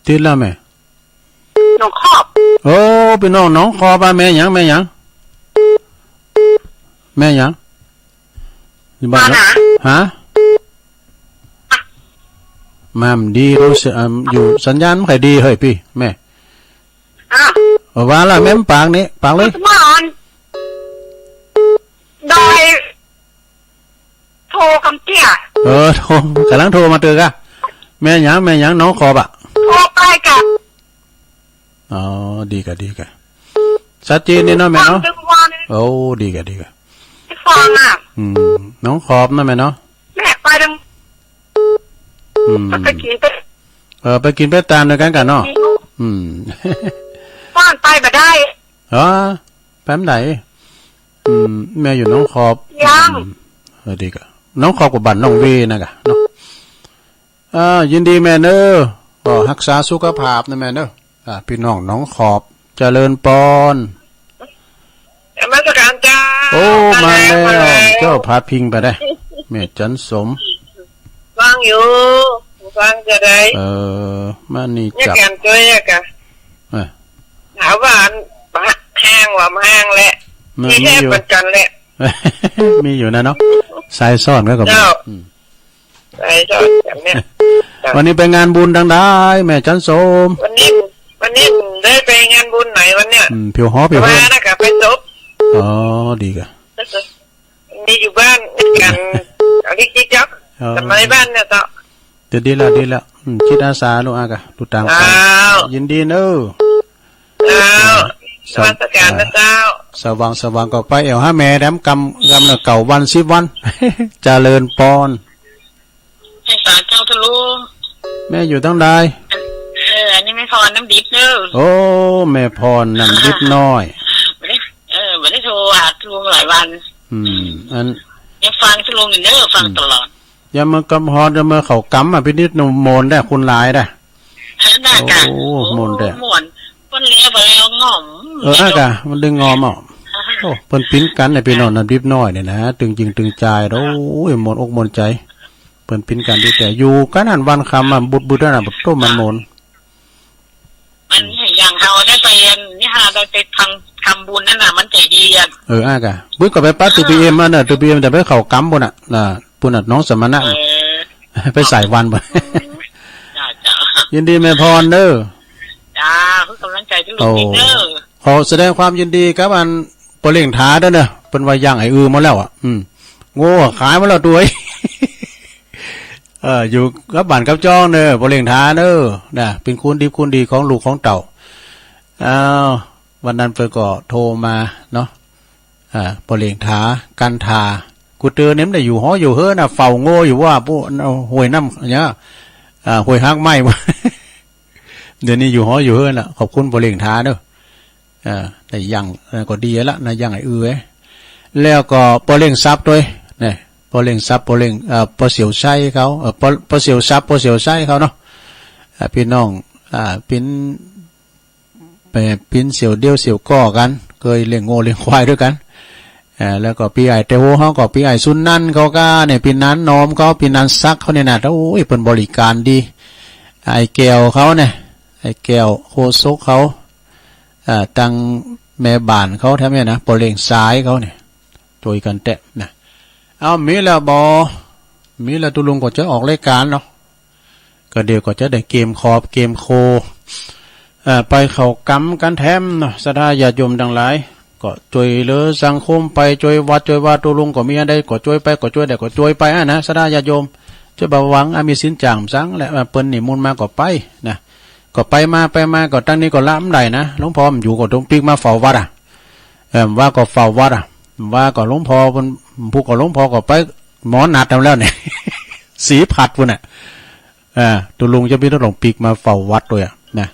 ติดแล้วไหมน้องขอบโอ้เป็นน้องคอป่ะแม่ยังอยู่บ้านฮะมามดีรู้สึกอยู่สัญญาณไม่ค่อยดีเฮ้ยพี่แม่ว่าละแม่ปากนี้ปากเลยโดยโทรคำเตี้ยโทรกำลังโทรมาเตือนกะแม่ยังน้องคอป่ะโทรไปกับอ๋อดีกะชัดเจนนี่เนาะแม่เนาะโอ้ดีกะฟังน้องขอบนะแม่เนาะแม่ไปดังไปกินไปกินไปตามด้วยกันเนาะฟังไปมาได้แป๊บไหนแม่อยู่น้องขอบยังดีกะน้องขอบกับบั่นน้องวีนะกะเนาะยินดีแม่เนอะก็รักษาสุขภาพนะแม่เนอะพี่น้องขอบเจริญปอนมาสักการจ้าโอ้มาแล้วเจ้าพาพิงไปได้แม่จันสมฟังอยู่ฟังจะได้มานี่จับแกนตัวแยกอะหาว่าแห้งว่าแห้งแหละที่แทบเป็นกันแหละมีอยู่นะเนาะสายซ่อนก็กับสายซ่อนแบบเนี้ยวันนี้ไปงานบุญดังได้แม่จันสมวันนี้ได้ไปงานบุญไหนวันเนี้ยผิวหอผิวมานะกับไปจบอ๋อดีกะมีอยู่บ้านกันเอาที่จิ๊กจ๊อกทำไมบ้านเนี่ยต่อดีละคิดอาสาลูกอากะดูต่างกันยินดีเนอะสวัสดิการนะเจ้าสว่างก็ไปเอาแม่แดมกำเนเก่าวัน10 วันเจริญปอนให้สาเจ้าทะลุแม่อยู่ตั้งใดอันนี้แม่พรน้ำดิบเนอะโอ้แม่พรน้ำดิบน้อยไม่ได้โทรหาลุงหลายวันอันยังฟังลุงอยู่เนอะฟังตลอดอย่ามากำฮอดอย่ามาเขากำพินิจหนุ่มโมนได้คุณหลายได้โอ้โมนได้คนเลี้ยไปแล้วง่อมกะมันดึงงอมอ่ะโอ้เปิ้นปิ้นกันในพี่น้องน้ำดิบน้อยเนี่ยนะตึงจริงตึงใจโอ้ยหมดอกหมดใจเปิ้นปิ้นกันดีแต่อยู่กันหันวันคำบุดนั่นน่ะต้มมันโมนมันอย่างเราได้ไปนี่ฮะได้ไปทำบุญนั่นน่ะมันใจดีอ่ะกะบึ้งก็ไปปัดตัวบีเอ็มมาเนอะตัวบีเอ็มแต่ไปเขากำบนอ่ะปุ่นน้องสมณะไปใส่วันบ่ยินดีแม่พรเด้อจ้าเพื่อกำลังใจทุกคนเด้อขอแสดงความยินดีกับอันปเล่งท้าเด้อเนอะเป็นวาย่างไอ้มาแล้วอ่ะโง่ขายมาแล้วตัวอยู่กับบ้านกับจ้องเนอะปเล่งท้าเนอะน่ะเป็นคุณดีของลูกของเต่าวันนั้นเพิ่นก็โทรมาเนาะปเล่งท้ากันทากูเตือนเนี่ยมันได้อยู่หออยู่เฮ้อน่ะเฝ้าโง่อยู่ว่าพวกห่วยน้ำเนี่ยห่วยฮักไม้เดี๋ยวนี้อยู่หออยู่เฮ้อน่ะขอบคุณปเล่งท้าเด้อได้ยังก็ดีแล้วนะยังไอ้แล้วก็ปเล่งซับด้วยเนี่ยปเล่งซับปเล่งปเสียวไส้เขาปเสียวซับปเสียวไส้เขาเนาะพี่น้องปิ้นเสียวเดียวเสียวก้อกันเคยเลี้ยงโง่เลี้ยงควายด้วยกัน แล้วก็ปีไอเตโฮเขาก็ปีไอซุนนั่นเขาก็เนี่ยปีนั้นนอมเขาปีนั้นซักเขาเนี่ยนะโอ้ยเป็นบริการดีไอแก้วเขาเนี่ยไอแก้วโคซกเขาตังแม่บ้านเขาทำเนี่ยนะปอเลงซ้ายเขาเนี่ยตัวกันแตะนะเอามีแล้วบอมีแล้วตุลุงก็จะออกรายการเนาะก็เดี๋ยวก็จะได้เกมคอบเกมโคไปเข้ากำกันแถมเนาะสดาญาติโยมทั้งหลายก็ช่วยเหลือสังคมไปช่วยวัดช่วยว่าตุลุงก็มีอะไรก็ช่วยไปก็ช่วยได้ก็ช่วยไปนะสดาญาติโยมช่วยบ่หวังมีสินจ่างสังและเปิ้นนี่มุนมาก็ไปนะก็ไปมาก็ตั้งนี้ก็ล้ำได้นะหลวงพ่ออยู่ก็ตรงปีกมาเฝ้าวัดว่าก็เฝ้าวัดว่าก็หลวงพ่อผู้ก็หลวงพ่อก็ไปหมอนัดแล้วเนี่ย สีผัดพุ่นน่ะตุลุงจะมีต้องหลงปีกมาเฝ้าวัดด้วยนะ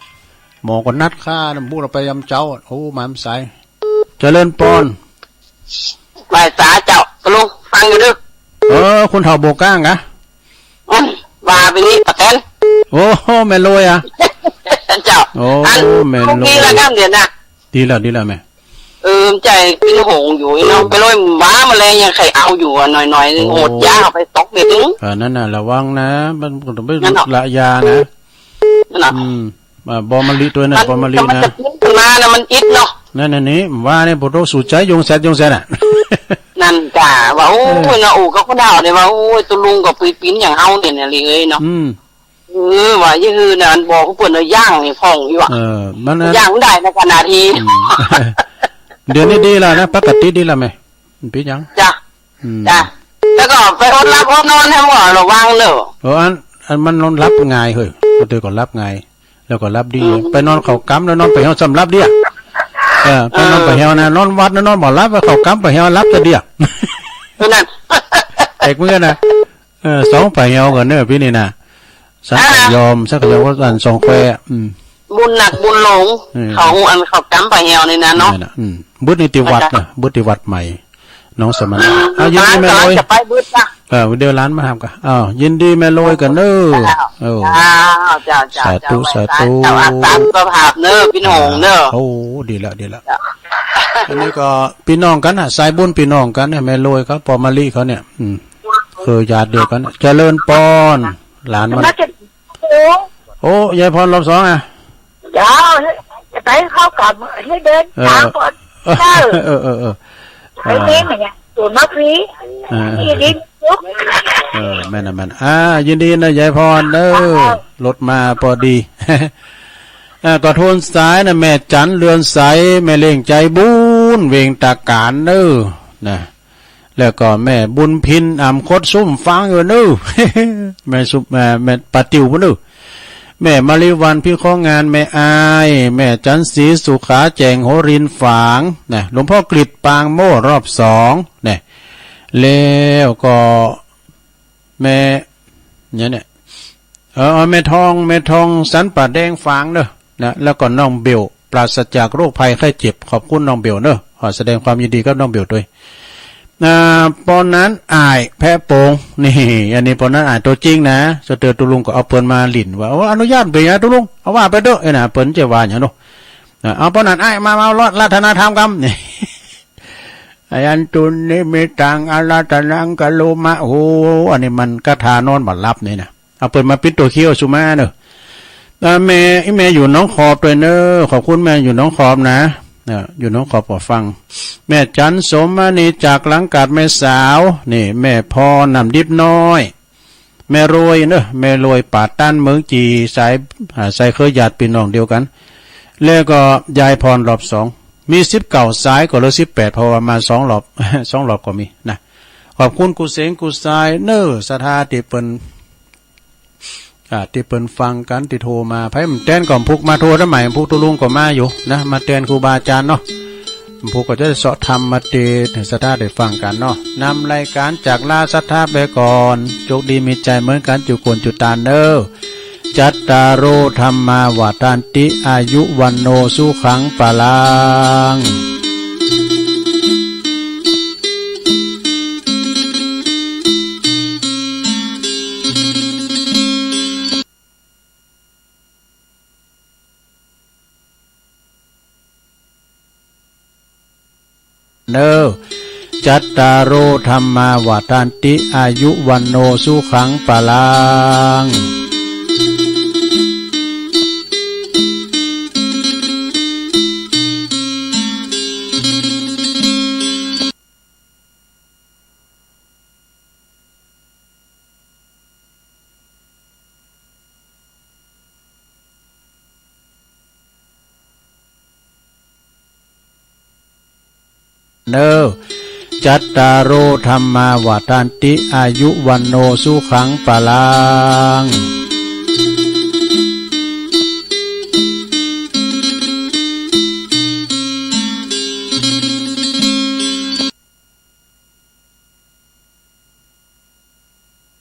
หมอก็นัดค่าพูดเราไปยำเจ้าโอ้หมามสายเจริญปอนไหว้สาเจ้าลุงฟังอยู่ดึกคุณเฒ่าโบก้างนะว่าไปนี่ปะแตนโอ้แม่ลอยเจ้าโอ้แม่ลอยดีแล้วกันเดี๋ยวนะดีแล้วแม่ใจพี่หงอยู่เนาะไปลอยว้ามาเลยยังใครเอาอยู่หน่อยโหดยาเอาไปตกเบ็ดนึงนั่นน่ะระวังนะมันต้องไม่ละยานะบอมะลิตัวน่ะบอมะลินะมันจะพิ้นมานะมันอิดเนาะนั่นนี่ว่าเนี่ยพุทโธสู่ใจยงแซดอ่ะนั่นจ้าว่าโอ้ยนะก็ด่าเลยว่าโอ้ยตุลุงกับปีนอย่างเฮาเนี่ยเลยเนาะว่ายี่คือน่ะอันบอกเขาเปิดเอาย่างนี่พ่องอยู่มันย่างได้ในขณะที่เดี๋ยวนี้ดีแล้วนะปกติดีแล้วไหมพี่ยังจ้ะแล้วก็ไปอดรับอดนอนให้ว่าระวังเนอะอันมันนอนรับง่ายเฮ้ยก็เดี๋ยวก็รับง่ายแล้วก็รับดีไปนอนเขากำแล้วนอนไปเฮาสำรับดีไปนอนไปเฮานะนอนวัดนอนบ่รับเขากำไปเฮารับจะดีนั่นเอกเมื่อนะสองไปเฮากันเนอะพี่นี่นะสักยอมว่าอันสองแควบุญหนักบุญหลงเขากำไปเฮานี่นะเนาะบุตรนิติวัดนะบุตรนิติวัดใหม่น้องสมณะยินดีแม่ลอยจะไปบุตรจ้ะเดี๋ยวร้านมาทำกันยินดีแม่ลอยกันเนอะสาธุเจ้าอาสาสุภาพเนอะพี่หงเนอะโอ้ดีแล้วอันนี้ก็พี่น้องกันสายบุญพี่น้องกันเนี่ยแม่ลอยเขาปอมาลีเขาเนี่ยคือญาติเดียวกันเจริญปอนหลานมันโอ้ยายพรรอบสองเดี๋ยวจะไปเข้ากับให้เดินทางก่อนไปเลี้ยงเนี่ยตัวนักรียินดียุกแม่น่ะยินดีนะยายพรรถมาพอดีก็โทนสายนะแม่จันเรือนใสแม่เล่งใจบุญเวงตาการนะแล้วก็แม่บุญพินคดซุ่มฟังอยู่แม่สุแม่ปะติวแม่มาริวันพี่ข้องานแม่อายแม่จันศรีสุขาแจงโหรินฝางนะหลวงพ่อกฤษปางโม่รอบสองเนี่ยแล้วก็แม่เนี่ยแม่ทองสันป่าแดงฝางนะแล้วก็น้องเบลปราศจากโรคภัยไข้เจ็บขอบคุณน้องเบลขอแสดงความยินดีกับน้องเบลด้วยปอนนั้นอายแพ้โปงนี่อันนี้ปอนนั้นอายตัวจริงนะสเตอร์ตุลุงก็เอาเปิ้นมาหลิ่นว่าอนุญาตไปตุลุงเอาว่าไปเด้อเปิ้นจะว่าอย่างเอาปอนนั้นอายมารัตนาธรรมกรรมนี่อันตุนนี่มีตังอาราตนังกะโลมะโอ้อันนี้มันกระทานอนบัดรับนี่นะเอาเปิ้นมาปิดตัวเขี้ยวสุมาแม่อยู่น้องขอบด้วยขอบคุณแม่อยู่น้องขอบนะอยู่น้องขอบก็ฟังแม่จันสมณีจากหลังกาดแม่สาวนี่แม่พอนำดิบน้อยแม่รวยแม่รวยป่าต้านเมืองจีสายเคยญาติพี่น้องเดียวกันแล้วก็ยายพรรอบสองมี19สายก็เหลือ18เพราะว่ามา2รอบก็มีนะขอบคุณกุเสงกุสายสถาติเปิ้นที่เปิ้นฟังกันที่โทรมาไผมันแต้นก่อนพุกมาโทรได้ใหม่พุกตุลุงก็มาอยู่นะมาแต้นครูบาอาจารย์พุกก็จะได้สอบธรรมมาเตให้สถาได้ฟังกันนำรายการจากลาสัทธาไปก่อนโชคดีมีใจเหมือนกันจุกวนจุตานจัตตารโอธรรมาวาตันติอายุวันโนสุขังปะลัง จัตตารโอธรรมาวาทันติอายุวันโนสุขังปลังเนอจัตตารโอธรรมาวาทันติอายุวันโนสุขังปลัง